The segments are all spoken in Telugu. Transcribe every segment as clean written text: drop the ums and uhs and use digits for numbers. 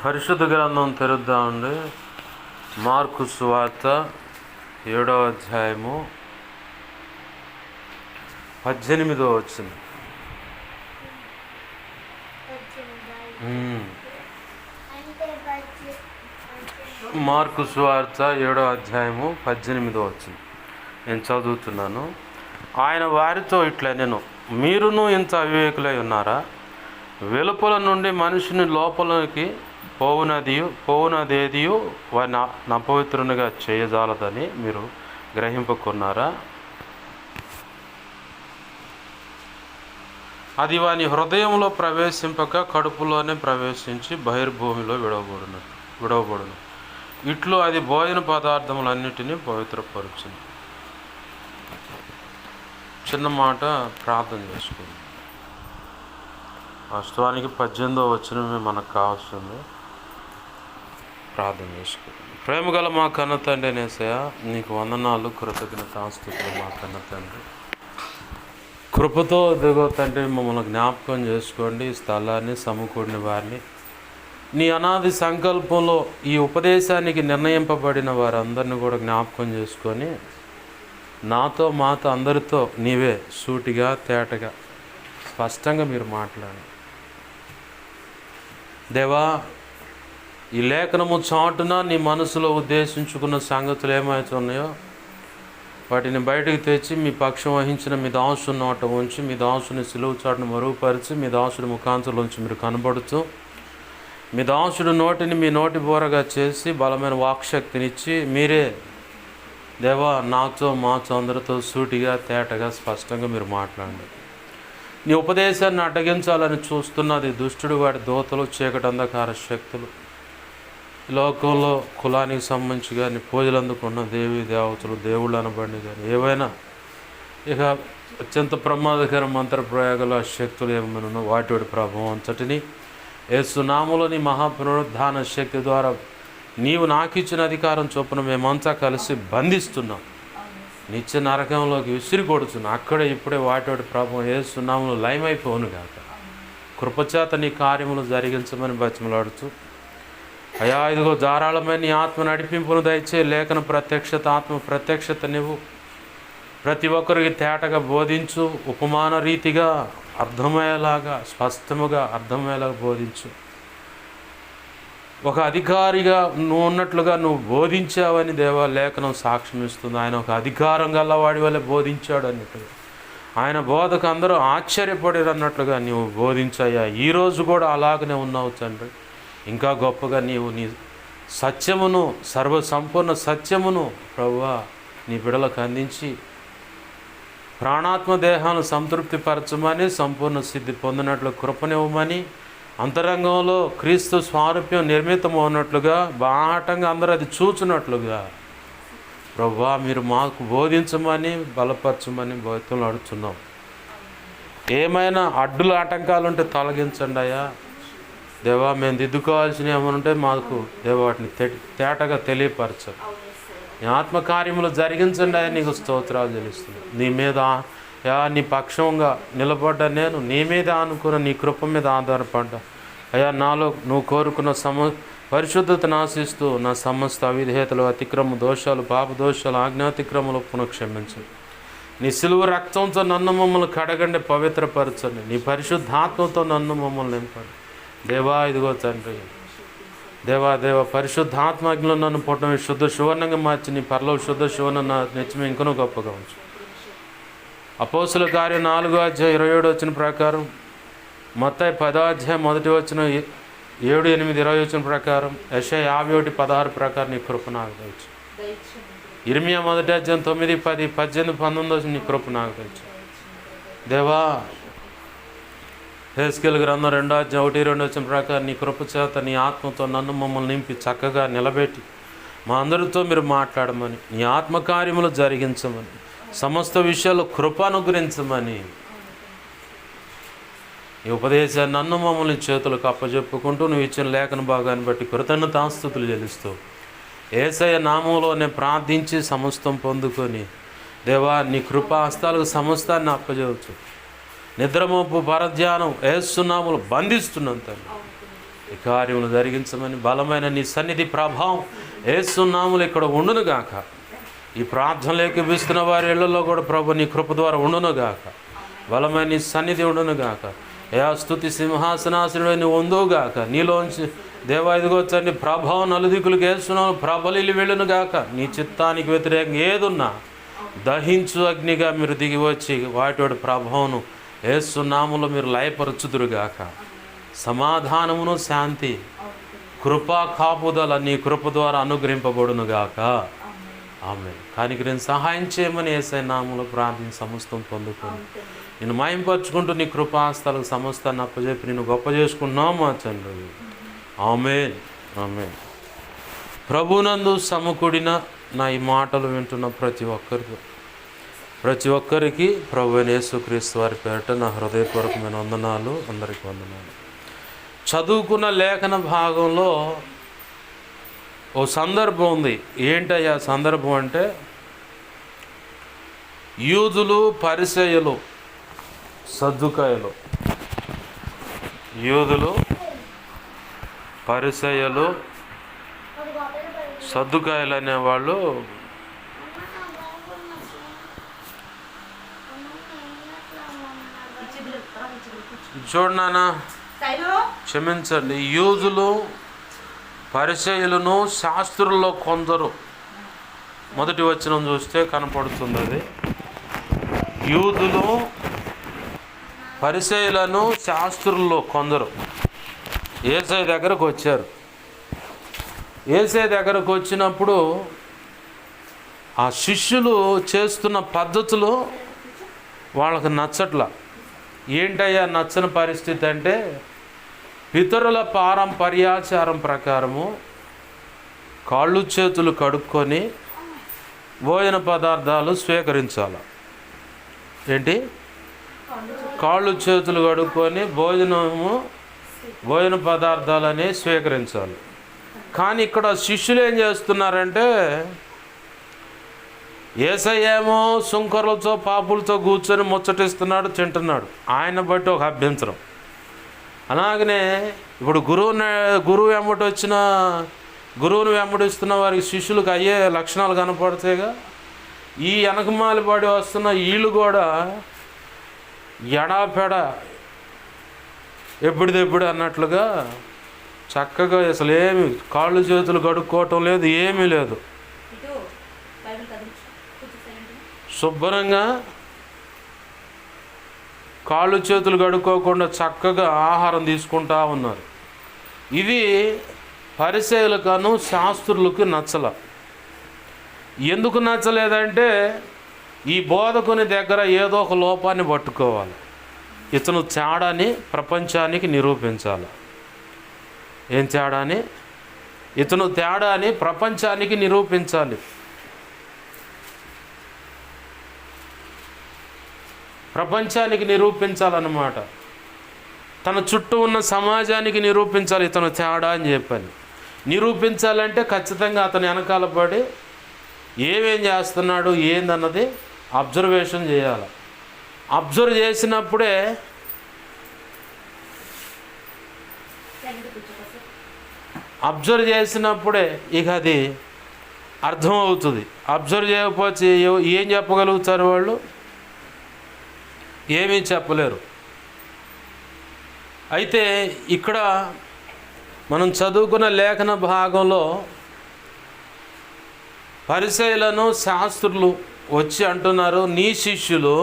పరిశుద్ధ గ్రంథం తెరుద్దామండి. మార్కు సువార్త 7వ అధ్యాయము 18వ వచనం. మార్కు సువార్త 7వ అధ్యాయము 18వ వచనం నేను చదువుతున్నాను. ఆయన వారితో ఇట్లా, నేను మీరును ఇంత అవివేకులై ఉన్నారా? వెలుపల నుండి మనిషిని లోపలికి పోవునదేదియు వారిని అపవిత్రునిగా చేయజాలదని మీరు గ్రహింపుకున్నారా? అది వాని హృదయంలో ప్రవేశింపక కడుపులోనే ప్రవేశించి బహిర్భూమిలో విడవబడును. ఇట్లు అది భోజన పదార్థములన్నిటినీ పవిత్రపరుచును. చిన్న మాట ప్రార్థన చేసుకుంది. వాస్తవానికి 18వ వచనమే మనకు కావాల్సింది. ప్రార్థన చేసుకుంది. ప్రేమ గల మా కన్న తండ్రి యేసయ్యా, నీకు వందనాలు, కృతజ్ఞతాస్తుతులు. మా కన్న తండ్రి, కృపతో దిగో తండ్రి మమ్మల్ని జ్ఞాపకం చేసుకోండి. ఈ స్థలాన్ని సమకూడిన వారిని నీ అనాది సంకల్పంలో ఈ ఉపదేశానికి నిర్ణయింపబడిన వారందరినీ కూడా జ్ఞాపకం చేసుకొని నాతో మాతో అందరితో నీవే సూటిగా తేటగా స్పష్టంగా మీరు మాట్లాడండి దేవా. ఈ లేఖనము చాటున నీ మనసులో ఉద్దేశించుకున్న సంగతులు ఏమైతే ఉన్నాయో వాటిని బయటకు తెచ్చి మీ పక్షం వహించిన మీ దాసుని నోట ఉంచి, మీ దాసుని సిలువు చాటును మరుగుపరిచి, మీ దాసుడి ముఖాంతలోంచి మీరు కనబడుతూ, మీ దాసుడి నోటిని మీ నోటి బోరగా చేసి బలమైన వాక్శక్తినిచ్చి మీరే దేవా నాతో మాతో అందరితో సూటిగా తేటగా స్పష్టంగా మీరు మాట్లాడండి. నీ ఉపదేశాన్ని అడ్డగించాలని చూస్తున్నది దుష్టుడు, వాడి దోతలు, చీకటి అంధకార శక్తులు, లోకంలో కులానికి సంబంధించి కానీ పూజలు అందుకున్న దేవీ దేవతలు, దేవుళ్ళు అనబండి కానీ ఏవైనా ఇక అత్యంత ప్రమాదకర మంత్ర ప్రయోగాలు, ఆ శక్తులు ఏమైనా వాటి ప్రభావం అంతటిని యేసునామములో నీ మహాపునరుద్ధాన శక్తి ద్వారా నీవు నాకు ఇచ్చిన అధికారం చొప్పున మేమంతా కలిసి బంధిస్తున్నాం. నిత్య నరకంలోకి విసిరి కొడుతున్నాం. అక్కడే ఇప్పుడే వాటి ప్రభావం యేసునామములో లయమైపోను గాక. కృపచేత నీ కార్యములు జరిగించమని బతిమలాడుతూ, అయా ఇదిగో ధారాళమైన నీ ఆత్మ నడిపింపును దయచే, లేఖన ప్రత్యక్షత, ఆత్మ ప్రత్యక్షత నువ్వు ప్రతి ఒక్కరికి తేటగా బోధించు. ఉపమాన రీతిగా అర్థమయ్యేలాగా, స్పష్టముగా అర్థమయ్యేలాగా బోధించు. ఒక అధికారిగా నువ్వు ఉన్నట్లుగా నువ్వు బోధించావని దేవా లేఖనం సాక్ష్యం ఇస్తుంది. ఆయన ఒక అధికారం గలవాడి వల్ల బోధించాడు అన్నట్టుగా, ఆయన బోధకు అందరూ ఆశ్చర్యపడారు అన్నట్లుగా నీవు బోధించాయా. ఈరోజు కూడా అలాగనే ఉన్నావు తండ్రి. ఇంకా గొప్పగా నీవు నీ సత్యమును, సర్వసంపూర్ణ సత్యమును ప్రభువా నీ బిడలకు అందించి ప్రాణాత్మ దేహాలను సంతృప్తిపరచమని, సంపూర్ణ సిద్ధి పొందినట్లు కృపనివ్వమని, అంతరంగంలో క్రీస్తు స్వారూప్యం నిర్మితమవునట్లుగా బాహటంగా అందరూ అది చూచున్నట్లుగా ప్రభువా మీరు మాకు బోధించమని, బలపరచమని బోధనలు అడుగుతున్నాం. ఏమైనా అడ్డులు ఆటంకాలు ఉంటే తొలగించండి అయ్యా దేవా. మేము దిద్దుకోవాల్సినవి ఏమైనా ఉంటే మాకు దేవా వాటిని తేటగా తెలియపరచండి. నీ ఆత్మకార్యములు జరిగించండి అయ్యా. నీకు స్తోత్రాలు చెల్లిస్తున్నాను. నీ మీద నీ పక్షంగా నిలబడ్డ నేను, నీ మీద అనుకున్న నీ కృప మీద ఆధారపడ్డా అయ్యా. నాలో నువ్వు కోరుకున్న పరిశుద్ధతను ఆశిస్తూ నా సమస్త అవిధేయతలు, అతిక్రమ దోషాలు, పాప దోషాలు, ఆజ్ఞాతిక్రమలు పునఃక్షమించండి. నీ సిలువ రక్తంతో నన్ను మమ్మల్ని కడగండి, పవిత్రపరచండి. నీ పరిశుద్ధాత్మతో నన్ను మమ్మల్ని నింపండి దేవా. ఇదిగో తండ్రి దేవా పరిశుద్ధాత్మజ్ఞలో నన్ను పుట్టడం శుద్ధ సువర్ణంగా మార్చి నీ పరలో శుద్ధ సువర్ణ నా నిత్యమే ఇంకనూ గొప్పగా ఉంచు. అపోస్తుల కార్యం 4వ అధ్యాయం 27 వచ్చిన ప్రకారం, మత్తయి 10వ అధ్యాయం 1 వచ్చిన 7, 8, 20 వచ్చిన ప్రకారం, యెషయా 51:16 ప్రకారం నీ కృప నాకు దయచు. ఇర్మియా 1వ అధ్యాయం 9, 10, 18, 19 వచ్చి నీ కృప నాకు దయచు దేవా. హెస్కేల్ గ్రంథం 2వ అధ్యాయం 1, 2 వచ్చిన ప్రకారం నీ కృప చేత నీ ఆత్మతో నన్ను మమ్మల్ని నింపి చక్కగా నిలబెట్టి మా అందరితో మీరు మాట్లాడమని, నీ ఆత్మకార్యములు జరిగించమని, సమస్త విషయాలు కృప అనుగ్రహించమని, ఈ ఉపదేశాన్ని నన్ను మమ్మల్ని చేతులకు అప్పచెప్పుకుంటూ నువ్వు ఇచ్చిన లేఖన భాగాన్ని బట్టి కృతజ్ఞతాస్తుతులు చెల్లిస్తూ యేసయ్య నామంలోనే ప్రార్థించి సమస్తం పొందుకొని దేవా నీ కృపా హస్తాలకు సమస్తాన్ని అప్పచెప్పు. నిద్రమోపు పరధ్యానం యేసు నామములో బంధిస్తున్నాను తండ్రి. ఈ కార్యములు జరిగించమని బలమైన నీ సన్నిధి ప్రభావం యేసు నామములో ఇక్కడ ఉండునుగాక. ఈ ప్రార్థనలు ఏకీపిస్తున్న వారి ఇళ్లలో కూడా ప్రభు నీ కృప ద్వారా ఉండునుగాక. బలమైన నీ సన్నిధి ఉండునుగాక. యా స్తుతి సింహాసనాసనుడు ఉందుగాక. నీలోంచి దేవా ఇదిగో తండ్రి ప్రభావం నలుదిక్కులకు వేస్తున్నావు, ప్రబలిలు వెళ్ళునుగాక. నీ చిత్తానికి వ్యతిరేకంగా ఏదున్నా దహించు అగ్నిగా మీరు దిగి వచ్చి వాటి ప్రభావం యేసు నామములో మీరు లయపరచుదురుగాక. సమాధానమును శాంతి కృపా కాపుదల నీ కృప ద్వారా అనుగ్రహింపబడునుగాక. ఆమేన్. కనికరించి సహాయం చేయమని యేసయ్య నామములో ప్రార్థించి సమస్తం పొందుకొని నేను మాయంపరుచుకుంటూ నీ కృపాస్థలకు సమస్తాన్ని అప్పచెప్పి నేను గొప్ప చేసుకున్నాం మా తండ్రి. ఆమేన్. ఆమేన్. ప్రభునందు సమకూడిన నా ఈ మాటలు వింటున్న ప్రతి ఒక్కరికి ప్రభు అయిన యేసుక్రీస్తు వారి పేరిట నా హృదయపూర్వకమైన వందనాలు. అందరికీ వందనాలు. చదువుకున్న లేఖన భాగంలో ఓ సందర్భం ఉంది. ఏంటయ్యా సందర్భం అంటే, యూదులు పరిసయ్యులు సద్దుకాయలు, యూదులు పరిసయ్యులు సద్దుకాయలు అనేవాళ్ళు చూడనా క్షమించండి, యూదులు పరిసయ్యులను శాస్త్రుల్లో కొందరు, మొదటి వచనం చూస్తే కనపడుతుంది అది. యూదులు పరిసయ్యులను శాస్త్రుల్లో కొందరు యేసయ్య దగ్గరకు వచ్చారు. యేసయ్య దగ్గరకు వచ్చినప్పుడు ఆ శిష్యులు చేస్తున్న పద్ధతులు వాళ్ళకి నచ్చట్లా. ఏంటయ్యా నచ్చని పరిస్థితి అంటే, పితరుల పారంపర్యాచారం ప్రకారము కాళ్ళు చేతులు కడుక్కొని భోజన పదార్థాలు స్వీకరించాలి. ఏంటి? కాళ్ళు చేతులు కడుక్కొని భోజన పదార్థాలని స్వీకరించాలి. కానీ ఇక్కడ శిష్యులు ఏం చేస్తున్నారంటే, యేసయ్యేమో సుంకరులతో పాపులతో కూర్చొని ముచ్చటిస్తున్నాడు, తింటున్నాడు. ఆయన బట్టి ఒక అభ్యంతరం. అలాగనే ఇప్పుడు గురువుని వెంబడిస్తున్న వారికి శిష్యులకు అయ్యే లక్షణాలు కనపడతాయిగా. ఈ వెనకమాలి పడి వస్తున్న వీళ్ళు కూడా ఎడాపెడ ఎప్పుడిదెప్పుడు అన్నట్లుగా చక్కగా అసలు ఏమి కాళ్ళు చేతులు కడుక్కోవటం లేదు, ఏమీ లేదు. శుభ్రంగా కాళ్ళు చేతులు కడుక్కోకుండా చక్కగా ఆహారం తీసుకుంటా ఉన్నారు. ఇది పరిసయ్యులకును శాస్త్రులకు నచ్చల. ఎందుకు నచ్చలేదంటే, ఈ బోధకుని దగ్గర ఏదో ఒక లోపాన్ని పట్టుకోవాలి. ఇతను తేడాని ప్రపంచానికి నిరూపించాలి. ఏం తేడాని? ఇతను తేడాని ప్రపంచానికి నిరూపించాలి. ప్రపంచానికి నిరూపించాలన్నమాట. తన చుట్టూ ఉన్న సమాజానికి నిరూపించాలి ఇతను తేడా అని చెప్పని. నిరూపించాలంటే ఖచ్చితంగా అతను వెనకాల పడి ఏమేం చేస్తున్నాడు ఏందన్నది అబ్జర్వేషన్ చేయాలి. అబ్జర్వ్ చేసినప్పుడే ఇక అది అర్థమవుతుంది. అబ్జర్వ్ చేయకపోతే ఏం చెప్పగలుగుతారు వాళ్ళు? ఏమీ చెప్పలేరు. అయితే ఇక్కడ మనం చదువుకున్న లేఖన భాగంలో పరిసయ్యులను శాస్త్రులు వచ్చి అంటున్నారు, నీ శిష్యులు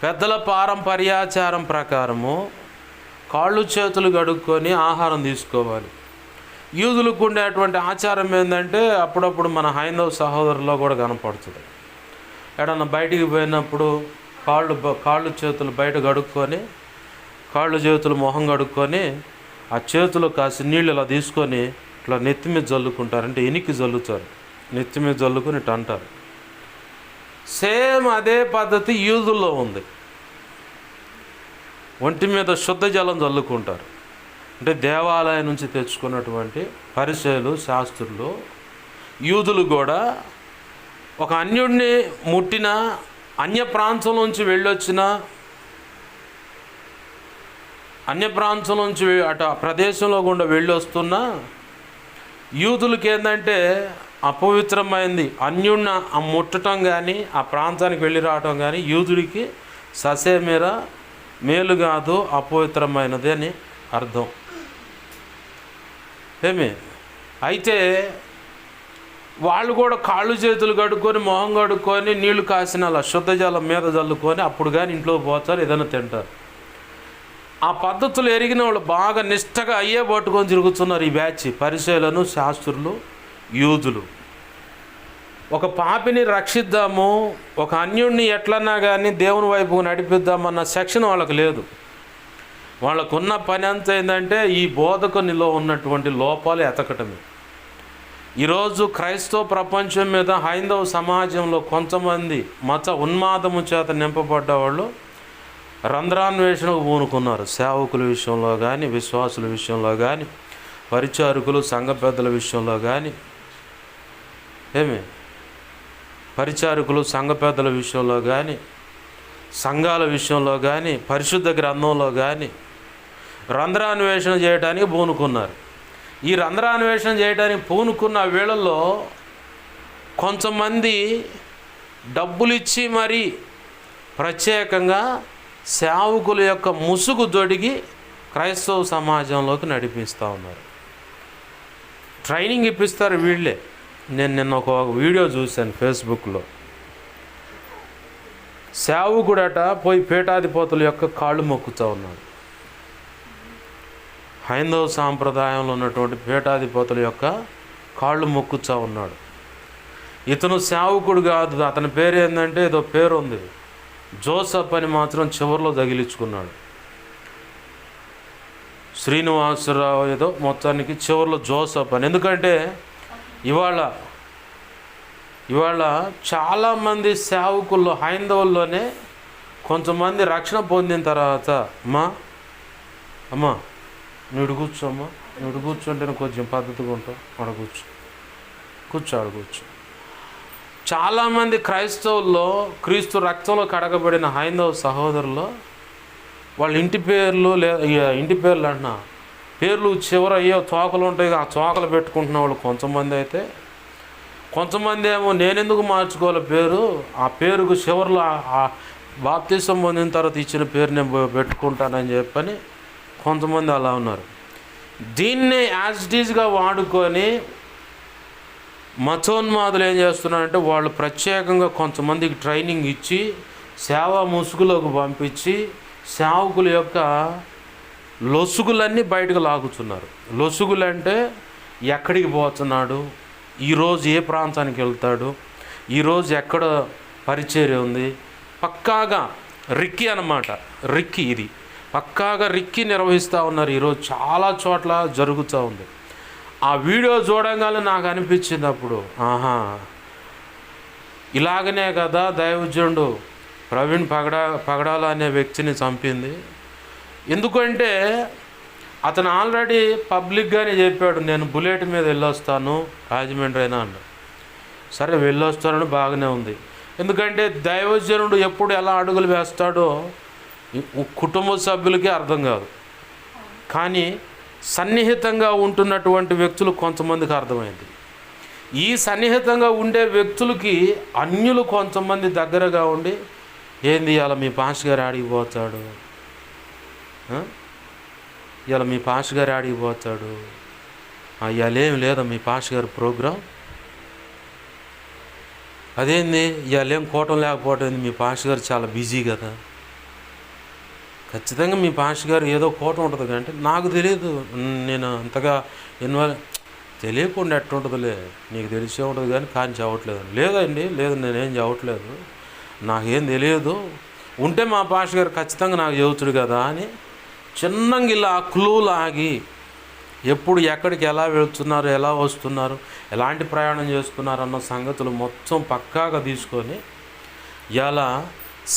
పెద్దల పారంపర్యాచారం ప్రకారము కాళ్ళు చేతులు కడుక్కొని ఆహారం తీసుకోవాలి. యూదులకు ఉండేటువంటి ఆచారం ఏంటంటే, అప్పుడప్పుడు మన హైందవ సహోదరుల్లో కూడా కనపడుతుంది. ఎడన్నా బయటికి పోయినప్పుడు కాళ్ళు చేతులు బయట కడుక్కొని, కాళ్ళు చేతులు మొహం కడుక్కొని, ఆ చేతులు కాసి నీళ్ళు ఇలా తీసుకొని ఇట్లా నెత్తి మీద జల్లుకుంటారు. అంటే ఎనికి జల్లుతారు, నెత్తి మీద జల్లుకొని ఇట్లా అంటారు. సేమ్ అదే పద్ధతి యూదుల్లో ఉంది. ఒంటి మీద శుద్ధ జలం జల్లుకుంటారు. అంటే దేవాలయం నుంచి తెచ్చుకున్నటువంటి పరిసయ్యులు శాస్త్రులు యూదులు కూడా ఒక అన్యుడిని ముట్టిన, అన్య ప్రాంతం నుంచి వెళ్ళొచ్చిన అన్య ప్రాంతం నుంచి అటు ఆ ప్రదేశంలో గుండా వెళ్ళి వస్తున్న యూదులకి ఏంటంటే అపవిత్రమైంది అన్యున్న ముట్టడం కానీ ఆ ప్రాంతానికి వెళ్ళి రావటం కానీ యూదుడికి ససేమిర మేలు కాదు, అపవిత్రమైనది అని అర్థం. ఏమి అయితే వాళ్ళు కూడా కాళ్ళు చేతులు కడుక్కొని మొహం కడుక్కొని నీళ్లు కాసిన అలా శుద్ధ జలం మీద చల్లుకొని అప్పుడు కానీ ఇంట్లో పోతారు, ఏదైనా తింటారు. ఆ పద్ధతులు ఎరిగిన వాళ్ళు బాగా నిష్టగా అయ్యే పట్టుకొని తిరుగుతున్నారు ఈ బ్యాచ్ పరిసయ్యులను, శాస్త్రులు, యూదులు. ఒక పాపిని రక్షిద్దాము, ఒక అన్యుడిని ఎట్లన్నా కానీ దేవుని వైపుకు నడిపిద్దామన్న సెక్షన్ వాళ్ళకి లేదు. వాళ్ళకున్న పని అంతా ఏంటంటే ఈ బోధకునిలో ఉన్నటువంటి లోపాలు ఎతకటమే. ఈరోజు క్రైస్తవ ప్రపంచం మీద హైందవ సమాజంలో కొంతమంది మత ఉన్మాదము చేత నింపబడ్డ వాళ్ళు రంధ్రాన్వేషణకు పూనుకున్నారు. సేవకుల విషయంలో కానీ, విశ్వాసుల విషయంలో కానీ, పరిచారకులు, సంఘ పెద్దల విషయంలో కానీ, పరిచారకులు, సంఘ పెద్దల విషయంలో కానీ, సంఘాల విషయంలో కానీ, పరిశుద్ధ గ్రంథంలో కానీ రంధ్రాన్వేషణ చేయడానికి పూనుకున్నారు. ఈ రంధ్రాన్వేషణ చేయడానికి పూనుకున్న వేళల్లో కొంతమంది డబ్బులు ఇచ్చి మరీ ప్రత్యేకంగా సేవకుల యొక్క ముసుగు దొడిగి క్రైస్తవ సమాజంలోకి నడిపిస్తూ ఉన్నారు. ట్రైనింగ్ ఇప్పిస్తారు వీళ్ళే. నేను నిన్న ఒక వీడియో చూశాను ఫేస్బుక్లో. సేవకుడట పోయి పీఠాధిపతుల యొక్క కాళ్ళు మొక్కుతూ ఉన్నాడు. హైందవ సాంప్రదాయంలో ఉన్నటువంటి పీఠాధిపతుల యొక్క కాళ్ళు మొక్కుతూ ఉన్నాడు. ఇతను సేవకుడు కాదు, అతని పేరు ఏంటంటే ఏదో పేరు ఉంది, జోసఫ్ అని మాత్రం చివరిలో తగిలించుకున్నాడు. శ్రీనివాసరావు ఏదో మొత్తానికి చివరిలో జోసఫ్ అని. ఎందుకంటే ఇవాళ చాలామంది సేవకుల్లో హైందవుల్లోనే కొంతమంది రక్షణ పొందిన తర్వాత అమ్మా నువ్వు కూర్చోమ్మా, నువ్వు కూర్చుంటే కొంచెం పద్ధతిగా ఉంటావు, ఆడ ఆడ కూర్చో. చాలామంది క్రైస్తవుల్లో క్రీస్తు రక్తంలో కడగబడిన హైందవ సహోదరులు వాళ్ళ ఇంటి పేర్లు ఇంటి పేర్లు అంటున్నా పేర్లు చివర అయ్యో తోకలు ఉంటాయి, ఆ తోకలు పెట్టుకుంటున్న వాళ్ళు కొంతమంది. అయితే కొంతమంది ఏమో నేనెందుకు మార్చుకోవాలి పేరు, ఆ పేరుకు చివరిలో బాప్తిసం పొందిన తర్వాత ఇచ్చిన పేరు నేను పెట్టుకుంటానని చెప్పని కొంతమంది అలా ఉన్నారు. దీన్నే యాజ్ ఇట్ ఈజ్గా వాడుకొని మతోన్మాదులు ఏం చేస్తున్నారంటే వాళ్ళు ప్రత్యేకంగా కొంతమందికి ట్రైనింగ్ ఇచ్చి సేవా ముసుగులోకి పంపించి సేవకుల యొక్క లొసుగులన్నీ బయటకు లాగుతున్నారు. లొసుగులు అంటే ఎక్కడికి పోతున్నాడు, ఈరోజు ఏ ప్రాంతానికి వెళ్తాడు, ఈరోజు ఎక్కడ పరిచర్య ఉంది, పక్కాగా రిక్కీ అన్నమాట. ఇది పక్కాగా రిక్కీ నిర్వహిస్తూ ఉన్నారు. ఈరోజు చాలా చోట్ల జరుగుతూ ఉంది. ఆ వీడియో చూడగానే నాకు అనిపించింది అప్పుడు, ఇలాగనే కదా దైవజనుడు ప్రవీణ్ పగడాల అనే వ్యక్తిని చంపింది. ఎందుకంటే అతను ఆల్రెడీ పబ్లిక్గానే చెప్పాడు, నేను బుల్లెట్ మీద వెళ్ళొస్తాను రాజమండ్రి అయినా అన్నాడు. సరే వెళ్ళొస్తానని బాగానే ఉంది. ఎందుకంటే దైవజనుడు ఎప్పుడు ఎలా అడుగులు వేస్తాడో కుటుంబ సభ్యులకే అర్థం కాదు, కానీ సన్నిహితంగా ఉంటున్నటువంటి వ్యక్తులు కొంతమందికి అర్థమైంది. ఈ సన్నిహితంగా ఉండే వ్యక్తులకి అన్యులు కొంతమంది దగ్గరగా ఉండి, ఏంది ఇలా మీ పాస్ గారు ఆడిపోతాడు, ఇలా మీ పాస్ గారు ఆడిపోతాడు, ఇవాళ ఏం లేదా మీ పాస్ గారు ప్రోగ్రాం, అదేంది ఇవాళ ఏం కోటం లేకపోవటం, మీ పాస్ గారు చాలా బిజీ కదా, ఖచ్చితంగా మీ పాస్ గారు ఏదో కోట ఉంటుంది అంటే నాకు తెలియదు, నేను అంతగా తెలియకుండా ఎట్టుంటుందిలే, నీకు తెలిసే ఉంటుంది కానీ చదవట్లేదు. లేదండి, లేదు నేనేం చదవట్లేదు, నాకేం తెలియదు, ఉంటే మా పాస్ గారు ఖచ్చితంగా నాకు చెబుతాడు కదా అని చిన్నంగా ఇలా క్లూ లాగి ఎప్పుడు ఎక్కడికి ఎలా వెళ్తున్నారు, ఎలా వస్తున్నారు, ఎలాంటి ప్రయాణం చేస్తున్నారు అన్న సంగతులు మొత్తం పక్కాగా తీసుకొని ఇలా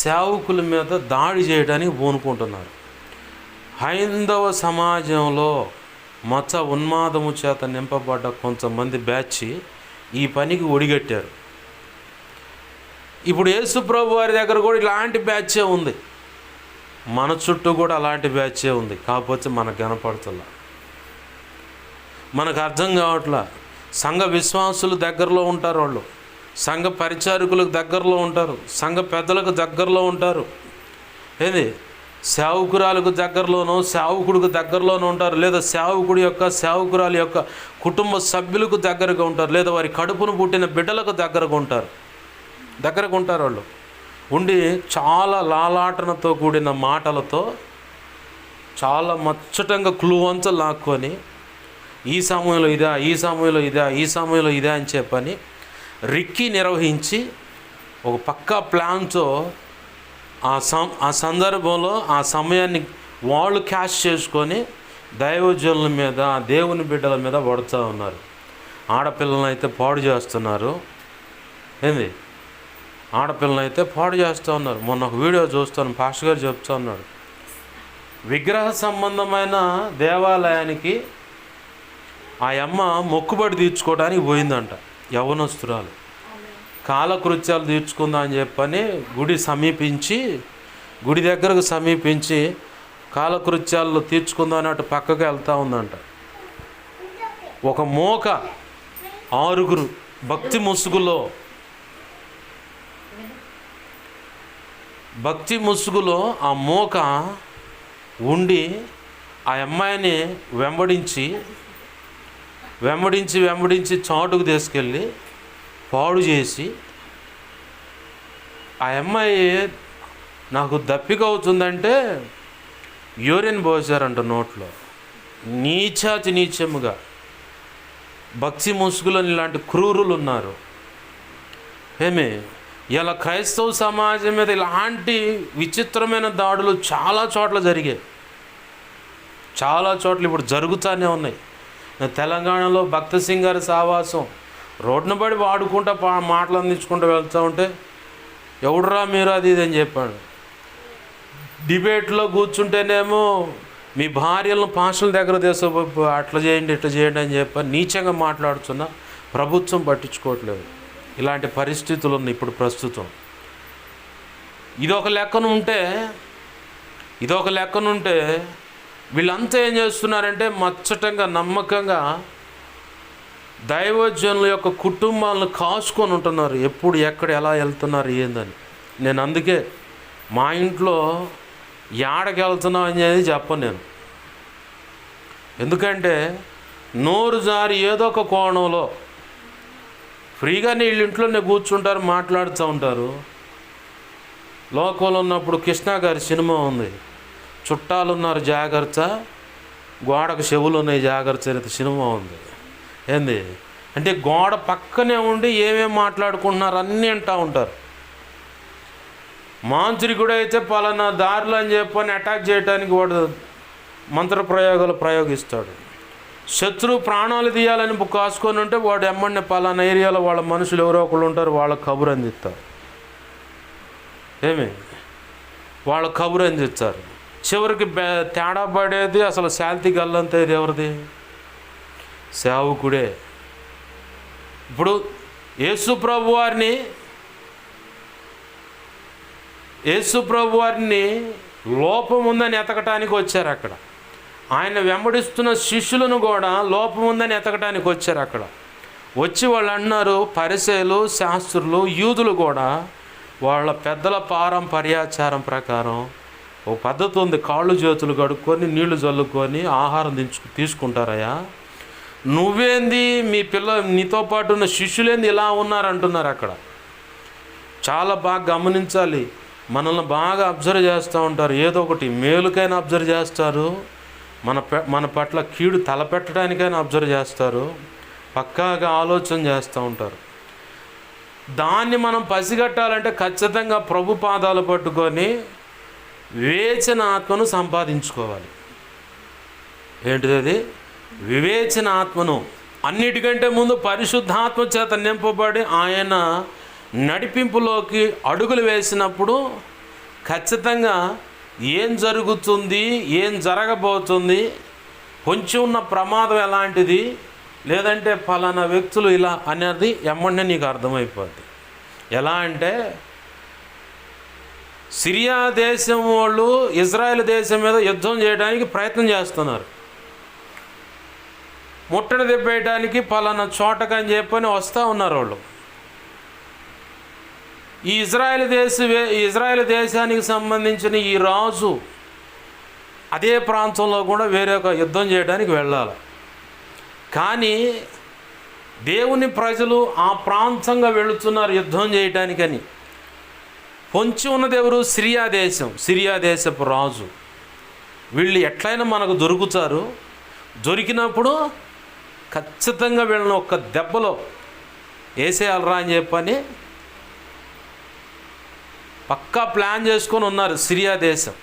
సేవకుల మీద దాడి చేయడానికి పూనుకుంటున్నారు. హైందవ సమాజంలో మత ఉన్మాదము చేత నింపబడ్డ కొంతమంది బ్యాచ్ ఈ పనికి ఒడిగట్టారు. ఇప్పుడు యేసు ప్రభు వారి దగ్గర కూడా ఇలాంటి బ్యాచే ఉంది. మన చుట్టూ కూడా అలాంటి బ్యాచే ఉంది, కాకపోతే మనకు కనపడుతుందా, మనకు అర్థం కావట్లా. సంఘ విశ్వాసులు దగ్గరలో ఉంటారు, వాళ్ళు సంఘ పరిచారకులకు దగ్గరలో ఉంటారు, సంఘ పెద్దలకు దగ్గరలో ఉంటారు, ఏది సేవకురాలకు దగ్గరలోనో సేవకుడికి దగ్గరలోనూ ఉంటారు, లేదా సేవకుడి యొక్క సేవకురాలి యొక్క కుటుంబ సభ్యులకు దగ్గరగా ఉంటారు, లేదా వారి కడుపును పుట్టిన బిడ్డలకు దగ్గరగా ఉంటారు వాళ్ళు ఉండి చాలా లాలాటనతో కూడిన మాటలతో చాలా ముచ్చటంగా క్లూవంచలు లాక్కొని ఈ సమయంలో ఇదా, ఈ సమయంలో ఇదా, ఈ సమయంలో ఇదా అని చెప్పని రిక్కి నిర్వహించి ఒక పక్కా ప్లాన్తో ఆ సందర్భంలో ఆ సమయాన్ని వాళ్ళు క్యాష్ చేసుకొని దైవజనుల మీద, దేవుని బిడ్డల మీద పడుతూ ఉన్నారు. ఆడపిల్లలను అయితే పాడు చేస్తున్నారు, ఏంది ఆడపిల్లలను అయితే పాడు చేస్తూ ఉన్నారు. మొన్న ఒక వీడియో చూస్తాను, పాస్టర్ గారు చెప్తా ఉన్నాడు, విగ్రహ సంబంధమైన దేవాలయానికి ఆ అమ్మ మొక్కుబడి తీర్చుకోవడానికి పోయిందంట. యవ్వనస్తురాలు కాలకృత్యాలు తీర్చుకుందా అని చెప్పని గుడి దగ్గరకు సమీపించి కాలకృత్యాలు తీర్చుకుందా అని అటు పక్కకి వెళ్తూ ఉందంట. ఒక మోక 6 భక్తి ముసుగులో ఆ మోక ఉండి ఆ అమ్మాయిని వెంబడించి చాటుకు తీసుకెళ్ళి పాడు చేసి, ఆ అమ్మాయి నాకు దప్పిక అవుతుందంటే యూరిన్ పోసారంట నోట్లో. నీచముగా భక్తి ముసుగులని ఇలాంటి క్రూరులు ఉన్నారు. ఇలా క్రైస్తవ సమాజం మీద ఇలాంటి విచిత్రమైన దాడులు చాలా చోట్ల జరిగాయి, చాలా చోట్ల ఇప్పుడు జరుగుతూనే ఉన్నాయి. తెలంగాణలో భక్త సింగ్ గారి సావాసం రోడ్డున పడి వాడుకుంటా మాటలు అందించుకుంటూ వెళ్తూ ఉంటే ఎవడురా మీరు అది ఇది అని చెప్పాడు. డిబేట్లో కూర్చుంటేనేమో మీ భార్యలను పాస్టర్ల దగ్గర తీసుకో, అట్లా చేయండి ఇట్లా చేయండి అని చెప్పి నీచంగా మాట్లాడుతున్నా ప్రభుత్వం పట్టించుకోవట్లేదు. ఇలాంటి పరిస్థితులు ఉన్నాయి ఇప్పుడు ప్రస్తుతం. ఇదొక లెక్కనుంటే వీళ్ళంతా ఏం చేస్తున్నారంటే ముచ్చటంగా నమ్మకంగా దైవజనుల యొక్క కుటుంబాలను కాసుకొని ఉంటున్నారు, ఎప్పుడు ఎక్కడ ఎలా వెళ్తున్నారు ఏందని. నేను అందుకే మా ఇంట్లో యాడకి వెళ్తున్నాం అనేది చెప్పను నేను, ఎందుకంటే నోరు జారి ఏదో ఒక కోణంలో ఫ్రీగానే వీళ్ళ ఇంట్లోనే కూర్చుంటారు, మాట్లాడుతూ ఉంటారు. లోకంలో ఉన్నప్పుడు కృష్ణ గారి సినిమా ఉంది, చుట్టాలు ఉన్నారు జాగ్రత్త, గోడకు చెవులు ఉన్నాయి జాగ్రత్త అనేది సినిమా ఉంది. ఏంది అంటే గోడ పక్కనే ఉండి ఏమేమి మాట్లాడుకుంటున్నారు అన్నీ అంటూ ఉంటారు. మాంత్రికుడు అయితే పలానా దారులు అని చెప్పని అటాక్ చేయడానికి వాడు మంత్ర ప్రయోగాలు ప్రయోగిస్తాడు. శత్రువు ప్రాణాలు తీయాలని కాసుకొని ఉంటే వాడు ఎమ్మడిని పలానా ఏరియాలో వాళ్ళ మనుషులు ఎవరో ఒకళ్ళు ఉంటారు, వాళ్ళ కబురు అందిస్తారు. వాళ్ళ కబురు అందిస్తారు. చివరికి తేడా పడేది అసలు శాంతి గల్లంతా ఇది ఎవరిది? సేవకుడే. ఇప్పుడు యేసు ప్రభు వారిని లోపం ఉందని ఎతకటానికి వచ్చారు అక్కడ. ఆయన వెంబడిస్తున్న శిష్యులను కూడా లోపం ఉందని ఎతకటానికి వచ్చారు అక్కడ. వచ్చి వాళ్ళు అన్నారు, పరిసయ్యులు శాస్త్రులు యూదులు కూడా వాళ్ళ పెద్దల పారంపర్యాచారం ప్రకారం ఓ పద్ధతి ఉంది, కాళ్ళు చేతులు కడుక్కొని నీళ్లు చల్లుకొని ఆహారం తీసుకుంటారయ్యా, నువ్వేంది నీతో పాటు ఉన్న శిష్యులేంది ఇలా ఉన్నారంటున్నారు అక్కడ. చాలా బాగా గమనించాలి, మనల్ని బాగా అబ్జర్వ్ చేస్తూ ఉంటారు, ఏదో ఒకటి మేలుకైనా అబ్జర్వ్ చేస్తారు, మన పట్ల కీడు తలపెట్టడానికైనా అబ్జర్వ్ చేస్తారు, పక్కాగా ఆలోచన చేస్తూ ఉంటారు. దాన్ని మనం పసిగట్టాలంటే ఖచ్చితంగా ప్రభు పాదాలు పట్టుకొని వివేచన ఆత్మను సంపాదించుకోవాలి. ఏంటిది అది? వివేచన ఆత్మను. అన్నిటికంటే ముందు పరిశుద్ధాత్మ చేత నింపబడి ఆయన నడిపింపులోకి అడుగులు వేసినప్పుడు ఖచ్చితంగా ఏం జరుగుతుంది, ఏం జరగబోతుంది, కొంచెం ఉన్న ప్రమాదం ఎలాంటిది, లేదంటే ఫలానా వ్యక్తులు ఇలా అనేది ఎమ్మడినే నీకు అర్థమైపోద్ది. ఎలా అంటే సిరియా దేశం వాళ్ళు ఇజ్రాయెల్ దేశం మీద యుద్ధం చేయడానికి ప్రయత్నం చేస్తున్నారు. ముట్టడి దెబ్బేయడానికి పలానా చోటకని చెప్పని వస్తూ ఉన్నారు వాళ్ళు. ఈ ఇజ్రాయెల్ దేశానికి సంబంధించిన ఈ రాజు అదే ప్రాంతంలో కూడా వేరే ఒక యుద్ధం చేయడానికి వెళ్ళాలి. కానీ దేవుని ప్రజలు ఆ ప్రాంతంగా వెళుతున్నారు యుద్ధం చేయటానికని. పొంచి ఉన్నది ఎవరు? సిరియా దేశపు రాజు. వీళ్ళు ఎట్లయినా మనకు దొరుకుతారు, దొరికినప్పుడు ఖచ్చితంగా వీళ్ళని ఒక్క దెబ్బలో వేసేయాలరా అని చెప్పని పక్కా ప్లాన్ చేసుకొని ఉన్నారు. సిరియా దేశం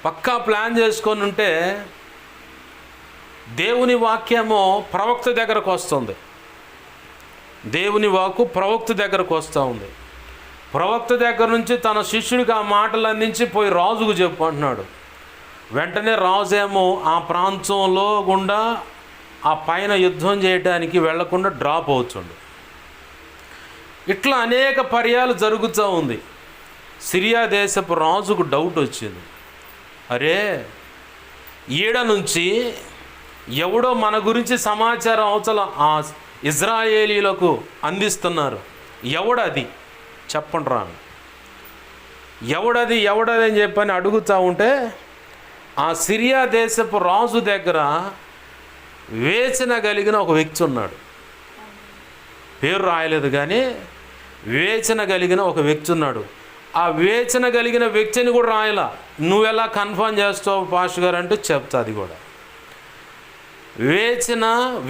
పక్కా ప్లాన్ చేసుకొని ఉంటే దేవుని వాక్యము ప్రవక్త దగ్గరకు వస్తుంది. దేవుని వాక్కు ప్రవక్త దగ్గరకు వస్తూ ఉంది. ప్రవక్త దగ్గర నుంచి తన శిష్యుడికి ఆ మాటలు అందించి పోయి రాజుకు చెప్పు అంటున్నాడు. వెంటనే రాజేమో ఆ ప్రాంతంలో గుండా ఆ పైన యుద్ధం చేయడానికి వెళ్లకుండా డ్రాప్ అవుతుండు. ఇట్లా అనేక పర్యాలు జరుగుతూ ఉంది. సిరియా దేశపు రాజుకు డౌట్ వచ్చింది, అరే ఈడ నుంచి ఎవడో మన గురించి సమాచారం అవతల ఆ ఇజ్రాయేలీలకు అందిస్తున్నారు, ఎవడది చెప్పండి రా, ఎవడది అని చెప్పని అడుగుతూ ఉంటే ఆ సిరియా దేశపు రాజు దగ్గర వివేచన కలిగిన ఒక వ్యక్తి ఉన్నాడు. పేరు రాయలేదు కానీ వివేచన కలిగిన ఒక వ్యక్తి ఉన్నాడు. ఆ వివేచన కలిగిన వ్యక్తిని కూడా రాయలా. నువ్వెలా కన్ఫర్మ్ చేస్తావు పాస్టర్ గారు అంటే చెప్తా. అది కూడా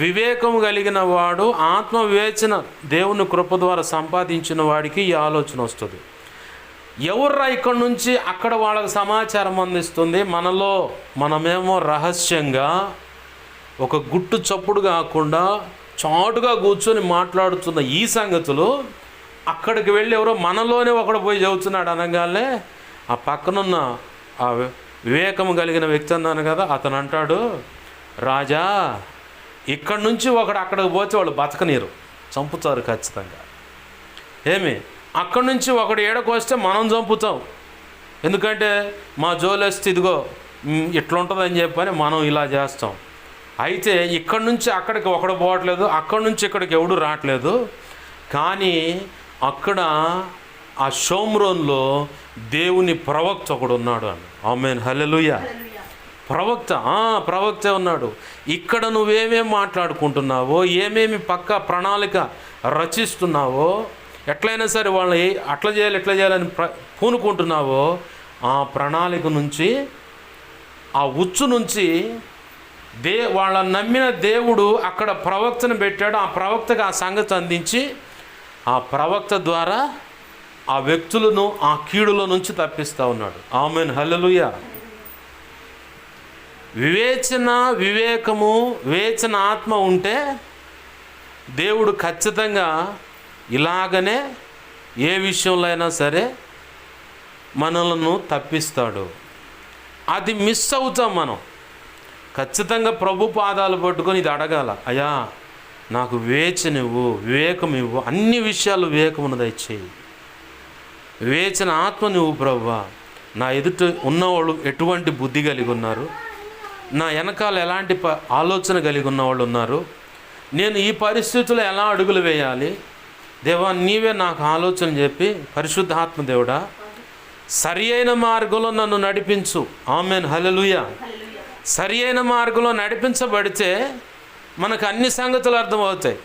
వివేకం కలిగిన వాడు, ఆత్మ వివేచన దేవుని కృప ద్వారా సంపాదించిన వాడికి ఈ ఆలోచన వస్తుంది. ఎవర్రా ఇక్కడ నుంచి అక్కడ వాళ్ళకి సమాచారం అందిస్తుంది? మనమేమో రహస్యంగా ఒక గుట్టు చప్పుడు కాకుండా చాటుగా కూర్చొని మాట్లాడుతున్న ఈ సంగతులు అక్కడికి వెళ్ళి ఎవరో మనలోనే ఒకడు పోయి చెబుతున్నాడు అనగానే ఆ పక్కనున్న ఆ వివేకం కలిగిన వ్యక్తి అన్నాను కదా, అతను అంటాడు, రాజా ఇక్కడి నుంచి ఒకడు అక్కడికి పోతే వాళ్ళు బతకనీరు, చంపుతారు ఖచ్చితంగా. అక్కడి నుంచి ఒకడు ఏడకు వస్తే మనం చంపుతాం, ఎందుకంటే మా జోలేస్తే ఇదిగో ఇట్లుంటుందని చెప్పని మనం ఇలా చేస్తాం. అయితే ఇక్కడి నుంచి అక్కడికి ఒకడు పోవట్లేదు, అక్కడి నుంచి ఇక్కడికి ఎవడు రావట్లేదు. కానీ అక్కడ ఆ షోమ్రోన్లో దేవుని ప్రవక్త ఒకడు ఉన్నాడు అని. ఆమేన్, హల్లెలూయా. ప్రవక్త ఉన్నాడు. ఇక్కడ నువ్వేమేం మాట్లాడుకుంటున్నావో, ఏమేమి పక్క ప్రణాళిక రచిస్తున్నావో, ఎట్లయినా సరే వాళ్ళని అట్లా చేయాలని పూనుకుంటున్నావో, ఆ ప్రణాళిక నుంచి, ఆ ఉచ్చు నుంచి వాళ్ళ నమ్మిన దేవుడు అక్కడ ప్రవక్తను పెట్టాడు. ఆ ప్రవక్తకు ఆ సంగతి అందించి ఆ ప్రవక్త ద్వారా ఆ వ్యక్తులను ఆ కీడులో నుంచి తప్పిస్తూ ఉన్నాడు. ఆమేన్, హల్లెలూయా. వివేచన ఆత్మ ఉంటే దేవుడు ఖచ్చితంగా ఇలాగనే ఏ విషయంలో అయినా సరే మనలను తప్పిస్తాడు. అది మిస్ అవుతాం మనం. ఖచ్చితంగా ప్రభు పాదాలు పట్టుకొని ఇది అడగాల, అయ్యా నాకు వివేకం ఇవ్వు, అన్ని విషయాలు వివేకమును దయచేయి, వివేచన ఆత్మ నువ్వు ప్రభువా. నా ఎదుట ఉన్నవాళ్ళు ఎటువంటి బుద్ధి కలిగి ఉన్నారు, నా వెనకాల ఎలాంటి ఆలోచన కలిగి ఉన్నవాళ్ళు ఉన్నారు, నేను ఈ పరిస్థితుల్లో ఎలా అడుగులు వేయాలి దేవా, నీవే నాకు ఆలోచన చెప్పి పరిశుద్ధాత్మ దేవుడా సరి అయిన మార్గంలో నన్ను నడిపించు. ఆమేన్, హల్లెలూయా. సరి అయిన మార్గంలో నడిపించబడితే మనకు అన్ని సంగతులు అర్థమవుతాయి.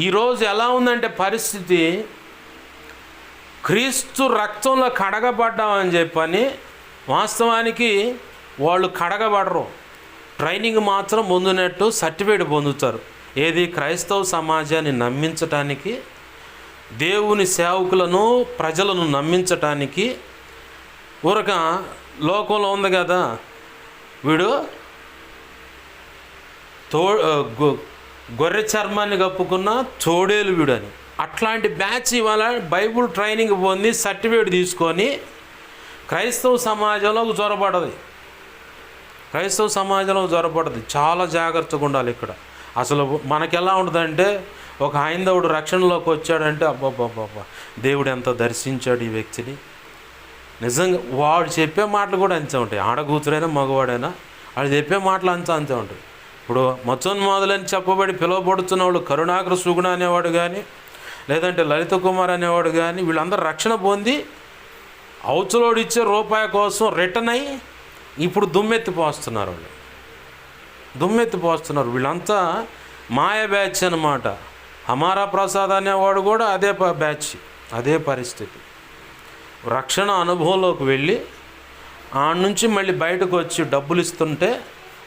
ఈరోజు ఎలా ఉందంటే పరిస్థితి, క్రీస్తు రక్తంలో కడగబడ్డామని చెప్పని వాస్తవానికి వాళ్ళు కడగబడరు, ట్రైనింగ్ మాత్రం పొందినట్టు సర్టిఫికేట్ పొందుతారు. ఏది? క్రైస్తవ సమాజాన్ని నమ్మించటానికి, దేవుని సేవకులను ప్రజలను నమ్మించటానికి. ఊరక లోకంలో ఉంది కదా, వీడు గొర్రె చర్మాన్ని కప్పుకున్న తోడేలు వీడు అని. అట్లాంటి బ్యాచ్ ఇవాళ బైబుల్ ట్రైనింగ్ పొంది సర్టిఫికేట్ తీసుకొని క్రైస్తవ సమాజంలోకి జ్వరపడదు. చాలా జాగ్రత్తగా ఉండాలి ఇక్కడ. అసలు మనకెలా ఉంటుందంటే, ఒక హైందవుడు రక్షణలోకి వచ్చాడంటే అబ్బాబ్బాబ్బా దేవుడు ఎంత దర్శించాడు ఈ వ్యక్తిని, నిజంగా వాడు చెప్పే మాటలు కూడా అంతే ఉంటాయి. ఆడకూతురైనా మగవాడైనా వాడు చెప్పే మాటలు అంతే ఉంటాయి. ఇప్పుడు మచ్చోన్మాదులని చెప్పబడి పిలువబడుతున్న వాళ్ళు కరుణాకర సుగుణ అనేవాడు కానీ, లేదంటే లలిత కుమార్ అనేవాడు కానీ, వీళ్ళందరూ రక్షణ పొంది అవతలోడు ఇచ్చే రూపాయి కోసం రిటర్న్ అయ్యి ఇప్పుడు దుమ్మెత్తిపోస్తున్నారు. వీళ్ళంతా మాయ బ్యాచ్ అన్నమాట. హమారా ప్రసాద్ అనేవాడు కూడా అదే బ్యాచ్, అదే పరిస్థితి. రక్షణ అనుభవంలోకి వెళ్ళి ఆ నుంచి మళ్ళీ బయటకు వచ్చి డబ్బులు ఇస్తుంటే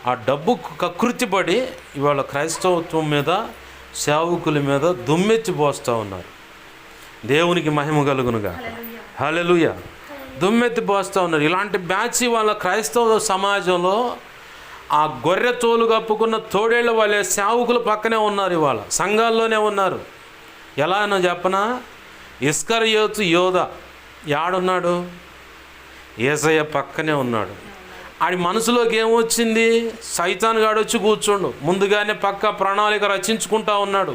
ఆ డబ్బు కకృతిపడి ఇవాళ క్రైస్తవత్వం మీద, సేవకుల మీద దుమ్మెత్తిపోస్తూ ఉన్నారు. దేవునికి మహిమ కలుగునుగా. హల్లెలూయా. దుమ్మెత్తిపోస్తూ ఉన్నారు. ఇలాంటి బ్యాచ్ వాళ్ళ క్రైస్తవ సమాజంలో ఆ గొర్రె తోలు కప్పుకున్న తోడేళ్ళ వాళ్ళే సేవకులు పక్కనే ఉన్నారు. ఇవాళ సంఘాల్లోనే ఉన్నారు. ఎలా అనో చెప్పనా? ఇస్కరియోతు యోధ యాడున్నాడు? యేసయ్య పక్కనే ఉన్నాడు. ఆడి మనసులోకి ఏమొచ్చింది? సైతాన్ గాడు వచ్చి కూర్చోండు. ముందుగానే పక్క ప్రణాళిక రచించుకుంటా ఉన్నాడు.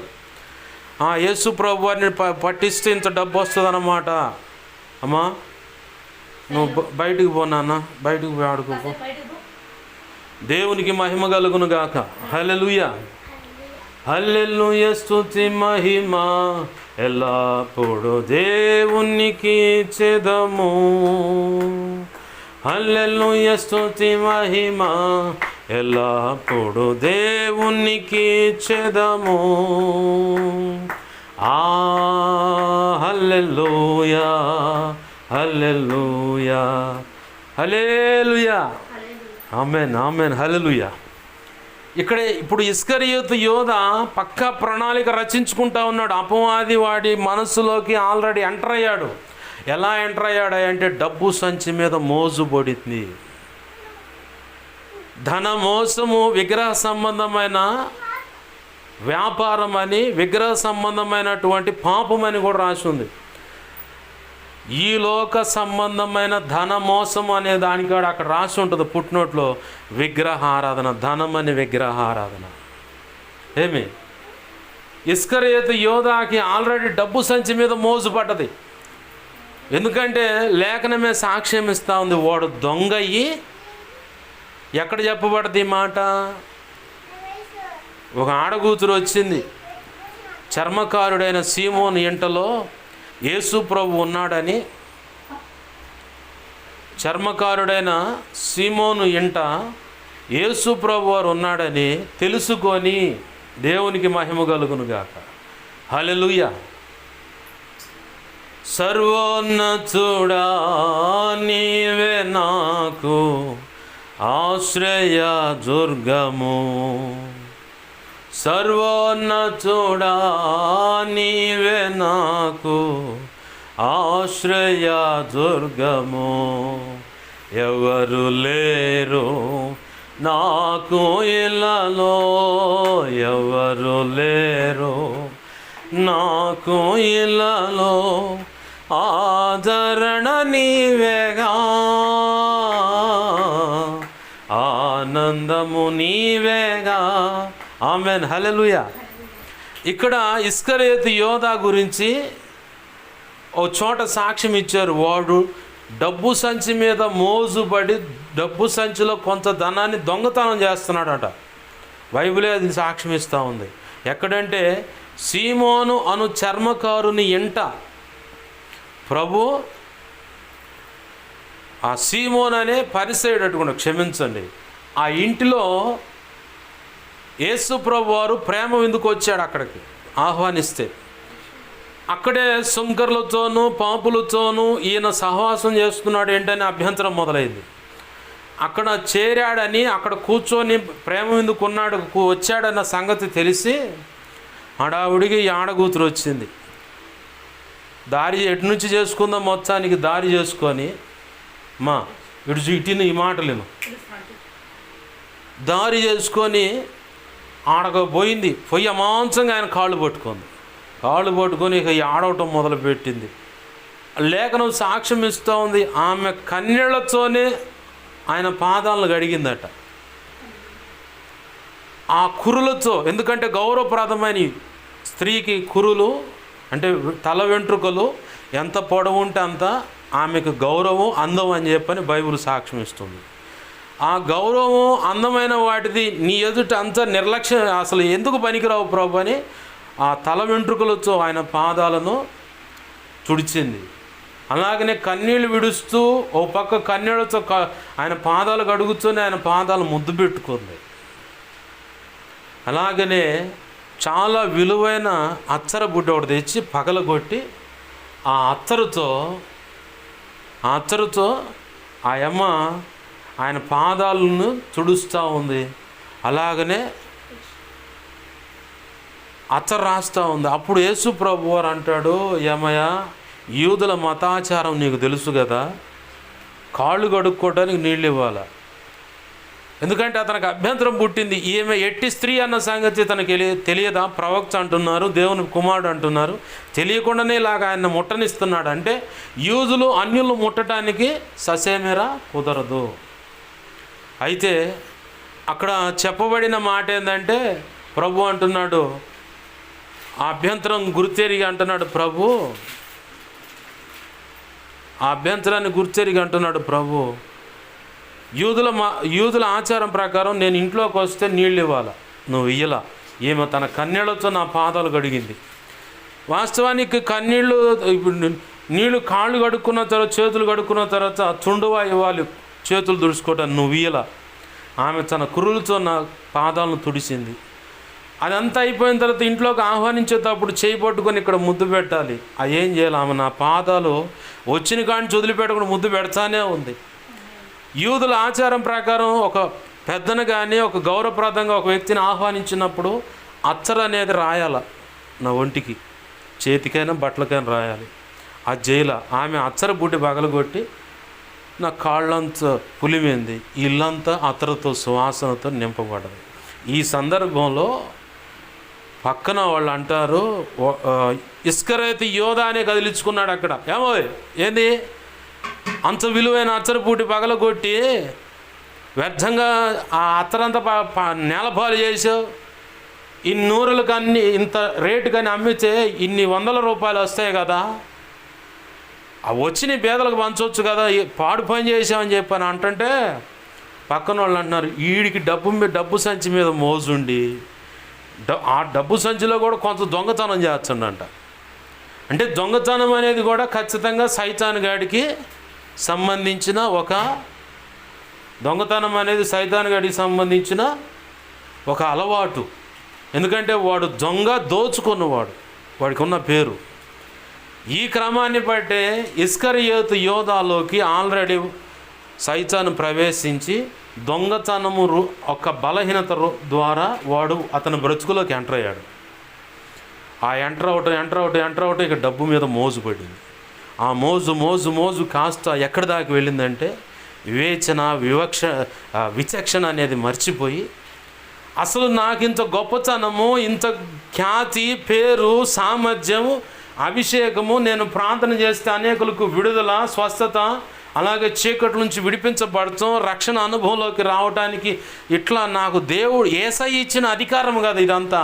యేసు ప్రభు వారిని పట్టిస్తే ఇంత డబ్బు వస్తుంది అన్నమాట. అమ్మా నువ్వు బయటికి పోనా, బయటికి పోయి ఆడుకోపో. దేవునికి మహిమ కలుగును గాక. హల్లెలూయా. హల్లెలూయా. స్తుతి మహిమ ఎల్లప్పుడు దేవునికి చెదము. హల్లెలూయా. స్తుతి మహిమ ఎల్లప్పుడు దేవునికి చెదము. హల్లెలూయా, హల్లెలూయా, హల్లెలూయా. ఆమేన్, ఆమేన్, హల్లెలూయా. ఇప్పుడు ఇస్కరియోతు యోధ పక్కా ప్రణాళిక రచించుకుంటా ఉన్నాడు. అపవాది వాడి మనసులోకి ఆల్రెడీ ఎంటర్ అయ్యాడు. ఎలా ఎంటర్ అయ్యాడు అంటే డబ్బు సంచి మీద మోజుబడింది. ధన మోసము విగ్రహ సంబంధమైన వ్యాపారం అని, విగ్రహ సంబంధమైనటువంటి పాపమని కూడా రాసి ఉంది. ఈ లోక సంబంధమైన ధన మోసం అనే దానికాడ అక్కడ రాసి ఉంటుంది పుట్టినోట్లో. విగ్రహారాధన, ధనం అని విగ్రహారాధన. ఏమి ఇస్కరియోతు యోధాకి ఆల్రెడీ డబ్బు సంచి మీద మోజు పడ్డది. ఎందుకంటే లేఖనమే సాక్ష్యం ఇస్తూ ఉంది. వాడు దొంగ అయ్యి, ఎక్కడ చెప్పబడ్డది ఈ మాట? ఒక ఆడకూతురు వచ్చింది. చర్మకారుడైన సీమోను ఇంటలో యేసు ప్రభు ఉన్నాడని, చర్మకారుడైన సీమోను ఇంట యేసు ప్రభు వారు ఉన్నాడని తెలుసుకొని, దేవునికి మహిమ కలుగునుగాక. హల్లెలూయా. సర్వోన్నతుడా నీవే నాకు ఆశ్రయ దుర్గము. సర్వోన్నతుడా నీవే నాకు ఆశ్రయ దుర్గము. ఎవరు లేరు నాకు ఇళ్ళలో, ఎవరు లేరు నాకు ఇళ్ళలో, ఆదరణ నీవేగా, ఆనందము నీవేగా. ఆమెన్, హల్లెలూయా. ఇక్కడ ఇస్కరియోతు యోధ గురించి ఓ చోట సాక్ష్యం ఇచ్చారు. వాడు డబ్బు సంచి మీద మోజుపడి డబ్బు సంచిలో కొంత ధనాన్ని దొంగతనం చేస్తున్నాడట. బైబిలే అది సాక్ష్యం ఇస్తూ ఉంది. ఎక్కడంటే సీమోను అను చర్మకారుని ఇంట ప్రభు ఆ సీమోన్ అనే పరిసయుడట్టుకుండా, క్షమించండి, ఆ ఇంటిలో యేసు ప్రభు వారు ప్రేమ విందుకు వచ్చాడు. అక్కడికి ఆహ్వానిస్తే అక్కడే సుంకర్లతోనూ పాపులతోనూ ఈయన సహవాసం చేస్తున్నాడు ఏంటని అభ్యంతరం మొదలైంది. అక్కడ చేరాడని, అక్కడ కూర్చొని ప్రేమ విందుకున్నాడు, వచ్చాడన్న సంగతి తెలిసి హడావుడికి ఈ ఆడకూతురు వచ్చింది. దారి ఎటు నుంచి చేసుకుందాం మొత్తానికి దారి చేసుకొని, మా ఇటుని ఈ మాటలేను దారి చేసుకొని ఆడకు పోయింది. పొయ్యి అమాంసంగా ఆయన కాళ్ళు పట్టుకొని ఇక ఆడవటం మొదలుపెట్టింది. లేఖనం సాక్ష్యం ఇస్తూ ఉంది. ఆమె కన్నీళ్లతోనే ఆయన పాదాలను కడిగిందట. ఆ కురులతో, ఎందుకంటే గౌరవప్రదమైన స్త్రీకి కురులు అంటే తల వెంట్రుకలు ఎంత పొడవు ఉంటే అంత, ఆమెకు గౌరవం, అందం అని చెప్పని బైబిల్ సాక్ష్యం ఇస్తుంది. ఆ గౌరవం, అందమైన వాటిది నీ ఎదుట అంత నిర్లక్ష్యం, అసలు ఎందుకు పనికిరావు ప్రభు అని ఆ తల వెంట్రుకలతో ఆయన పాదాలను తుడిచింది. అలాగనే కన్నీళ్ళు విడుస్తూ ఓ పక్క కన్నీళ్ళతో ఆయన పాదాలు కడుగుతూనే ఆయన పాదాలు ముద్దు పెట్టుకుంది. అలాగనే చాలా విలువైన అత్తర బుడ్డ ఒకటి తెచ్చి పగలగొట్టి ఆ అత్తరుతో ఆ అమ్మ ఆయన పాదాలను తుడుస్తూ ఉంది. అలాగనే అత్తరు రాస్తూ ఉంది. అప్పుడు యేసు ప్రభు వారు అంటాడు, ఏమయ్య, యూదుల మతాచారం నీకు తెలుసు కదా, కాళ్ళు కడుక్కోవడానికి నీళ్ళు ఇవ్వాలి. ఎందుకంటే అతనికి అభ్యంతరం పుట్టింది, ఈమె ఎట్టి స్త్రీ అన్న సంగతి తనకి తెలియదా, ప్రవక్త అంటున్నారు, దేవుని కుమారుడు అంటున్నారు, తెలియకుండానే ఇలాగ ఆయన ముట్టనిస్తున్నాడు అంటే యూదులు అన్యులు ముట్టడానికి ససేమేరా కుదరదు. అయితే అక్కడ చెప్పబడిన మాట ఏంటంటే ప్రభు అంటున్నాడు, ఆ అభ్యంతరం గుర్తెరిగి అంటున్నాడు ప్రభు, ఆ అభ్యంతరాన్ని గుర్తెరిగి అంటున్నాడు ప్రభు, యూదుల ఆచారం ప్రకారం నేను ఇంట్లోకి వస్తే నీళ్ళు ఇవ్వాలి, నువ్వు ఇయ్యలా. ఈమె తన కన్నీళ్లతో నా పాదాలు కడిగింది. వాస్తవానికి నీళ్ళు కాళ్ళు కడుక్కున్న తర్వాత, చేతులు కడుక్కున్న తర్వాత చుండువా ఇవ్వాలి చేతులు తుడుచుకోవటానికి, నువ్వు ఇయ్యలా. ఆమె తన కురులతో నా పాదాలను తుడిసింది. అదంతా అయిపోయిన తర్వాత ఇంట్లోకి ఆహ్వానించేటప్పుడు చేయి పట్టుకొని ఇక్కడ ముద్దు పెట్టాలి. అది ఏం చేయాలి, ఆమె నా పాదాలు వచ్చిన కాడిని వదిలిపెట్టకుండా ముద్దు పెడతానే ఉంది. యూదుల ఆచారం ప్రకారం ఒక పెద్దను కానీ ఒక గౌరవప్రదంగా ఒక వ్యక్తిని ఆహ్వానించినప్పుడు అత్తరు అనేది రాయాల, నా ఒంటికి, చేతికైనా బట్టలకైనా రాయాలి. అది జైల. ఆమె అత్తరు బుడ్డి పగలగొట్టి నా కాళ్ళంతా పులిమైంది, ఇల్లంతా అత్తరుతో సువాసనతో నింపబడ్డది. ఈ సందర్భంలో పక్కన వాళ్ళు అంటారు, ఇస్కరేతు యోధా అనే కదిలించుకున్నాడు అక్కడ. ఏమో ఏంది అంత విలువైన అత్తరపూటి పగలగొట్టి వ్యర్థంగా ఆ అత్తరంతా నేలపాలు చేసావు, ఇన్ని నూరులు కానీ ఇంత రేటు కానీ అమ్మితే ఇన్ని ₹100 వస్తాయి కదా, ఆ వచ్చిన పేదలకు పంచవచ్చు కదా, పాడు పని చేసామని చెప్పని అంటుంటే పక్కన వాళ్ళు అంటున్నారు, వీడికి డబ్బు సంచి మీద మోజుండి ఆ డబ్బు సంచిలో కూడా కొంత దొంగతనం చేస్తుండంట. అంటే దొంగతనం అనేది కూడా ఖచ్చితంగా సైతాన్ గాడికి సంబంధించిన దొంగతనం అనేది సైతాన్ గాడికి సంబంధించిన ఒక అలవాటు. ఎందుకంటే వాడు దొంగ, దోచుకున్నవాడు, వాడికి ఉన్న పేరు. ఈ క్రమాన్ని బట్టే ఇస్కరియోతు యోధాలోకి ఆల్రెడీ సైతాను ప్రవేశించి దొంగతనము ఒక బలహీనత ద్వారా వాడు అతని బ్రతుకులోకి ఎంటర్ అయ్యాడు. ఆ ఎంటర్ అవుట్ ఇక డబ్బు మీద మోజు పడింది. ఆ మోజు కాస్త ఎక్కడి దాకా వెళ్ళిందంటే విచక్షణ అనేది మర్చిపోయి, అసలు నాకు ఇంత గొప్పతనము, ఇంత ఖ్యాతి, పేరు, సామర్థ్యము, అభిషేకము, నేను ప్రార్థన చేస్తే అనేకులకు విడుదల, స్వస్థత, అలాగే చీకటి నుంచి విడిపించబడతాం, రక్షణ అనుభవంలోకి రావడానికి ఇట్లా నాకు దేవుడు యేసయ్య ఇచ్చిన అధికారం కదా ఇదంతా.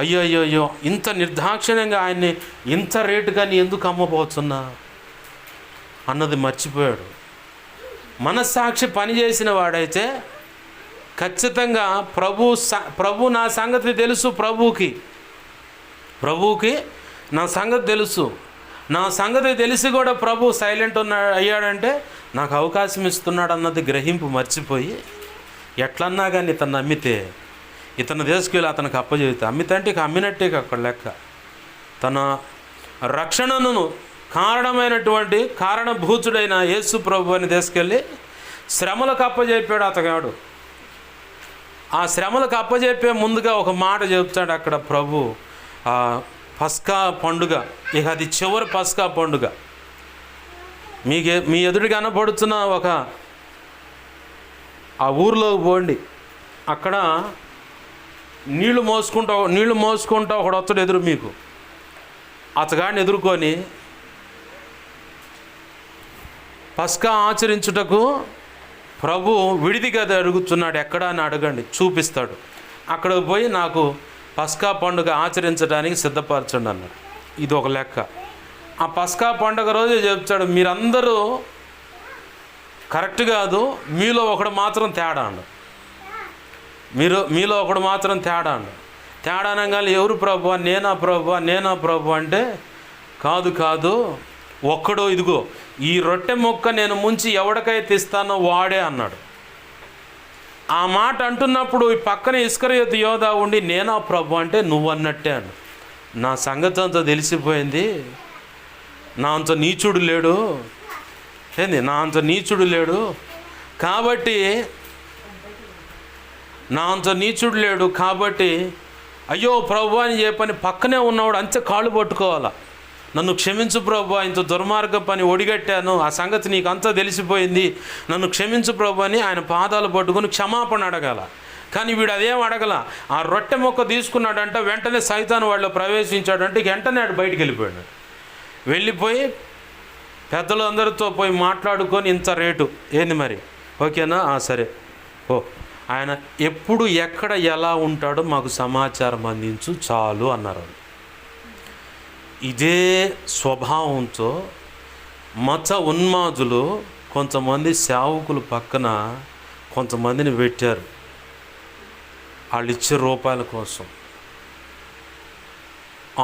అయ్యో ఇంత నిర్దాక్షిణ్యంగా ఆయన్ని ఇంత రేటు కానీ ఎందుకు అమ్మబోతున్నా అన్నది మర్చిపోయాడు. మనస్సాక్షి పనిచేసిన వాడైతే ఖచ్చితంగా ప్రభు నా సంగతి తెలుసు, ప్రభువుకి నా సంగతి తెలుసు, నా సంగతి తెలిసి కూడా ప్రభు సైలెంట్ అయ్యాడంటే నాకు అవకాశం ఇస్తున్నాడు అన్నది గ్రహింపు మర్చిపోయి, ఎట్లన్నా కానీ ఇతను నమ్మితే, ఇతను తీసుకెళ్ళి అతనికి అప్పచెబితే, అమ్మితే అంటే ఇక అమ్మినట్టే అక్కడ లెక్క. తన రక్షణను కారణమైనటువంటి కారణభూతుడైన యేసు ప్రభు అని తీసుకెళ్ళి శ్రమలకు అప్పచెప్పాడు అతగాడు. ఆ శ్రమలకు అప్పచెప్పే ముందుగా ఒక మాట చెప్తాడు అక్కడ ప్రభు, పస్కా పండుగ, ఇక అది చివరి పస్కా పండుగ. మీ ఎదుటికి కనపడుతున్న ఆ ఊరిలో పోండి, అక్కడ నీళ్లు మోసుకుంటా ఒకడు వస్తాడు ఎదురు మీకు. అతగాడిని ఎదుర్కొని పస్కా ఆచరించుటకు ప్రభు విడిది గది అడుగుతున్నాడు, ఎక్కడ అని అడగండి, చూపిస్తాడు. అక్కడికి పోయి నాకు పస్కా పండుగ ఆచరించడానికి సిద్ధపరచండి అన్నాడు. ఇది ఒక లెక్క. ఆ పస్కా పండుగ రోజే చెప్తాడు, మీరందరూ కరెక్ట్ కాదు, మీలో ఒకడు మాత్రం తేడా అండు. మీలో ఒకడు మాత్రం తేడా అండు. తేడా అనగానే ఎవరు ప్రభువా? నేనా ప్రభు అంటే కాదు ఒక్కడో, ఇదిగో ఈ రొట్టె ముక్క నేను ముంచి ఎవడికైతే ఇస్తానో వాడే అన్నాడు. ఆ మాట అంటున్నప్పుడు ఈ పక్కన ఇస్కరియోతు యోధా ఉండి నేనా ప్రభు అంటే నువ్వు అన్నట్టే అన్నాడు. నా సంగతి అంతా తెలిసిపోయింది, నా అంత నీచుడు లేడు, నా అంత నీచుడు లేడు కాబట్టి అయ్యో ప్రభు అని చెప్పని పక్కనే ఉన్నవాడు అంతే కాళ్ళు పట్టుకోవాలా. నన్ను క్షమించు ప్రభు, ఇంత దుర్మార్గ పని ఒడిగట్టాను, ఆ సంగతి నీకు అంతా తెలిసిపోయింది, నన్ను క్షమించు ప్రభు అని ఆయన పాదాలు పట్టుకొని క్షమాపణ అడగాల. కానీ వీడు అదేం అడగల. ఆ రొట్టె మొక్క తీసుకున్నాడంట, వెంటనే సైతాను వాళ్ళు ప్రవేశించాడంటే వెంటనే ఆడు బయటికి వెళ్ళిపోయాడు. వెళ్ళిపోయి పెద్దలు అందరితో పోయి మాట్లాడుకొని ఇంత రేటు ఏంది మరి, ఓకేనా, సరే ఓ, ఆయన ఎప్పుడు ఎక్కడ ఎలా ఉంటాడో మాకు సమాచారం అందించు చాలు అన్నారు. ఇదే స్వభావంతో మత ఉన్మాదులు కొంతమంది సేవకులు పక్కన కొంతమందిని పెట్టారు వాళ్ళు ఇచ్చే రూపాయల కోసం.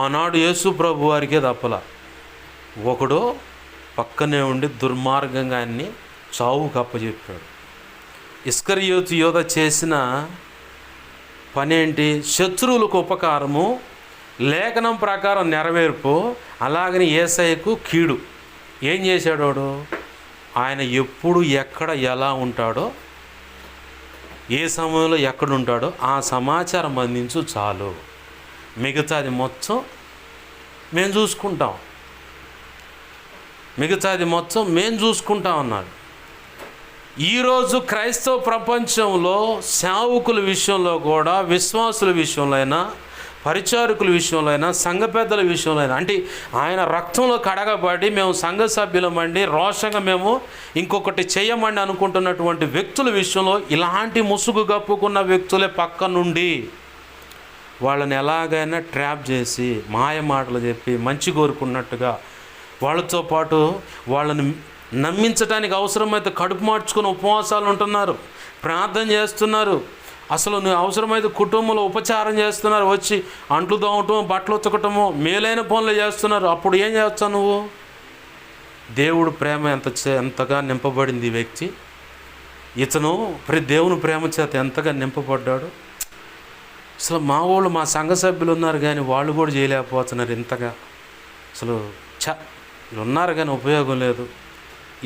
ఆనాడు యేసు ప్రభు వారికే తప్పల, ఒకడు పక్కనే ఉండి దుర్మార్గంగా ఆయన్ని చావుకు అప్పచెప్పాడు. ఇస్కరియోతు యోధ చేసిన పనేంటి? శత్రువులకు ఉపకారము, లేఖనం ప్రకారం నెరవేర్పు, అలాగని యేసయ్యకు కీడు. ఏం చేశాడోడు? ఆయన ఎప్పుడు ఎక్కడ ఎలా ఉంటాడో, ఏ సమయంలో ఎక్కడ ఉంటాడో ఆ సమాచారం అందించు చాలు, మిగతాది మొత్తం మేము చూసుకుంటాం అన్నాడు. ఈరోజు క్రైస్తవ ప్రపంచంలో సేవకుల విషయంలో కూడా, విశ్వాసుల విషయంలో అయినా, పరిచారకుల విషయంలో అయినా, సంఘ పెద్దల విషయంలో అయినా, అంటే ఆయన రక్తంలో కడగబడి మేము సంఘ సభ్యులమండి, రోషంగా మేము ఇంకొకటి చేయమండి అనుకుంటున్నటువంటి వ్యక్తుల విషయంలో ఇలాంటి ముసుగు కప్పుకున్న వ్యక్తులే పక్క నుండి వాళ్ళని ఎలాగైనా ట్రాప్ చేసి మాయ మాటలు చెప్పి మంచి కోరుకున్నట్టుగా వాళ్ళతో పాటు వాళ్ళని నమ్మించడానికి అవసరమైతే కడుపు మార్చుకుని ఉపవాసాలు ఉంటున్నారు, ప్రార్థన చేస్తున్నారు, అసలు నువ్వు అవసరమైతే కుటుంబంలో ఉపచారం చేస్తున్నారు, వచ్చి అంట్లు తోమటం, బట్టలు ఉతకటము, మేలైన పనులు చేస్తున్నారు. అప్పుడు ఏం చేస్తావు నువ్వు? దేవుడు ప్రేమ ఎంతగా నింపబడింది ఈ వ్యక్తి, ఇతను దేవుని ప్రేమ చేత ఎంతగా నింపబడ్డాడు. అసలు మా వాళ్ళు, మా సంఘ సభ్యులు ఉన్నారు కానీ వాళ్ళు కూడా చేయలేకపోతున్నారు ఇంతగా. అసలు వీళ్ళు ఉన్నారు కానీ ఉపయోగం లేదు.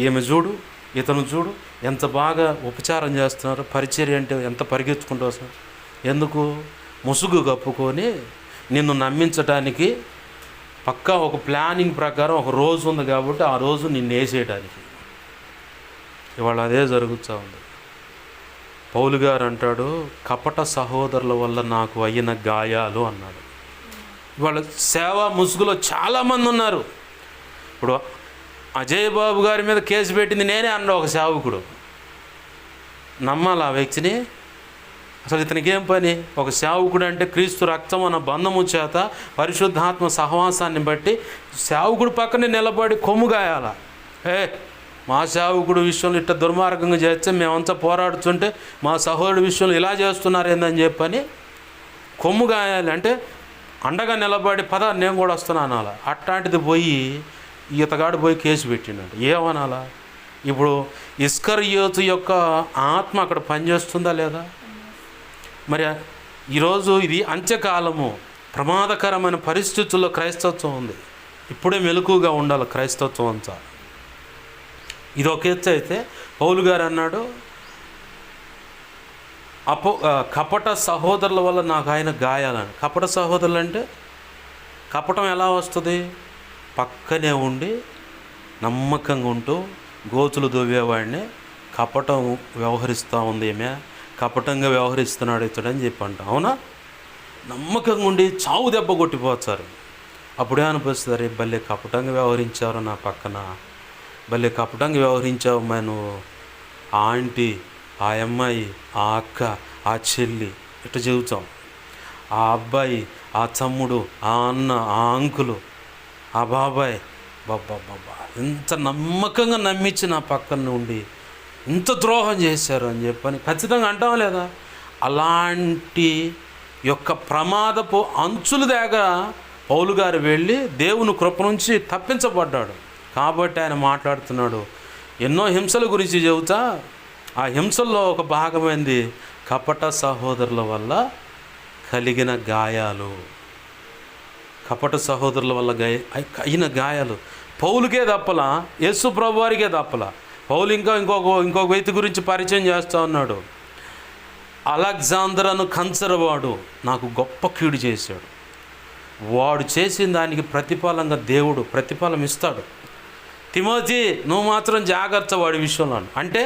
ఈమె చూడు, ఇతను చూడు ఎంత బాగా ఉపచారం చేస్తున్నారు, పరిచర్య అంటే ఎంత పరిగెత్తుకుంటూ వస్తున్నారు. ఎందుకు? ముసుగు కప్పుకొని నిన్ను నమ్మించడానికి పక్కా ఒక ప్లానింగ్ ప్రకారం ఒక రోజు ఉంది కాబట్టి ఆ రోజు నిన్ను వేసేయడానికి. ఇవాళ అదే జరుగుతూ ఉంది. పౌలు గారు అంటాడు, కపట సహోదరుల వల్ల నాకు అయిన గాయాలు అన్నాడు. ఇవాళ సేవా ముసుగులో చాలామంది ఉన్నారు. ఇప్పుడు అజయ్ బాబు గారి మీద కేసు పెట్టింది నేనే అన్న ఒక సేవకుడు. నమ్మాలి ఆ వ్యక్తిని? అసలు ఇతనికి ఏం పని? ఒక సేవకుడు అంటే క్రీస్తు రక్తం అన్న బంధము చేత పరిశుద్ధాత్మ సహవాసాన్ని బట్టి సేవకుడు పక్కనే నిలబడి కొమ్ము గాయాల. మా సేవకుడు విషయంలో ఇట్లా దుర్మార్గంగా చేస్తే మేమంతా పోరాడుతుంటే మా సహోదరుడి విషయంలో ఇలా చేస్తున్నారు ఏందని చెప్పని కొమ్ము గాయాలి. అంటే అండగా నిలబడి పద నేను కూడా వస్తున్నాను అనాలా. అట్లాంటిది పోయి ఈతగాడు పోయి కేసు పెట్టినాడు. ఏమనాలా? ఇప్పుడు ఇస్కరియోతు యొక్క ఆత్మ అక్కడ పనిచేస్తుందా లేదా? మరి ఈరోజు ఇది అంత్యకాలము, ప్రమాదకరమైన పరిస్థితుల్లో క్రైస్తత్వం ఉంది. ఇప్పుడే మెలకుగా ఉండాలి క్రైస్తత్వం అంతా. ఇది ఒక ఎత్తు అయితే పౌలు గారు అన్నాడు, కపట సహోదరుల వల్ల నాకు ఆయన గాయాలని. కపట సహోదరులు అంటే కపటం ఎలా వస్తుంది? పక్కనే ఉండి నమ్మకంగా ఉంటూ గోతులు దొవ్వేవాడిని కపటం వ్యవహరిస్తూ ఉంది, ఏమే కపటంగా వ్యవహరిస్తున్నాడు ఇతడని చెప్పి అంట. అవునా? నమ్మకంగా ఉండి చావు దెబ్బ కొట్టిపోతారు. అప్పుడే అనిపిస్తుంది, అరే భలే కపటంగా వ్యవహరించారు నా పక్కన, భలే కపటంగా వ్యవహరించావు అమ్మా నువ్వు, ఆ ఆంటీ, ఆ అమ్మాయి, ఆ అక్క, ఆ చెల్లి ఇట్లా చెబుతాం. ఆ అబ్బాయి, ఆ తమ్ముడు, ఆ అన్న, ఆ అంకులు, ఆ బాబాయ్, బాబా ఇంత నమ్మకంగా నమ్మించి నా పక్కన ఉండి ఇంత ద్రోహం చేశారు అని చెప్పని ఖచ్చితంగా అంటాం లేదా? అలాంటి యొక్క ప్రమాదపు అంచులు దాకా పౌలు గారు వెళ్ళి దేవుని కృప నుంచి తప్పించబడ్డాడు. కాబట్టి ఆయన మాట్లాడుతున్నాడు. ఎన్నో హింసల గురించి చెబుతా, ఆ హింసల్లో ఒక భాగమైంది కపట సహోదరుల వల్ల కలిగిన గాయాలు. కపట సహోదరుల వల్ల అయిన గాయాలు పౌలుకే తప్పలా, యేసు ప్రభు వారికే తప్పలా. పౌలు ఇంకొక వ్యక్తి గురించి పరిచయం చేస్తూ ఉన్నాడు. అలెగ్జాందరను కంచరవాడు నాకు గొప్ప కీడు చేశాడు. వాడు చేసిన దానికి ప్రతిఫలంగా దేవుడు ప్రతిఫలం ఇస్తాడు. తిమోతి నువ్వు మాత్రం జాగ్రత్త వాడి విషయంలో. అంటే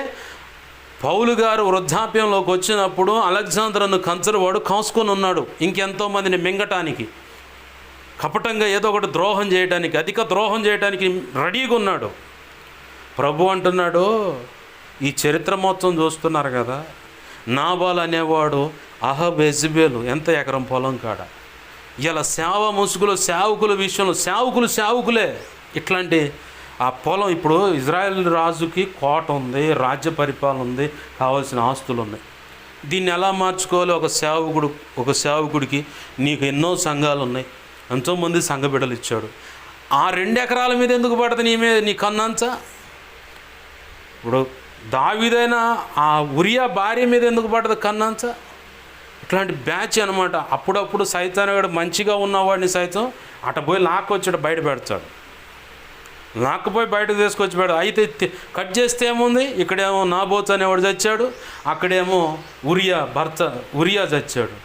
పౌలు గారు వృద్ధాప్యంలోకి వచ్చినప్పుడు అలెగ్జాందరను కంచరవాడు కాసుకొని ఉన్నాడు ఇంకెంతోమందిని మింగటానికి, కపటంగా ఏదో ఒకటి ద్రోహం చేయడానికి, అధిక ద్రోహం చేయడానికి రెడీగా ఉన్నాడు. ప్రభు అంటున్నాడు, ఈ చరిత్ర మొత్తం చూస్తున్నారు కదా, నాబాల్ అనేవాడు అహబ్ యెజబేలు ఎంత ఎకరం పొలం కాడ, ఇలా సేవ ముసుగులు సేవకుల విషయంలో సేవకులే ఇట్లాంటి ఆ పొలం. ఇప్పుడు ఇజ్రాయెల్ రాజుకి కోట ఉంది, రాజ్య పరిపాలన ఉంది, కావాల్సిన ఆస్తులు ఉన్నాయి. దీన్ని ఎలా మార్చుకోవాలి? ఒక సేవకుడికి నీకు ఎన్నో సంఘాలు ఉన్నాయి, ఎంతోమంది సంఘ బిడ్డలు ఇచ్చాడు. ఆ 2 ఎకరాల మీద ఎందుకు పడుతుంది నీ కన్నంచా? ఇప్పుడు దావీదైనా ఆ ఉరియా భార్య మీద ఎందుకు పడుతుంది కన్నంచా? ఇట్లాంటి బ్యాచ్ అనమాట. అప్పుడప్పుడు సైతానుగాడు మంచిగా ఉన్నవాడిని సైతం అట పోయి లాక్కొచ్చాడు, బయట పెడతాడు. లాక్కపోయి బయటకు తీసుకొచ్చి పెడతాడు. అయితే కట్ చేస్తే ఏముంది, ఇక్కడేమో నాబోతు అనేవాడు చచ్చాడు, అక్కడేమో ఉరియా చచ్చాడు.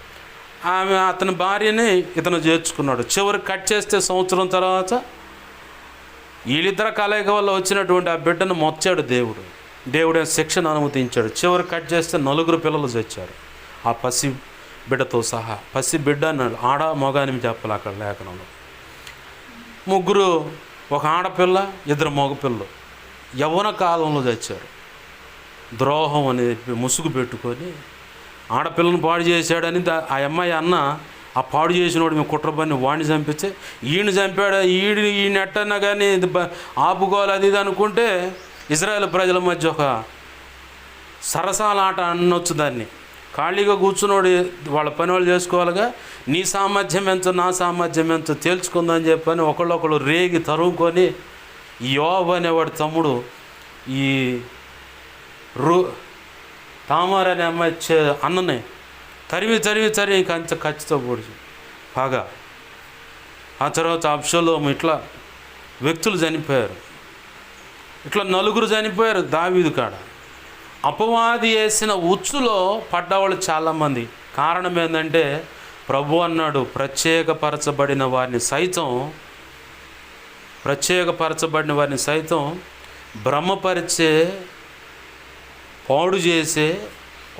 అతని భార్యని ఇతను చేర్చుకున్నాడు. చివరికి కట్ చేస్తే సంవత్సరం తర్వాత వీళ్ళిద్దరు కలయిక వల్ల వచ్చినటువంటి ఆ బిడ్డను మొచ్చాడు దేవుడే శిక్షను అనుమతించాడు. చివరి కట్ చేస్తే 4 పిల్లలు చచ్చారు ఆ పసి బిడ్డతో సహా. పసి బిడ్డ అన్నాడు, ఆడ మగాని చెప్పాలి అక్కడ లేఖనంలో. 3, ఒక ఆడపిల్ల 2 మగపిల్లలు యవ్వన కాలంలో చచ్చారు. ద్రోహం అనేది ముసుగు పెట్టుకొని ఆడపిల్లను పాడు చేశాడని ఆ అమ్మాయి అన్న, ఆ పాడు చేసినోడు మేము కుట్రపని వాడిని చంపిస్తే ఈయన చంపాడు, ఈయన ఎట్టన్నా కానీ ఆపుకోవాలి అది ఇది అనుకుంటే ఇజ్రాయెల్ ప్రజల మధ్య ఒక సరసాల ఆట అనొచ్చు దాన్ని. ఖాళీగా కూర్చున్నోడు వాళ్ళ పని వాళ్ళు చేసుకోవాలిగా, నీ సామర్థ్యం ఎంతో నా సామర్థ్యం ఎంతో తేల్చుకుందని చెప్పని ఒకళ్ళొకళ్ళు రేగి తరుముకొని యోబు అనేవాడు తమ్ముడు ఈ తామార్ అనే అమ్మాయి అన్ననే తరిమి కంచె ఖచ్చితో పొడిచి బాగా. ఆ తర్వాత అబ్షలోము, ఇట్లా వ్యక్తులు చనిపోయారు. ఇట్లా 4 చనిపోయారు దావీదు కాడ. అపవాది వేసిన ఉచ్చులో పడ్డవాళ్ళు చాలామంది. కారణం ఏంటంటే ప్రభు అన్నాడు, ప్రత్యేకపరచబడిన వారిని సైతం భ్రమపరిచే, పాడు చేసే,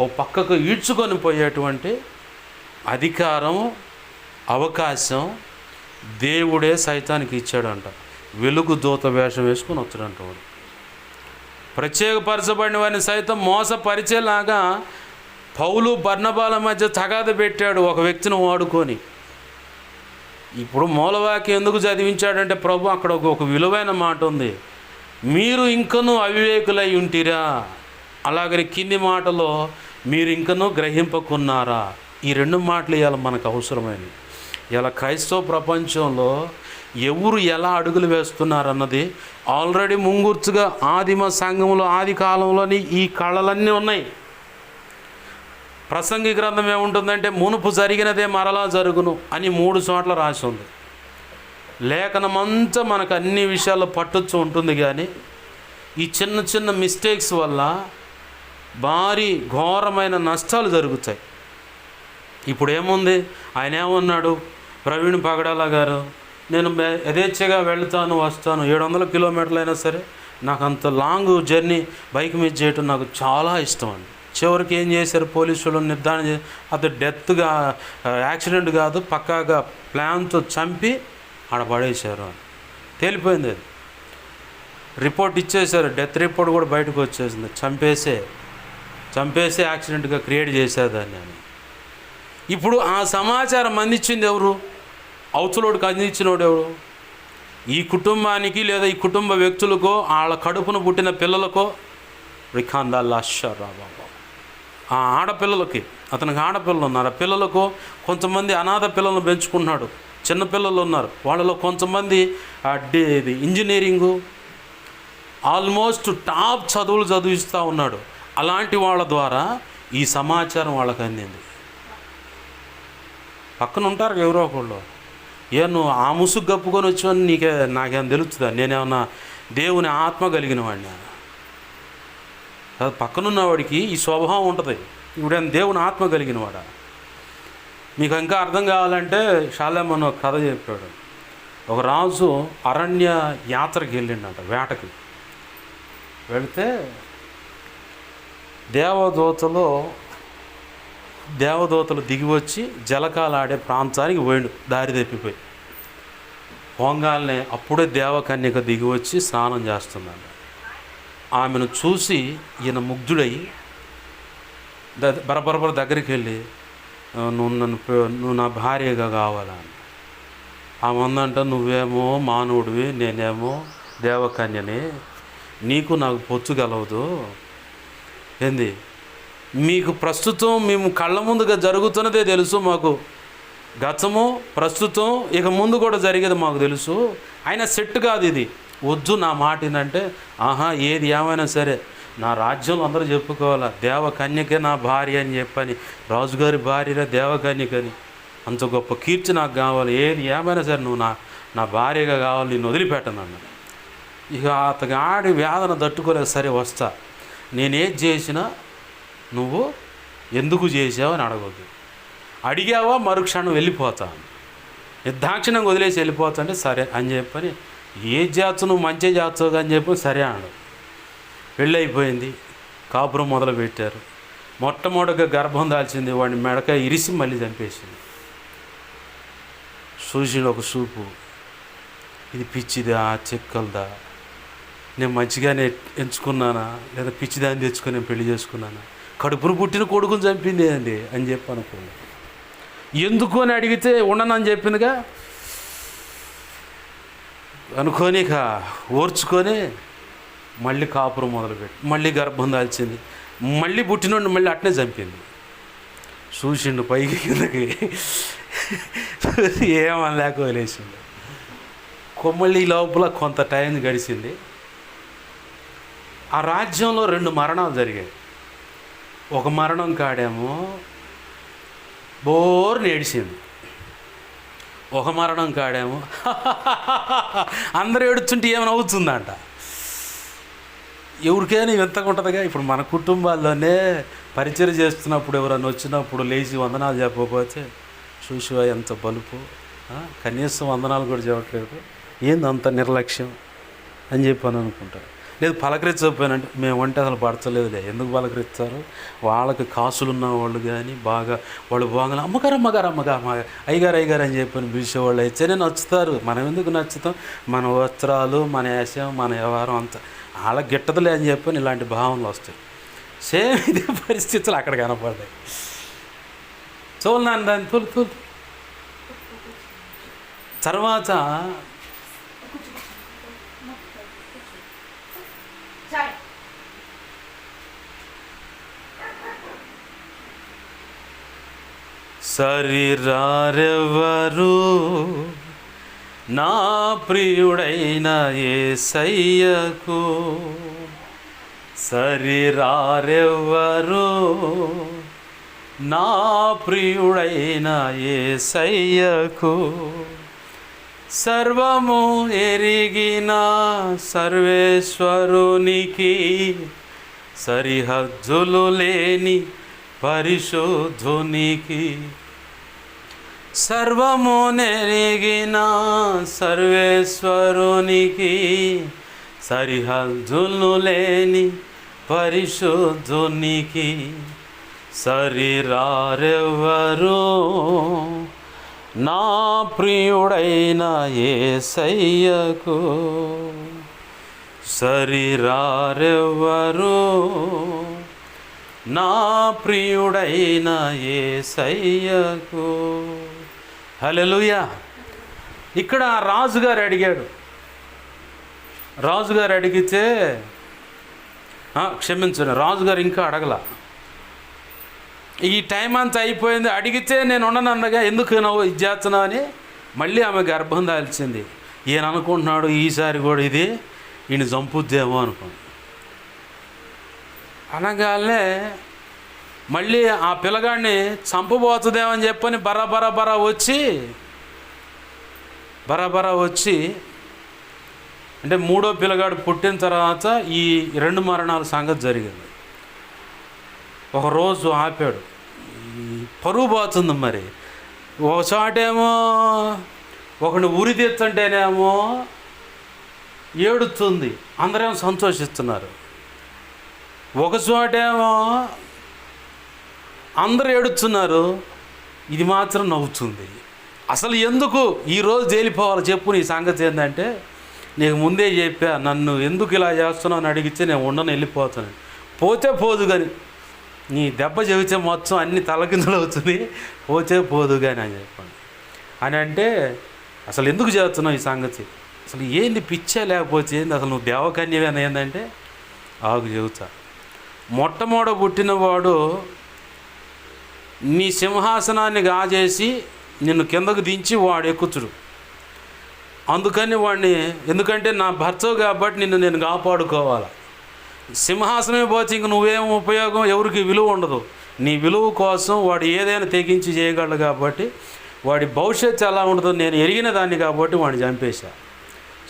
ఓ పక్కకు ఈడ్చుకొని పోయేటువంటి అధికారం, అవకాశం దేవుడే సైతానికి ఇచ్చాడంట. వెలుగు దూత వేషం వేసుకొని వచ్చాడంట వాడు. ప్రత్యేకపరచబడిన వారిని సైతం మోసపరిచేలాగా పౌలు బర్నబాల మధ్య తగాద పెట్టాడు ఒక వ్యక్తిని వాడుకొని. ఇప్పుడు మూలవాక్యం ఎందుకు చదివించాడంటే ప్రభు అక్కడ ఒక విలువైన మాట ఉంది, మీరు ఇంకనూ అవివేకులై ఉంటిరా, అలాగని కింది మాటలో మీరు ఇంకనూ గ్రహింపకున్నారా. ఈ 2 మాటలు ఇవాళ మనకు అవసరమైనవి. ఇలా క్రైస్తవ ప్రపంచంలో ఎవరు ఎలా అడుగులు వేస్తున్నారన్నది ఆల్రెడీ ముంగుర్చుగా ఆదిమ సంఘంలో ఆది కాలంలోని ఈ కళలన్నీ ఉన్నాయి. ప్రసంగి గ్రంథం ఏముంటుందంటే మునుపు జరిగినదే మరలా జరుగును అని 3 చోట్ల రాసి ఉంది. లేఖనమంతా మనకు అన్ని విషయాల్లో పట్టుచ్చు ఉంటుంది. కానీ ఈ చిన్న మిస్టేక్స్ వల్ల భారీ ఘోరమైన నష్టాలు జరుగుతాయి. ఇప్పుడు ఏముంది, ఆయన ఏమన్నాడు, ప్రవీణ్ పగడాల గారు, నేను యథేచ్ఛగా వెళ్తాను వస్తాను, 700 కిలోమీటర్లు అయినా సరే నాకు అంత లాంగ్ జర్నీ బైక్ మీద చేయటం నాకు చాలా ఇష్టం అండి. చివరికి ఏం చేశారు, పోలీసులు నిర్ధారణ చేసి అది డెత్గా యాక్సిడెంట్ కాదు, పక్కాగా ప్లాన్తో చంపి ఆడ పడేశారు అని తేలిపోయింది. అది రిపోర్ట్ ఇచ్చేశారు, డెత్ రిపోర్ట్ కూడా బయటకు వచ్చేసింది. చంపేసే యాక్సిడెంట్గా క్రియేట్ చేసేదాన్ని అని. ఇప్పుడు ఆ సమాచారం అందించింది ఎవరు? అవతలోడికి అందించినోడు ఎవరు? ఈ కుటుంబానికి లేదా ఈ కుటుంబ వ్యక్తులకో వాళ్ళ కడుపున పుట్టిన పిల్లలకో బాబా ఆ ఆడపిల్లలకి, అతనికి ఆడపిల్లలు ఉన్నారు, ఆ పిల్లలకు కొంతమంది అనాథ పిల్లలను పెంచుకుంటున్నాడు, చిన్న పిల్లలు ఉన్నారు, వాళ్ళలో కొంతమంది ఇంజనీరింగు ఆల్మోస్ట్ టాప్ చదువులు చదివిస్తూ ఉన్నాడు. అలాంటి వాళ్ళ ద్వారా ఈ సమాచారం వాళ్ళకి అందింది. పక్కన ఉంటారు ఎవరో ఒకళ్ళు, నువ్వు ఆ ముసుగు కప్పుకొని వచ్చావని నాకేం తెలుస్తుందా, నేనేమన్నా దేవుని ఆత్మ కలిగిన వాడిని? పక్కనున్న వాడికి ఈ స్వభావం ఉంటుంది, ఇప్పుడేమో దేవుని ఆత్మ కలిగిన వాడా? మీకు ఇంకా అర్థం కావాలంటే షాలేమన్ ఒక కథ చెప్పాడు. ఒక రాజు అరణ్య యాత్రకి వెళ్ళిండట, వేటకి వెళితే దేవదూతలు దిగి వచ్చి జలకాలాడే ప్రాంతానికి పోయిండు, దారి తప్పిపోయి. పొంగాల్నే అప్పుడే దేవకన్యక దిగి వచ్చి స్నానం చేస్తుందంట. ఆమెను చూసి ఈయన ముగ్ధుడై బరబరబర దగ్గరికి వెళ్ళి, నువ్వు నా భార్యగా కావాలని. ఆమె ఉందంట, నువ్వేమో మానవుడివి, నేనేమో దేవకన్యని, నీకు నాకు పొత్తు కలవదు. ఏంది మీకు ప్రస్తుతం మేము కళ్ళ ముందుగా జరుగుతున్నదే తెలుసు, మాకు గతము ప్రస్తుతం ఇక ముందు కూడా జరిగేది మాకు తెలుసు, అయినా సెట్ కాదు ఇది, వద్దు నా మాటినంటే, ఏది ఏమైనా సరే నా రాజ్యంలో అందరూ చెప్పుకోవాలా దేవకన్యకే నా భార్య అని చెప్పని, రాజుగారి భార్య దేవకన్యకని, అంత గొప్ప కీర్తి నాకు కావాలి, ఏది ఏమైనా సరే నువ్వు నా భార్యగా కావాలి, నేను వదిలిపెట్టను అన్నాడు. ఇక అతని ఆడి వేదన తట్టుకోలేదు, సరే వస్తా, నేనేది చేసినా నువ్వు ఎందుకు చేసావు అని అడగొద్దు, అడిగావా మరుక్షణం వెళ్ళిపోతా, నిర్దాక్షిణంగా వదిలేసి వెళ్ళిపోతా అంటే సరే అని చెప్పని, ఏ చేస్తావు నువ్వు మంచిగా చేస్తావు అని చెప్పి సరే అన్నాడు. పెళ్ళి అయిపోయింది, కాపురం మొదలుపెట్టారు. మొట్టమొదటిగా గర్భం దాల్చింది, వాడిని మెడక ఇరిసి మళ్ళీ చంపేసింది. చూసిన ఒక చూపు, ఇది పిచ్చిదా చెక్కలదా, నేను మంచిగానే ఎంచుకున్నానా లేదా పిచ్చిదాన్ని తెచ్చుకొని నేను పెళ్లి చేసుకున్నానా, కడుపును పుట్టిన కొడుకుని చంపింది అండి అని చెప్పి అనుకున్నాను. ఎందుకు అని అడిగితే ఉండనని చెప్పిందిగా అనుకోని ఓర్చుకొని మళ్ళీ కాపురం మొదలుపెట్టి మళ్ళీ గర్భం దాల్చింది, మళ్ళీ పుట్టినోడిని మళ్ళీ అట్నే చంపింది. చూసిండు పైకి కిందకి, ఏమనలేక వదిలేసిండు. మళ్ళీ లోపల కొంత టైం గడిచింది. ఆ రాజ్యంలో 2 మరణాలు జరిగాయి. ఒక మరణం కాడేమో బోర్ని ఏడిచింది, ఒక మరణం కాడేమో అందరూ ఏడుస్తుంటే ఏమైనా అవుతుందంట. ఎవరికైనా ఎంతగా ఉంటుందిగా. ఇప్పుడు మన కుటుంబాల్లోనే పరిచయం చేస్తున్నప్పుడు ఎవరైనా వచ్చినప్పుడు లేచి వందనాలు చెప్పకపోతే, చూసివా ఎంత బలుపు, కనీసం వందనాలు కూడా చెప్పట్లేదు, ఏంది అంత నిర్లక్ష్యం అని చెప్పని అనుకుంటారు. లేదు పలకరించకపోయినంటే మేము వంటే అసలు పడతలేదులే, ఎందుకు పలకరిస్తారు, వాళ్ళకి కాసులు ఉన్న వాళ్ళు కానీ బాగా వాళ్ళు బాగా అమ్మగారు అయ్యగారు అని చెప్పని పిలిచేవాళ్ళు అయితేనే నచ్చుతారు. మనం ఎందుకు నచ్చుతాం, మన వస్త్రాలు మన వేషం మన వ్యవహారం అంతా వాళ్ళకి గిట్టదులే అని చెప్పని ఇలాంటి భావనలు వస్తాయి. సేమ్ ఇదే పరిస్థితులు అక్కడ కనపడతాయి. చూడన్నాను దాన్ని తోలు తర్వాత సరిరారెవరు నా ప్రియుడైన యేసయ్యకు, సరిరారెవరు నా ప్రియుడైన యేసయ్యకు, సర్వము ఎరిగిన సర్వేశ్వరునికి, సరిహద్దులు లేని పరిశుద్ధునికి, సర్వము నెరిగిన సర్వేశ్వరునికి, సరిహద్దులు లేని పరిశుద్ధునికి, సరిరారెవరు నా ప్రియుడైన యేసయ్యకు, సరిరారెవరు నా ప్రియుడైన యేసయ్యకు. హల్లెలూయా. ఇక్కడ రాజుగారు అడిగాడు, రాజుగారు అడిగితే క్షమించండి, రాజుగారు ఇంకా అడగల. ఈ టైం అంతా అయిపోయింది, అడిగితే నేను ఉండనన్నగా ఎందుకు నువ్వు ఇది చేస్తున్నావు అని మళ్ళీ ఆమె గర్భం దాల్చింది. ఈయన అనుకుంటున్నాడు ఈసారి కూడా ఇది ఈయన చంపుద్దేమో అనుకోండి. అనగానే మళ్ళీ ఆ పిల్లగాడిని చంపబోతుందేమో అని చెప్పని బరా వచ్చి అంటే మూడో పిల్లగాడు పుట్టిన తర్వాత ఈ 2 మరణాల సంగతి జరిగింది. ఒకరోజు ఆపాడు. పరువు పోతుంది మరి. ఒకచోటేమో ఒకడిని ఉరి తెచ్చుంటేనేమో ఏడుస్తుంది, అందరేమో సంతోషిస్తున్నారు. ఒకచోటేమో అందరూ ఏడుస్తున్నారు, ఇది మాత్రం నవ్వుతుంది. అసలు ఎందుకు ఈరోజు జైలిపోవాలి చెప్పు? నీ సంగతి ఏంటంటే నీకు ముందే చెప్పా, నన్ను ఎందుకు ఇలా చేస్తున్నావు అని అడిగితే నేను ఉండను, వెళ్ళిపోతాను. పోతే పోదు కానీ నీ దెబ్బ చెబితే మొత్తం అన్ని తలకిందులు అవుతుంది, పోతే పోదు కానీ అని చెప్పండి అని అంటే, అసలు ఎందుకు చేస్తున్నావు ఈ సంగతి? అసలు ఏంది పిచ్చే లేకపోతే ఏంది? అసలు నువ్వు దేవకన్యవేనా ఏంటంటే ఆగు చెబుతా. మొట్టమొదట పుట్టినవాడు నీ సింహాసనాన్ని గాజేసి నిన్ను కిందకు దించి వాడు ఎక్కుతుడు. అందుకని వాడిని, ఎందుకంటే నా భర్తవు కాబట్టి నిన్ను నేను కాపాడుకోవాలి. సింహాసనమే పోతే ఇంక నువ్వేం ఉపయోగం, ఎవరికి విలువ ఉండదు. నీ విలువ కోసం వాడు ఏదైనా తెగించి చేయగలడు కాబట్టి వాడి భవిష్యత్తు ఎలా ఉండదో నేను ఎరిగిన దాన్ని కాబట్టి వాడిని చంపేశా.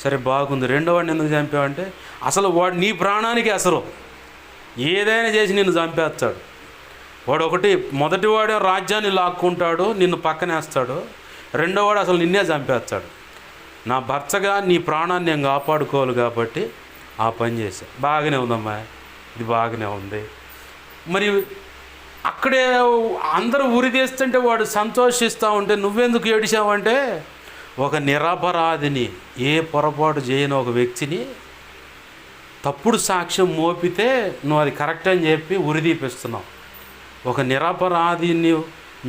సరే బాగుంది. రెండో వాడిని ఎందుకు చంపావంటే అసలు వాడు నీ ప్రాణానికి అసలు ఏదైనా చేసి నిన్ను చంపేస్తాడు. వాడు మొదటివాడు రాజ్యాన్ని లాక్కుంటాడు, నిన్ను పక్కనేస్తాడు. రెండోవాడు అసలు నిన్నే చంపేస్తాడు. నా భర్తగా నీ ప్రాణాన్ని నేను కాపాడుకోవాలి కాబట్టి ఆ పని చేశా. బాగానే ఉందమ్మా, ఇది బాగానే ఉంది. మరి అక్కడే అందరూ ఉరి తీస్తుంటే వాడు సంతోషిస్తూ ఉంటే నువ్వెందుకు ఏడిచావంటే, ఒక నిరపరాధిని, ఏ పొరపాటు చేయని ఒక వ్యక్తిని తప్పుడు సాక్ష్యం మోపితే నువ్వు అది కరెక్ట్ అని చెప్పి ఉరి తీపిస్తున్నావు. ఒక నిరపరాధిని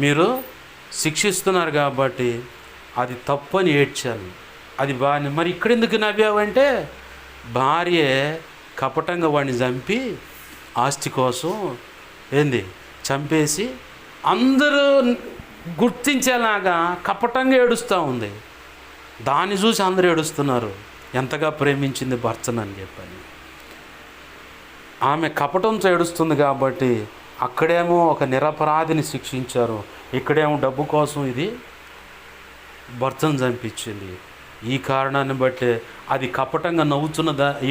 మీరు శిక్షిస్తున్నారు కాబట్టి అది తప్పని ఏడ్చాను. అది బాగా. మరి ఇక్కడెందుకు నవ్వావంటే, భార్య కపటంగా వాడిని చంపి ఆస్తి కోసం చంపేసి అందరూ గుర్తించేలాగా కపటంగా ఏడుస్తూ ఉంది. దాన్ని చూసి అందరూ ఏడుస్తున్నారు, ఎంతగా ప్రేమించింది భర్తనని చెప్పని. ఆమె కపటంతో ఏడుస్తుంది కాబట్టి అక్కడేమో ఒక నిరపరాధిని శిక్షించారు, ఇక్కడేమో డబ్బు కోసం ఇది భర్తను చంపించింది. ఈ కారణాన్ని బట్టి అది కపటంగా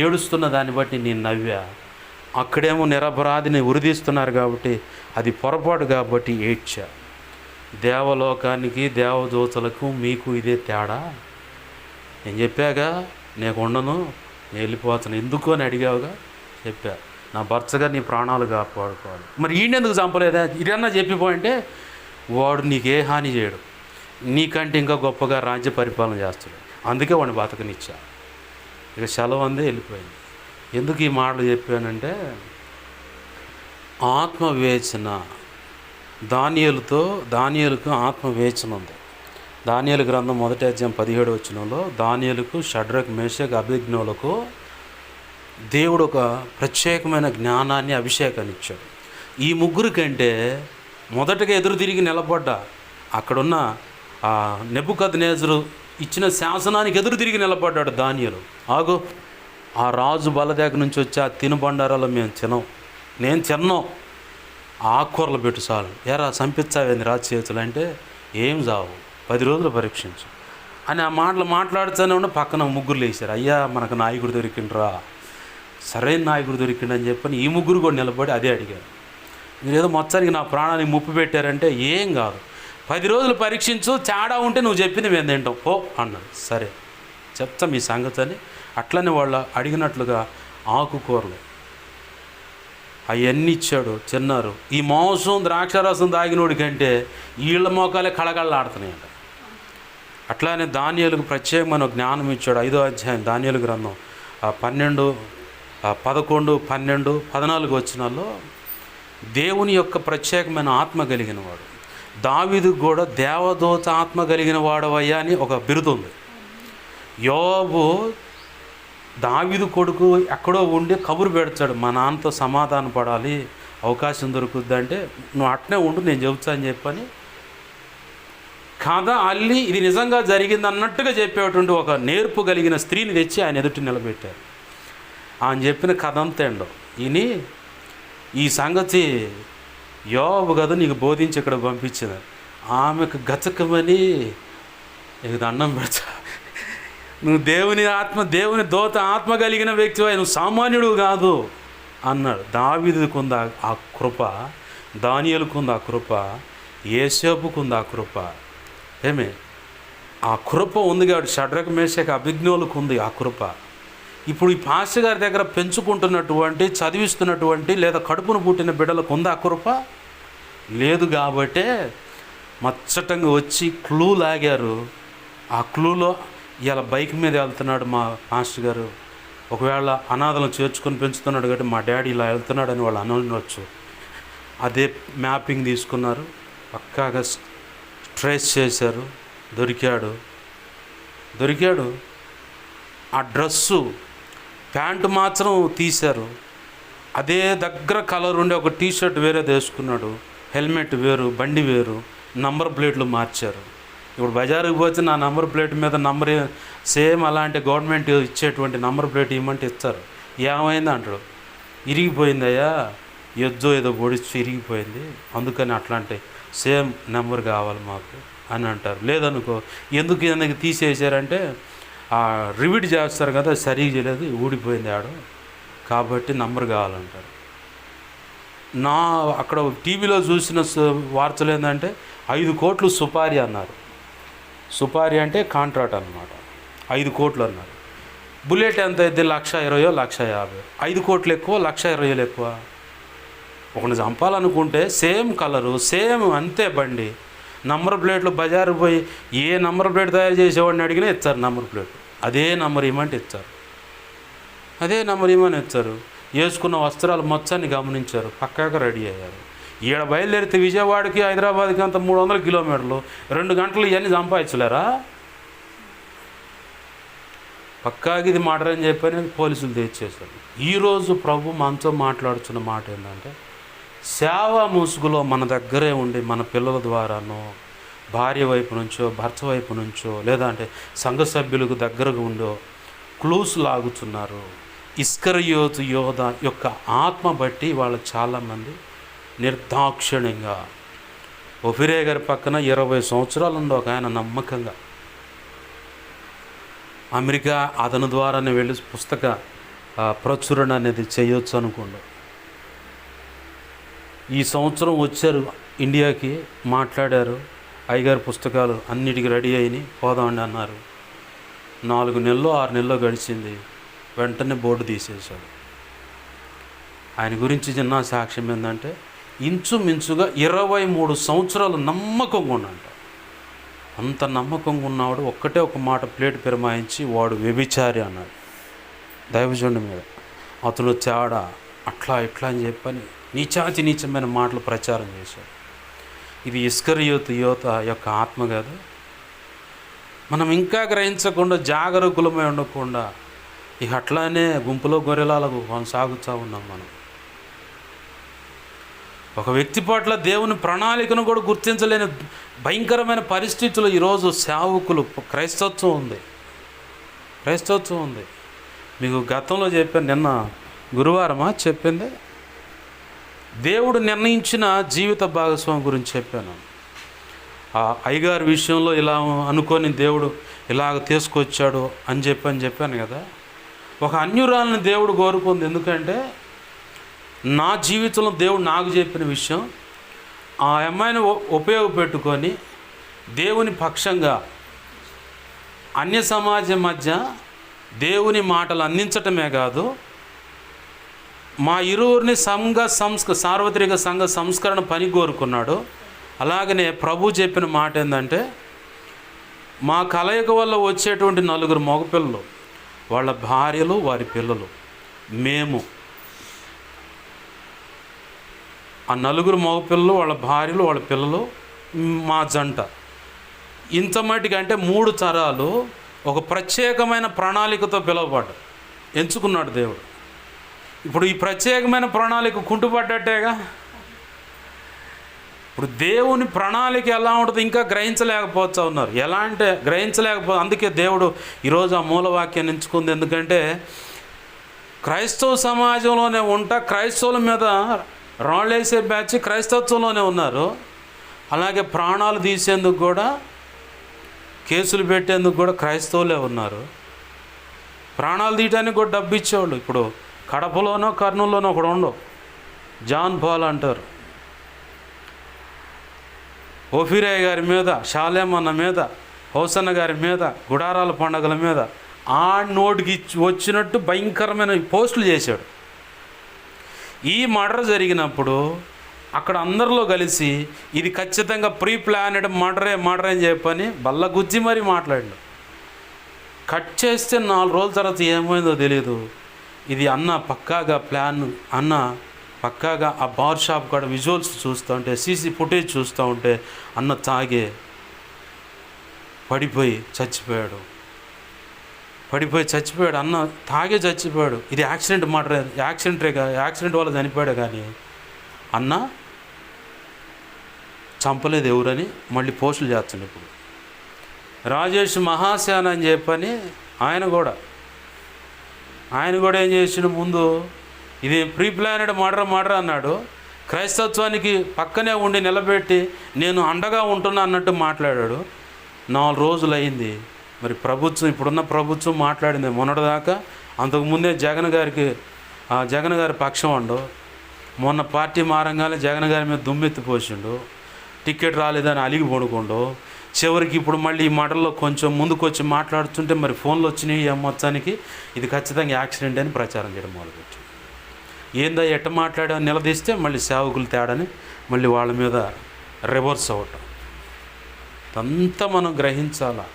ఏడుస్తున్న దాన్ని బట్టి నేను నవ్వా. అక్కడేమో నిరపరాధిని ఉరిదీస్తున్నారు కాబట్టి అది పొరపాటు కాబట్టి ఏడ్చా. దేవలోకానికి దేవదూతలకు మీకు ఇదే తేడా. నేను చెప్పాగా నేను ఉండను, నేను వెళ్ళిపోతాను. ఎందుకు అని అడిగావుగా, చెప్పా. నా భర్తగా నీ ప్రాణాలు కాపాడుకోవాలి. మరి ఈయనెందుకు చంపలేదా? ఇదన్నా చెప్పిపోయింటే వాడు నీకే హాని చేయడు, నీకంటే ఇంకా గొప్పగా రాజ్య పరిపాలన చేస్తాడు. అందుకే వాడిని బతకనిచ్చా. ఇక సెలవు అందే వెళ్ళిపోయింది. ఎందుకు ఈ మాటలు చెప్పానంటే, ఆత్మవేచన దానియేలుకు ఆత్మవేచన ఉంది. దానియేలు గ్రంథం 1వ అధ్యాయం 17వ వచనంలో దానియేలుకు, షడ్రక్, మేషక్, అబేద్నెగోలకు దేవుడు ఒక ప్రత్యేకమైన జ్ఞానాన్ని, అభిషేకాన్ని ఇచ్చాడు. ఈ ముగ్గురు కంటే మొదటగా ఎదురు తిరిగి నిలబడ్డా అక్కడున్న నెబుకద్నెజరు ఇచ్చిన శాసనానికి ఎదురు తిరిగి నిలబడ్డాడు దానియేలు. ఆగు, ఆ రాజు బల దగ్గర నుంచి వచ్చి ఆ తినుబండారాలు నేను తిన్నాం, ఆకుకూరలు పెట్టు చాలు. ఎరా చంపించావేంది రాజు చేతులు అంటే, ఏం చావు, 10 రోజులు పరీక్షించు అని ఆ మాటలు మాట్లాడుతూనే ఉండి పక్కన ముగ్గురు లేచారు. అయ్యా మనకు నాయకుడు దొరికిండ్రా, సరైన నాయకుడు దొరికిండని చెప్పని ఈ ముగ్గురు కూడా నిలబడి అదే అడిగారు. మీరు ఏదో మొత్తానికి నా ప్రాణానికి ముప్పు పెట్టారంటే, ఏం కాదు, 10 రోజులు పరీక్షించు, తేడా ఉంటే నువ్వు చెప్పింది మేము తింటాం పో అన్నాడు. సరే చెప్తా మీ సంగతి అని అట్లనే వాళ్ళు అడిగినట్లుగా ఆకుకూరలు అవన్నీ ఇచ్చాడు, తిన్నారు. ఈ మాంసం ద్రాక్షారసం తాగినోడి కంటే వీళ్ళ మోకాలే కళకళలాడుతున్నాయంట. అట్లానే దానియేలుకు ప్రత్యేకమైన జ్ఞానం ఇచ్చాడు. 5వ అధ్యాయం దానియేలు గ్రంథం 12, 11, 12, 14 వచనాల్లో దేవుని యొక్క ప్రత్యేకమైన ఆత్మ కలిగిన వాడు. దావీదుకు కూడా దేవదూత ఆత్మ కలిగిన వాడవయ్యా అని ఒక బిరుదు ఉంది. యోబు దావీదు కొడుకు ఎక్కడో ఉండి కబురు పెడతాడు, మా నాన్నతో సమాధాన పడాలి, అవకాశం దొరుకుద్ది అంటే, నువ్వు అట్నే ఉండు నేను చెబుతా అని చెప్పని కథ అల్లి ఇది నిజంగా జరిగింది అన్నట్టుగా చెప్పేటువంటి ఒక నేర్పు కలిగిన స్త్రీని తెచ్చి ఆయన ఎదుటి నిలబెట్టారు. ఆయన చెప్పిన కథ అంతా ఏండో ఈయన ఈ సంగతి యోబు కదా నీకు బోధించి ఇక్కడ పంపించింది, ఆమెకు గచకమని నీకు దండం పెడతా, నువ్వు దేవుని దోత ఆత్మ కలిగిన వ్యక్తివై, నువ్వు సామాన్యుడు కాదు అన్నాడు. దావీదుకుంది ఆ కృప, దానియేలుకుంది ఆ కృప, యేసేపుకుంది ఆ కృప. ఏమే ఆ కృప ఉంది కాబట్టి షడ్రక మేషక అభిజ్ఞులకు ఉంది ఆ కృప. ఇప్పుడు ఈ పాస్టర్ గారి దగ్గర పెంచుకుంటున్నటువంటి చదివిస్తున్నటువంటి లేదా కడుపును పుట్టిన బిడ్డలకు ఉంది ఆ కృప లేదు. కాబట్టే మచ్చటంగా వచ్చి క్లూ లాగారు. ఆ క్లూలో ఇలా బైక్ మీద వెళ్తున్నాడు మా మాస్టర్ గారు, ఒకవేళ అనాథలను చేర్చుకొని పెంచుతున్నాడు కాబట్టి మా డాడీ ఇలా వెళ్తున్నాడు అని వాళ్ళు అనవచ్చు. అదే మ్యాపింగ్ తీసుకున్నారు, పక్కాగా ట్రేస్ చేశారు, దొరికాడు. ఆ డ్రెస్సు ప్యాంటు మాత్రం తీశారు, అదే దగ్గర కలర్ ఉండే ఒక టీషర్ట్ వేరే వేసుకున్నాడు, హెల్మెట్ వేరు, బండి వేరు, నంబర్ ప్లేట్లు మార్చారు. ఇప్పుడు బజారుకి పోతే నా నంబర్ ప్లేట్ మీద నంబర్ సేమ్ అలాంటి గవర్నమెంట్ ఇచ్చేటువంటి నంబర్ ప్లేట్ ఇవ్వమంటే ఇస్తారు. ఏమైంది అంటాడు, ఇరిగిపోయిందయ్యా, ఏదో పొడిచి ఇరిగిపోయింది, అందుకని అట్లాంటి సేమ్ నెంబర్ కావాలి మాకు అని అంటారు. లేదనుకో ఎందుకు తీసేసారంటే ఆ రివిట్ చేస్తారు కదా, సరిగ్గా చేయలేదు, ఊడిపోయింది ఆడు, కాబట్టి నంబర్ కావాలంటారు. అక్కడ టీవీలో చూసిన వార్తలు ఏంటంటే 5 కోట్లు సుపారీ అన్నారు. సుపారీ అంటే కాంట్రాక్ట్ అన్నమాట. 5 కోట్లు అన్నారు. బుల్లెట్ ఎంత అయితే 1,20,000 1,50,000. 5 కోట్లు ఎక్కువ, 1,20,000 ఎక్కువ. ఒకటి చంపాలనుకుంటే సేమ్ కలరు, సేమ్ అంతే బండి, నంబర్ ప్లేట్లు బజారు పోయి ఏ నంబర్ ప్లేట్ తయారు చేసేవాడిని అడిగినా ఇస్తారు నంబర్ ప్లేట్, అదే నంబర్ ఇవ్వమంటే ఇస్తారు, అదే నంబర్ ఇవ్వమని ఇస్తారు. వేసుకున్న వస్త్రాలు మొత్తాన్ని గమనించారు, పక్కాగా రెడీ అయ్యారు. ఈడ బయలుదేరితే విజయవాడకి హైదరాబాద్కి అంత 300 కిలోమీటర్లు, 2 గంటలు ఇవన్నీ సంపాదించలేరా? పక్కాగా ఇది మర్డర్ అని చెప్పని పోలీసులు తెచ్చేశారు. ఈరోజు ప్రభు మనతో మాట్లాడుతున్న మాట ఏంటంటే, సేవా ముసుగులో మన దగ్గరే ఉండి మన పిల్లల ద్వారానో, భార్య వైపు నుంచో, భర్త వైపు నుంచో, లేదా అంటే సంఘ సభ్యులకు దగ్గరగా ఉండో క్లూస్ లాగుతున్నారు. ఇస్కరియోతు యోధ యొక్క ఆత్మ బట్టి వాళ్ళు చాలామంది నిర్దాక్షిణ్యంగా, ఒఫిరే గారి పక్కన 20 సంవత్సరాలు ఉండి ఒక ఆయన నమ్మకంగా అమెరికా అతని ద్వారానే వెళ్ళి పుస్తక ప్రచురణ అనేది చేయొచ్చు అనుకోండి. ఈ సంవత్సరం వచ్చారు ఇండియాకి, మాట్లాడారు, అయ్యగారి పుస్తకాలు అన్నిటికీ రెడీ అయినాయి, పోదామండి అన్నారు. 4 నెలలు 6 నెలలు గడిచింది, వెంటనే బోర్డు తీసేశాడు. ఆయన గురించి చిన్న సాక్ష్యం ఏంటంటే, ఇంచుమించుగా 23 సంవత్సరాలు నమ్మకంగా ఉన్నంట. అంత నమ్మకంగా ఉన్నవాడు ఒక్కటే ఒక మాట ప్లేట్ పిరమాయించి, వాడు వ్యభిచారి అన్నాడు దైవజనుడి మీద. అతను తేడా అట్లా ఇట్లా అని చెప్పని నీచమైన మాటలు ప్రచారం చేశాడు. ఇది ఇస్కరియోతు యోధ యొక్క ఆత్మ కాదు. మనం ఇంకా గ్రహించకుండా, జాగరూకులమై ఉండకుండా ఇక అట్లానే గుంపులో గొర్రెలాలకు కొనసాగుతూ ఉన్నాం మనం. ఒక వ్యక్తి పట్ల దేవుని ప్రణాళికను కూడా గుర్తించలేని భయంకరమైన పరిస్థితులు ఈరోజు సేవకులు, క్రైస్తత్వం ఉంది. మీకు గతంలో చెప్పాను, నిన్న గురువారమా చెప్పింది, దేవుడు నిర్ణయించిన జీవిత భాగస్వామి గురించి చెప్పాను. ఆ అయ్యగారి విషయంలో ఇలా అనుకొని దేవుడు ఇలాగ తీసుకొచ్చాడు అని చెప్పాను కదా. ఒక అన్యురాలని దేవుడు కోరుకుంది, ఎందుకంటే నా జీవితంలో దేవుడు నాకు చెప్పిన విషయం, ఆ అమ్మాయిని ఉపయోగపెట్టుకొని దేవుని పక్షంగా అన్య సమాజం మధ్య దేవుని మాటలు అందించటమే కాదు, మా ఇరువురిని సార్వత్రిక సంఘ సంస్కరణ పని కోరుకున్నాడు. అలాగనే ప్రభు చెప్పిన మాట ఏంటంటే, మా కలయిక వల్ల వచ్చేటువంటి 4 మగపిల్లలు, వాళ్ళ భార్యలు, వారి పిల్లలు, మేము ఆ 4 మగపిల్లలు, వాళ్ళ భార్యలు, వాళ్ళ పిల్లలు, మా జంట, ఇంత మట్టికి అంటే 3 తరాలు ఒక ప్రత్యేకమైన ప్రణాళికతో పిలువబడ్డారు. ఎంచుకున్నాడు దేవుడు. ఇప్పుడు ఈ ప్రత్యేకమైన ప్రణాళిక కుంటుపడ్డట్టేగా. ఇప్పుడు దేవుని ప్రణాళిక ఎలా ఉంటుంది ఇంకా గ్రహించలేకపోతూ ఉన్నారు. ఎలా అంటే అందుకే దేవుడు ఈరోజు ఆ మూలవాక్యాన్ని ఎంచుకుంది. ఎందుకంటే క్రైస్తవ సమాజంలోనే క్రైస్తవుల మీద రాళ్ళేసే బ్యాచ్ క్రైస్తవంలోనే ఉన్నారు. అలాగే ప్రాణాలు తీసేందుకు కూడా, కేసులు పెట్టేందుకు కూడా క్రైస్తవులే ఉన్నారు. ప్రాణాలు తీయడానికి కూడా డబ్బు ఇచ్చేవాళ్ళు. ఇప్పుడు కడపలోనో కర్నూలులోనో ఒకడు ఉండవు, జాన్ పాల్ అంటారు. ఓఫీరయ్య గారి మీద, షాలేమన్న మీద, హౌసన్న గారి మీద, గుడారాల పండగల మీద ఆ నోటికి వచ్చినట్టు భయంకరమైన పోస్టులు చేశాడు. ఈ మర్డర్ జరిగినప్పుడు అక్కడ అందరిలో కలిసి ఇది ఖచ్చితంగా ప్రీ ప్లానెడ్ మర్డర్ అని చెప్పని బల్ల గుజ్జి మరీ మాట్లాడాడు. కట్ చేస్తే 4 రోజుల తర్వాత ఏమైందో తెలియదు. ఇది అన్న పక్కాగా ప్లాన్, అన్న పక్కాగా ఆ బార్ షాప్ కాడ విజువల్స్ చూస్తూ ఉంటే, సీసీ ఫుటేజ్ చూస్తూ ఉంటే అన్న తాగే పడిపోయి చచ్చిపోయాడు. అన్న తాగే చచ్చిపోయాడు. ఇది యాక్సిడెంట్ యాక్సిడెంట్ వల్ల చనిపోయాడు. కానీ అన్న చంపలేదు ఎవరని మళ్ళీ పోస్టులు చేస్తాడు. ఇప్పుడు రాజేష్ మహాసేన అని చెప్పని ఆయన కూడా ఏం చేసిన ముందు ఇది ప్రీ ప్లానెడ్ మర్డర్ అన్నాడు. క్రైస్తత్వానికి పక్కనే ఉండి నిలబెట్టి నేను అండగా ఉంటున్నా అన్నట్టు మాట్లాడాడు. 4 రోజులు అయింది. మరి ఇప్పుడున్న ప్రభుత్వం మాట్లాడింది మొన్నటిదాకా. అంతకుముందే జగన్ గారి పక్షం అండు. మొన్న పార్టీ మారంగానే జగన్ గారి మీద దుమ్మెత్తి పోసిండు. టికెట్ రాలేదని అలిగి పడుకుండు. చివరికి ఇప్పుడు మళ్ళీ ఈ మర్డర్లో కొంచెం ముందుకు వచ్చి మాట్లాడుతుంటే మరి ఫోన్లు వచ్చినాయి. మొత్తానికి ఇది ఖచ్చితంగా యాక్సిడెంట్ అని ప్రచారం చేయడం మొదలుపెట్టాడు. ఏందో ఎట్ట మాట్లాడా నిలదీస్తే మళ్ళీ సేవకులు తేడని మళ్ళీ వాళ్ళ మీద రివర్స్ అవ్వటం. అంతా మనం గ్రహించాలా.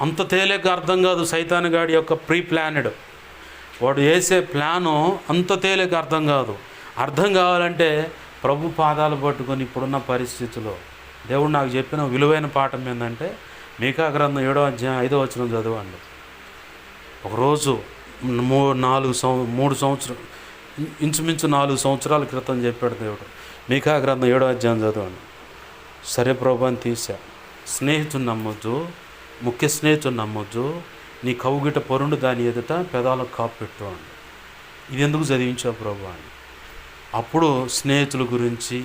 అంత తేలిక అర్థం కాదు సైతానుగాడి యొక్క ప్రీ ప్లానెడ్. వాడు వేసే ప్లాను అంత తేలిక అర్థం కాదు. అర్థం కావాలంటే ప్రభు పాదాలు పట్టుకొని ఇప్పుడున్న పరిస్థితిలో దేవుడు నాకు చెప్పిన విలువైన పాఠం ఏంటంటే మీకా గ్రంథం 7వ అధ్యాయం 5వ వచనం చదవండి. ఒకరోజు 3 సంవత్సరాలు ఇంచుమించు 4 సంవత్సరాల క్రితం చెప్పాడు దేవుడు. మీకా గ్రంథం 7వ అధ్యాయం చదవండి. సరే ప్రభు అని తీసా. స్నేహితుని నమ్మొద్దు, ముఖ్య స్నేహితుని నమ్మొద్దు, నీ కౌగిట పరుండు దాని ఎదుట పెదాలకు కాపు పెట్టు అని. ఇది ఎందుకు చదివించావు ప్రభు అని. అప్పుడు స్నేహితుల గురించి,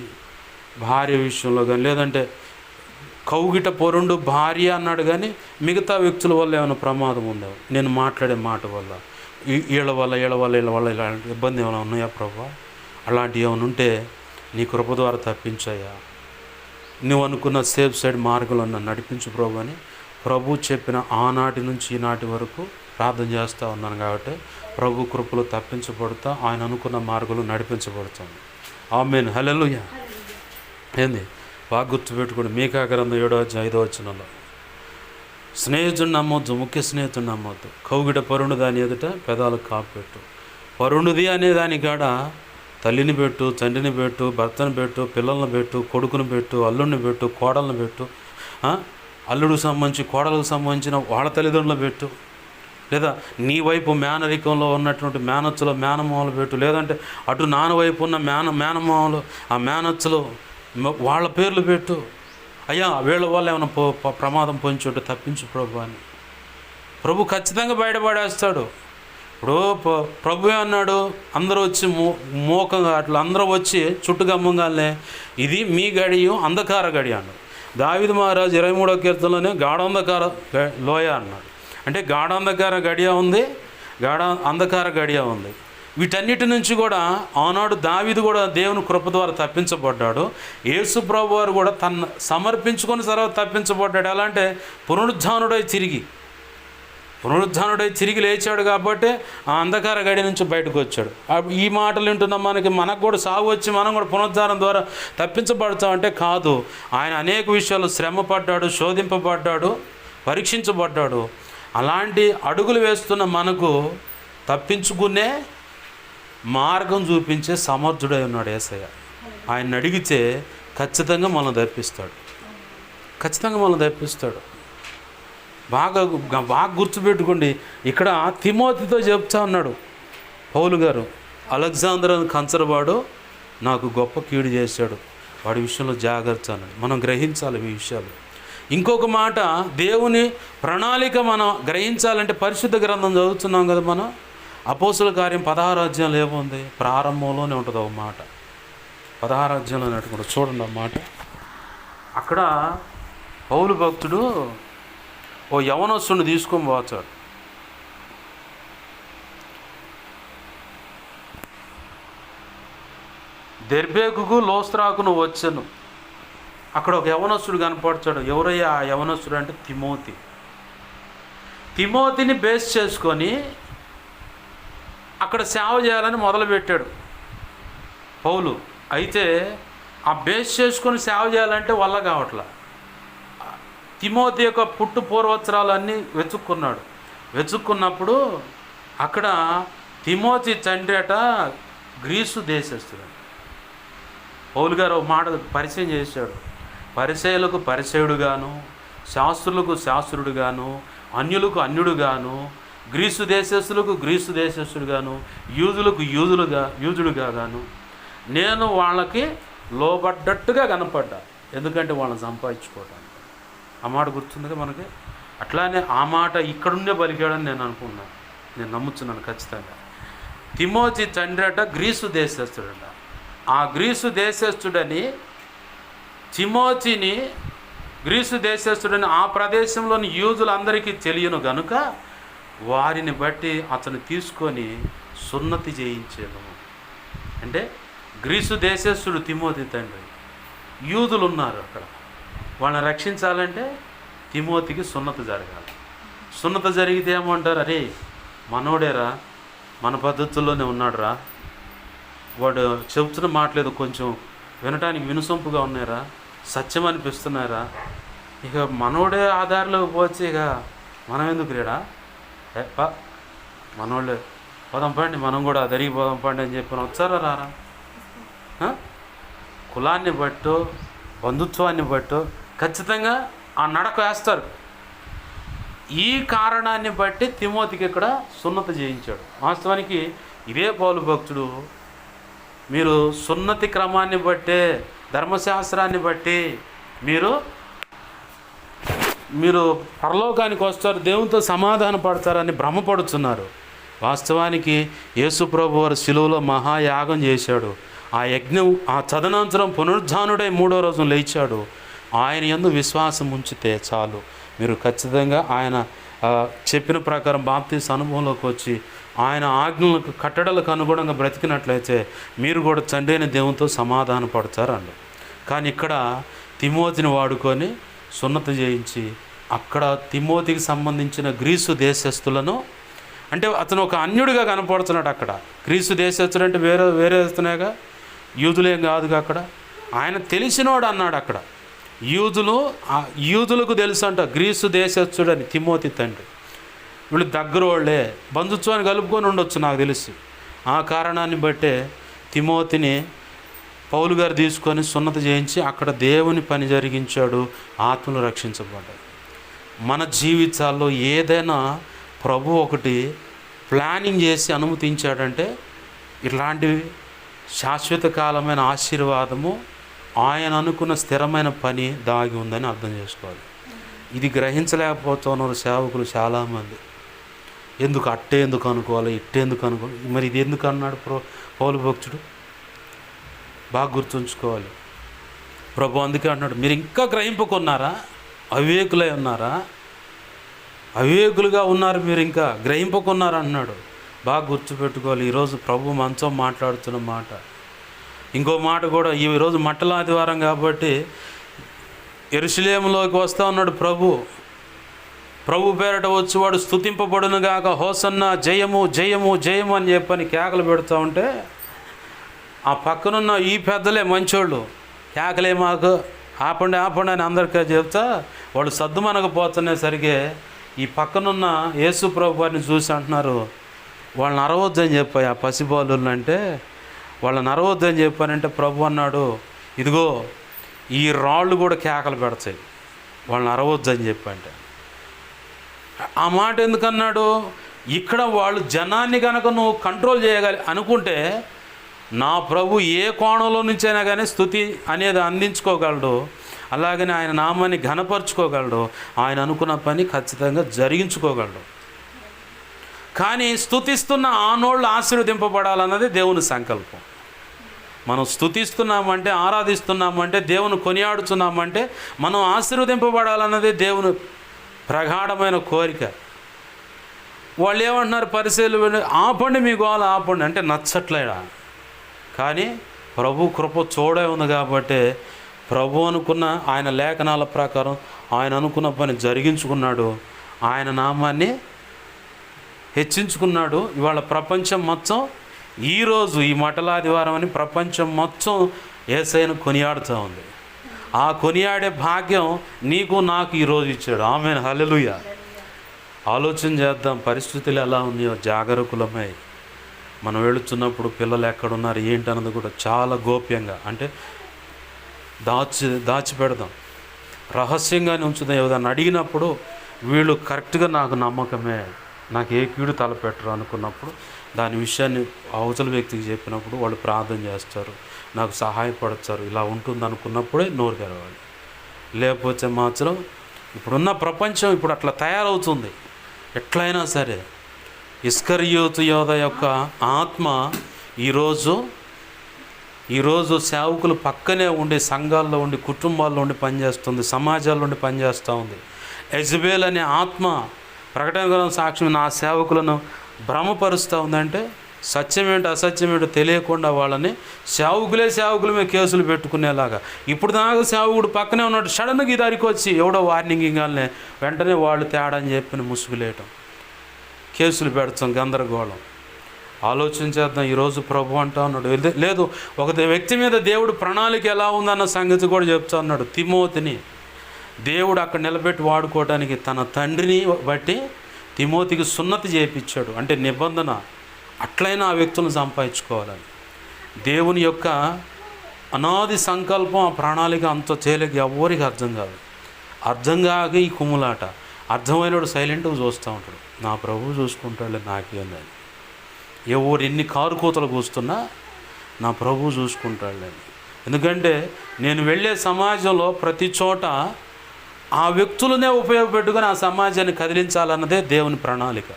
భార్య విషయంలో కానీ, లేదంటే కౌగిట పొరుండు భార్య అన్నాడు. కానీ మిగతా వ్యక్తుల వల్ల ఏమైనా ప్రమాదం ఉందా, నేను మాట్లాడే మాట వల్ల, వీళ్ళ వల్ల ఇలాంటి ఇబ్బంది ఏమైనా ఉన్నాయా ప్రభా? అలాంటివి ఏమైనా ఉంటే నీ కృప ద్వారా తప్పించాయా, నువ్వు అనుకున్న సేఫ్ సైడ్ మార్గంలో నన్ను నడిపించు ప్రభు అని ప్రభు చెప్పిన ఆనాటి నుంచి ఈనాటి వరకు ప్రార్థన చేస్తూ ఉన్నాను. కాబట్టి ప్రభు కృపలో తప్పించబడుతా, ఆయన అనుకున్న మార్గంలో నడిపించబడుతాను. ఆమేన్. హల్లెలూయా. ఏంది బాగా గుర్తుపెట్టుకోండి. మీకా గ్రంథం 7వ అధ్యాయం 5వ వచనంలో స్నేహితుడిని నమ్మొద్దు, ముఖ్య స్నేహితుడిని నమ్మొద్దు, కౌగిట పరుండు దాని ఎదుట పెదాలకు కాపు పెట్టు. పరుండుది అనే దాని కాడ తల్లిని పెట్టు, తండ్రిని పెట్టు, భర్తను పెట్టు, పిల్లలను పెట్టు, కొడుకుని పెట్టు, అల్లుడిని పెట్టు, కోడలను పెట్టు, అల్లుడికి సంబంధించి కోడలకు సంబంధించిన వాళ్ళ తల్లిదండ్రులు పెట్టు, లేదా నీ వైపు మేనరికంలో ఉన్నటువంటి మేనచ్చులో మేనమామలు పెట్టు, లేదంటే అటు నాన్న వైపు ఉన్న మేనమామలు ఆ మేనచ్చులో వాళ్ళ పేర్లు పెట్టు. అయ్యా వీళ్ళ వల్ల ఏమైనా ప్రమాదం పొంచుంటే తప్పించు ప్రభు అని. ప్రభు ఖచ్చితంగా బయటపడేస్తాడు. ఇప్పుడు ప్రభు అన్నాడు, అందరూ వచ్చి మోకంగా అట్లా అందరూ వచ్చి చుట్టుగమ్మంగానే ఇది మీ గడియం అంధకార గడి అన్నాడు. దావీదు మహారాజు 23వ కీర్తనలోనే గాఢాంధకార లోయ అన్నాడు. అంటే గాఢాంధకార గడియ ఉంది, అంధకార గడియ ఉంది. వీటన్నిటి నుంచి కూడా ఆనాడు దావీదు కూడా దేవుని కృప ద్వారా తప్పించబడ్డాడు. యేసు ప్రభు వారు కూడా తను సమర్పించుకొని తర్వాత తప్పించబడ్డాడు. ఎలా అంటే పునరుద్ధానుడై తిరిగి లేచాడు కాబట్టి ఆ అంధకార గడి నుంచి బయటకు వచ్చాడు. ఈ మాటలు వింటున్న మనకు కూడా సాగు వచ్చి మనం కూడా పునరుద్ధానం ద్వారా తప్పించబడతామంటే కాదు. ఆయన అనేక విషయాలు శ్రమపడ్డాడు, శోధింపబడ్డాడు, పరీక్షించబడ్డాడు. అలాంటి అడుగులు వేస్తున్న మనకు తప్పించుకునే మార్గం చూపించే సమర్థుడై ఉన్నాడు యేసయ్య. ఆయన అడిగితే ఖచ్చితంగా మనల్ని తప్పిస్తాడు. బాగా బాగా గుర్తుపెట్టుకోండి. ఇక్కడ తిమోతితో చెప్తా ఉన్నాడు పౌలు గారు, అలెగ్జాండర్ అని కంచరవాడు నాకు గొప్ప కీడు చేశాడు, వాడి విషయంలో జాగ్రత్త అన్నాడు. మనం గ్రహించాలి ఈ విషయాలు. ఇంకొక మాట, దేవుని ప్రణాళిక మనం గ్రహించాలంటే పరిశుద్ధ గ్రంథం చదువుతున్నాం కదా మనం. అపోస్తుల కార్యం 16వ అధ్యాయంలో ఏముంది? ప్రారంభంలోనే ఉంటుంది ఒక మాట. 16వ అధ్యాయంలో కూడా చూడండి ఆ మాట. అక్కడ పౌలు భక్తుడు ఓ యవనస్తుని తీసుకొని పోతాడు. దెర్బేకుకు లోస్త్రాకును వచ్చాను. అక్కడ ఒక యవనస్తుడు కనపడతాడు. ఎవరయ్యా ఆ యవనస్తుడు అంటే తిమోతి. తిమోతిని బేస్ చేసుకొని అక్కడ సేవ చేయాలని మొదలుపెట్టాడు పౌలు. అయితే ఆ బేస్ చేసుకొని సేవ చేయాలంటే వల్ల కావట్లా. తిమోతి యొక్క పుట్టు పూర్వోత్తరాలన్నీ వెతుక్కున్నప్పుడు అక్కడ తిమోతి తండ్రి అట గ్రీసు దేశస్తుడు. పౌలు గారు ఒక మాట పరిచయం చేశాడు. పరిసయులకు పరిసయుడుగాను, శాస్త్రులకు శాస్త్రుడుగాను, అన్యులకు అన్యుడుగాను, గ్రీసు దేశస్తులకు గ్రీసు దేశస్తుడుగాను, యూదులకు యూదుడుగా గాను నేను వాళ్ళకి లోబడ్డట్టుగా కనపడ్డా. ఎందుకంటే వాళ్ళని సంపాదించుకోవడానికి. ఆ మాట గుర్తుందిగా మనకి. అట్లానే ఆ మాట ఇక్కడుండే పలికాడని నేను అనుకున్నాను, నేను నమ్ముతున్నాను ఖచ్చితంగా. తిమోతి తండ్రి అట గ్రీసు దేశస్తుడట. ఆ గ్రీసు దేశస్తుడని తిమోతిని గ్రీసు దేశస్తుడని ఆ ప్రదేశంలోని యూదులందరికీ తెలియను గనుక వారిని బట్టి అతను తీసుకొని సున్నతి చేయించాను. అంటే గ్రీసు దేశస్తుడు తిమోతి తండ్రి, యూదులు ఉన్నారు అక్కడ, వాళ్ళని రక్షించాలంటే తిమోతికి సున్నతి జరగాలి. సున్నతి జరిగితే ఏమంటారు? అరే మనోడేరా, మన పద్ధతుల్లోనే ఉన్నాడురా, వాడు చెబుతున్న మాటలేదు కొంచెం వినటానికి వినుసొంపుగా ఉన్నారా, సత్యం అనిపిస్తున్నారా, ఇక మనోడే ఆధారంలోకి పోతే ఇక మనం ఎందుకు రేడా, మనోళ్ళే పోదాం పండి, మనం కూడా జరిగిపోదాం పండి అని చెప్పిన వచ్చారా రారా? కులాన్ని బట్టో బంధుత్వాన్ని బట్టో ఖచ్చితంగా ఆ నడక వేస్తారు. ఈ కారణాన్ని బట్టి తిమోతికి ఇక్కడ సున్నతి చేయించాడు. వాస్తవానికి ఇదే పౌలు భక్తుడు, మీరు సున్నతి క్రమాన్ని బట్టే, ధర్మశాస్త్రాన్ని బట్టి మీరు పరలోకానికి వస్తారు, దేవునితో సమాధాన పడతారని భ్రమపడుతున్నారు. వాస్తవానికి యేసు ప్రభు వారు శిలువలో మహాయాగం చేశాడు. ఆ యజ్ఞం, ఆ తదనంతరం పునరుద్ధానుడై 3వ రోజు లేచాడు. ఆయన యందు విశ్వాసం ఉంచితే చాలు, మీరు ఖచ్చితంగా ఆయన చెప్పిన ప్రకారం బాప్తీసు అనుభవంలోకి వచ్చి ఆయన ఆజ్ఞలకు కట్టడలకు అనుగుణంగా బ్రతికినట్లయితే మీరు కూడా తండ్రి అయిన దేవునితో సమాధాన పడతారండి. కానీ ఇక్కడ తిమోతిని వాడుకొని సున్నతి చేయించి అక్కడ తిమోతికి సంబంధించిన గ్రీసు దేశస్తులను, అంటే అతను ఒక అన్యుడిగా కనపడుతున్నాడు అక్కడ. గ్రీసు దేశస్తుడు అంటే వేరే వస్తున్నాయిగా, యూదులేం కాదుగా అక్కడ. ఆయన తెలిసినోడు అన్నాడు అక్కడ. యూదులకు తెలుసు అంట గ్రీసు దేశస్తుడని తిమోతి తండ్రి. వీళ్ళు దగ్గరోళ్ళే, బంధుత్వాన్ని కలుపుకొని ఉండొచ్చు నాకు తెలిసి. ఆ కారణాన్ని బట్టే తిమోతిని పౌలు గారు తీసుకొని సున్నతి చేయించి అక్కడ దేవుని పని జరిగించాడు, ఆత్మలు రక్షించబడ్డాడు. మన జీవితాల్లో ఏదైనా ప్రభు ఒకటి ప్లానింగ్ చేసి అనుమతించాడంటే ఇట్లాంటివి శాశ్వత కాలమైన ఆశీర్వాదము, ఆయన అనుకున్న స్థిరమైన పని దాగి ఉందని అర్థం చేసుకోవాలి. ఇది గ్రహించలేకపోతున్నారు సేవకులు చాలామంది. ఎందుకు అట్టేందుకు అనుకోవాలి, ఇట్టేందుకు అనుకోవాలి, మరి ఇది ఎందుకు అన్నాడు పౌలు భక్తుడు? బాగా గుర్తుంచుకోవాలి. ప్రభు అందుకే అన్నాడు, మీరు ఇంకా గ్రహింపుకున్నారా, అవివేకులై ఉన్నారా, అవివేకులుగా ఉన్నారు, మీరు ఇంకా గ్రహింపుకున్నారు అన్నాడు. బాగా గుర్తుపెట్టుకోవాలి. ఈరోజు ప్రభు మనతో మాట్లాడుతున్న మాట. ఇంకో మాట కూడా, ఈరోజు మట్టల ఆదివారం కాబట్టి యెరూషలేములోకి వస్తూ ఉన్నాడు ప్రభు పేరట వచ్చేవాడు స్తుతింపబడును గాక, హోసన్నా, జయము జయము జయము అని చెప్పని కేకలు పెడుతూ ఉంటే ఆ పక్కనున్న ఈ పెద్దలే మంచోళ్ళు కేకలే మాకు ఆపండి ఆపండి అని అందరికీ చెప్తా వాళ్ళు సర్దుమనకపోతున్నేసరికి ఈ పక్కనున్న యేసు ప్రభు వారిని చూసి అంటున్నారు, వాళ్ళని అరవద్దని చెప్పాయి ఆ పసిబాలులను. అంటే వాళ్ళని అరవద్దని చెప్పానంటే ప్రభు అన్నాడు, ఇదిగో ఈ రాళ్ళు కూడా కేకలు పెడతాయి వాళ్ళని అరవద్దని చెప్పంటే. ఆ మాట ఎందుకన్నాడు? ఇక్కడ వాళ్ళు జనాన్ని కనుక నువ్వు కంట్రోల్ చేయగలి అనుకుంటే నా ప్రభు ఏ కోణంలో నుంచైనా కానీ స్తుతి అనేది అందించుకోగలడు, అలాగనే ఆయన నామాన్ని ఘనపరుచుకోగలడు, ఆయన అనుకున్న పని ఖచ్చితంగా జరిగించుకోగలడు. కానీ స్తుతిస్తున్న ఆనోళ్ళు ఆశీర్వదింపబడాలన్నది దేవుని సంకల్పం. మనం స్తుతిస్తున్నామంటే, ఆరాధిస్తున్నామంటే, దేవుని కొనియాడుతున్నామంటే మనం ఆశీర్వదింపబడాలన్నది దేవుని ప్రగాఢమైన కోరిక. వాళ్ళు ఏమంటున్నారు పరిశీలు, ఆపండి మీ గోల ఆపండి అంటే నచ్చట్లేడా? కానీ ప్రభు కృప చూడే ఉంది కాబట్టి ప్రభు అనుకున్న ఆయన లేఖనాల ప్రకారం ఆయన అనుకున్న పని జరిగించుకున్నాడు, ఆయన నామాన్ని హెచ్చించుకున్నాడు. ఇవాళ ప్రపంచం మొత్తం ఈరోజు ఈ మటలాదివారం అని ప్రపంచం మొత్తం యేసయ్యను కొనియాడుతూ ఉంది. ఆ కొనియాడే భాగ్యం నీకు నాకు ఈరోజు ఇచ్చాడు. ఆమేన్, హల్లెలూయా. ఆలోచన చేద్దాం, పరిస్థితులు ఎలా ఉన్నాయో జాగరూకులమై మనం వెళుతున్నప్పుడు పిల్లలు ఎక్కడున్నారు ఏంటన్నది కూడా చాలా గోప్యంగా అంటే దాచిపెడదాం, రహస్యంగానే ఉంచుదాం. ఏదైనా అడిగినప్పుడు వీళ్ళు కరెక్ట్గా నాకు నమ్మకమే, నాకు ఏ కీడు తలపెట్టరు అనుకున్నప్పుడు దాని విషయాన్ని అవతల వ్యక్తికి చెప్పినప్పుడు వాళ్ళు ప్రార్థన చేస్తారు, నాకు సహాయపడతారు, ఇలా ఉంటుంది అనుకున్నప్పుడే నోరు తెరవాలి. లేకపోతే మాత్రం ఇప్పుడున్న ప్రపంచం ఇప్పుడు అట్లా తయారవుతుంది. ఎట్లయినా సరే ఇస్కరియోతు యోధ యొక్క ఆత్మ ఈరోజు సేవకులు పక్కనే ఉండి, సంఘాల్లో ఉండి, కుటుంబాల్లో ఉండి పనిచేస్తుంది, సమాజాల్లో ఉండి పనిచేస్తూ ఉంది. యెజబెల్ అనే ఆత్మ ప్రకటన గ్రంథం సాక్ష్యం నా సేవకులను భ్రమపరుస్తూ ఉందంటే సత్యమేంటో అసత్యమేంటో తెలియకుండా వాళ్ళని సేవకుల మీద కేసులు పెట్టుకునేలాగా. ఇప్పుడు దాకా సేవకుడు పక్కనే ఉన్నాడు, సడన్గా ఈ దారికి వచ్చి ఎవడో వార్నింగ్ ఇవ్వాలనే వెంటనే వాళ్ళు తేడా అని చెప్పిన ముసుగులేయటం, కేసులు పెడతాం, గందరగోళం. ఆలోచన చేద్దాం. ఈరోజు ప్రభు అంటా ఉన్నాడు, లేదు ఒక వ్యక్తి మీద దేవుడు ప్రణాళిక ఎలా ఉందన్న సంగతి కూడా చెప్తా ఉన్నాడు. తిమోతిని దేవుడు అక్కడ నిలబెట్టి వాడుకోవడానికి తన తండ్రిని బట్టి తిమోతికి సున్నతి చేయించాడు, అంటే నిబంధన. అట్లయినా ఆ వ్యక్తులను సంపాదించుకోవాలని దేవుని యొక్క అనాది సంకల్పం, ఆ ప్రణాళిక అంత తేలిక ఎవరికి అర్థం కాదు. అర్థం కాక ఈ కుమ్ములాట. అర్థమైనడు సైలెంట్గా చూస్తూ ఉంటాడు, నా ప్రభువు చూసుకుంటాడులే నాకేందని. ఎవరు ఎన్ని కారు కూతలు కూస్తున్నా నా ప్రభువు చూసుకుంటాడులే. ఎందుకంటే నేను వెళ్ళే సమాజంలో ప్రతి చోట ఆ వ్యక్తులనే ఉపయోగపెట్టుకొని ఆ సమాజాన్ని కదిలించాలన్నదే దేవుని ప్రణాళిక.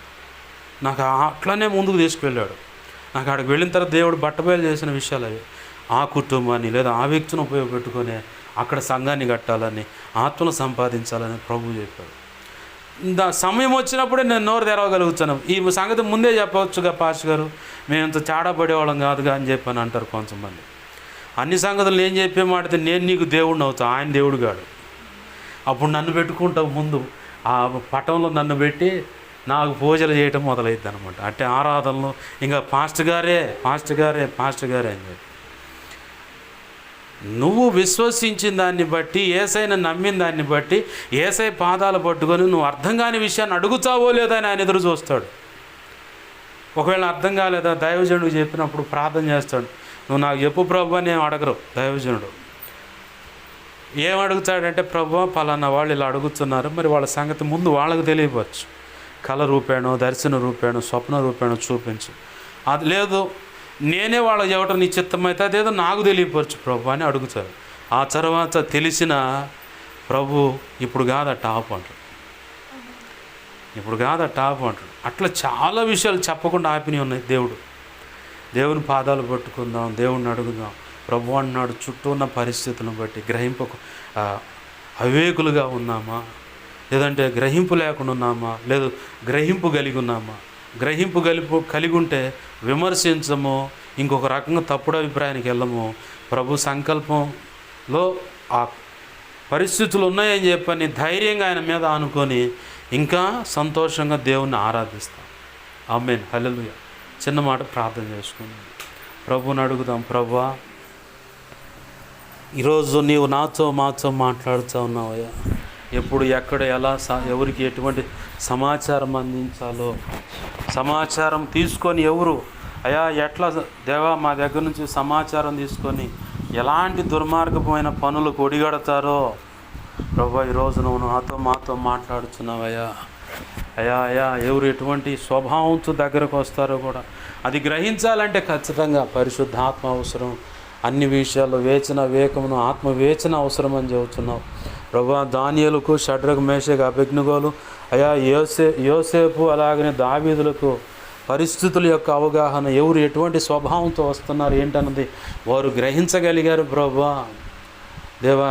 నాకు అట్లనే ముందుకు తీసుకువెళ్ళాడు. నాకు అక్కడికి వెళ్ళిన తర్వాత దేవుడు బట్టబయలు చేసిన విషయాలు అవి. ఆ కుటుంబాన్ని లేదా ఆ వ్యక్తిని ఉపయోగపెట్టుకొని అక్కడ సంఘాన్ని కట్టాలని, ఆత్మను సంపాదించాలని ప్రభువు చెప్పాడు. సమయం వచ్చినప్పుడే నేను నోరు తెరవగలుగుతాను. ఈ సంగతి ముందే చెప్పవచ్చుగా పాస్టర్ గారు, మేము ఇంత చాడపడేవాళ్ళం కాదుగా అని చెప్పని అంటారు కొంతమంది. అన్ని సంగతులు నేను చెప్పే మాటతే నేను నీకు దేవుడిని అవుతాను, ఆయన దేవుడు కాడు. అప్పుడు నన్ను పెట్టుకుంటావు ముందు, ఆ పటంలో నన్ను పెట్టి నాకు పూజలు చేయటం మొదలైద్ది అనమాట. అంటే ఆరాధనలు ఇంకా పాస్టర్ గారే అని చెప్పి నువ్వు విశ్వసించిన దాన్ని బట్టి, యేసయ్యను నమ్మిన దాన్ని బట్టి, యేసయ్య పాదాలు పట్టుకొని నువ్వు అర్థం కాని విషయాన్ని అడుగుతావో లేదో అని ఆయన ఎదురు చూస్తాడు. ఒకవేళ అర్థం కాలేదా దైవజనుడికి చెప్పినప్పుడు ప్రార్థన చేస్తాడు, నువ్వు నాకు చెప్పు ప్రభు అని ఏం అడగరు. దైవజనుడు ఏం అడుగుతాడంటే, ప్రభు పలానా వాళ్ళు ఇలా అడుగుతున్నారు, మరి వాళ్ళ సంగతి ముందు వాళ్ళకు తెలియవచ్చు, కళ రూపేణో, దర్శన రూపేణో, స్వప్న రూపేణో చూపించు. అది లేదు నేనే వాళ్ళకి చెప్పటం నీ చిత్తమైతే అదేదో నాకు తెలియపరచు ప్రభు అని అడుగుతారు. ఆ తర్వాత తెలిసిన ప్రభు ఇప్పుడు కాదు టాప్ అంటాడు, అట్లా చాలా విషయాలు చెప్పకుండా ఆపినవి ఉన్నాయి. దేవుని పాదాలు పట్టుకుందాం, దేవుణ్ణి అడుగుదాం. ప్రభు అన్నాడు, చుట్టూ ఉన్న పరిస్థితులను బట్టి అవివేకులుగా ఉన్నామా, లేదంటే గ్రహింపు లేకుండా ఉన్నామా, లేదు గ్రహింపు కలిగి ఉన్నామా? గ్రహింపు కలిగి ఉంటే విమర్శించము, ఇంకొక రకంగా తప్పుడు అభిప్రాయానికి వెళ్ళము. ప్రభు సంకల్పంలో ఆ పరిస్థితులు ఉన్నాయని చెప్పని ధైర్యంగా ఆయన మీద ఆనుకొని ఇంకా సంతోషంగా దేవుణ్ణి ఆరాధిస్తాం. ఆమేన్, హల్లెలూయా. చిన్న మాట ప్రార్థన చేసుకుందాం. ప్రభువుని అడుగుదాం. ప్రభువా, ఈరోజు నీవు మాతో మాట్లాడుతూ ఉన్నావయ్యా. ఎప్పుడు ఎక్కడ ఎలా ఎవరికి ఎటువంటి సమాచారం అందించాలో సమాచారం తీసుకొని ఎవరు అయ్యా ఎట్లా దేవా మా దగ్గర నుంచి సమాచారం తీసుకొని ఎలాంటి దుర్మార్గమైన పనులకు ఒడిగడతారో ప్రభు ఈరోజు నువ్వు మాతో మాట్లాడుతున్నావయ్యా. అయా ఎవరు ఎటువంటి స్వభావంతో దగ్గరకు వస్తారో కూడా అది గ్రహించాలంటే ఖచ్చితంగా పరిశుద్ధాత్మ అవసరం. అన్ని విషయాల్లో వేచన వేకమును ఆత్మ వేచన అవసరం అని చెబుతున్నావు ప్రభువా. దానియేలుకు, షడ్రకు, మేషకు, అబేద్నెగోలు, యోసేపు అలాగనే దావీదులకు పరిస్థితుల యొక్క అవగాహన, ఎవరు ఎటువంటి స్వభావంతో వస్తున్నారు ఏంటన్నది వారు గ్రహించగలిగారు ప్రభువా.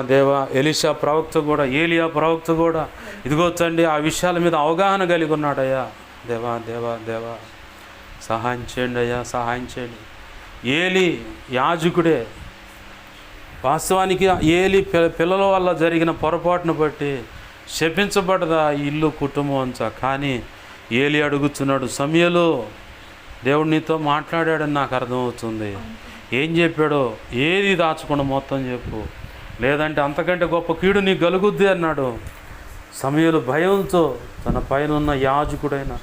దేవా ఎలీషా ప్రవక్త కూడా, ఏలియా ప్రవక్త కూడా ఇదిగోచ్చండి ఆ విషయాల మీద అవగాహన కలిగి ఉన్నాడయ్యా. దేవా సహాయం చేయండి అయ్యా, సహాయం చేయండి. ఏలి యాజకుడే, వాస్తవానికి ఏలి పిల్లల వల్ల జరిగిన పొరపాటును బట్టి శపించబడదా ఇల్లు కుటుంబం అంతా. కానీ ఏలి అడుగుతున్నాడు, సమయలు దేవుడు నీతో మాట్లాడాడని నాకు అర్థమవుతుంది. ఏం చెప్పాడో ఏది దాచకుండా మొత్తం చెప్పు, లేదంటే అంతకంటే గొప్ప కీడు నీకు కలుగుద్ది అన్నాడు. సమయలు భయంతో తన పైన ఉన్న యాజకుడైన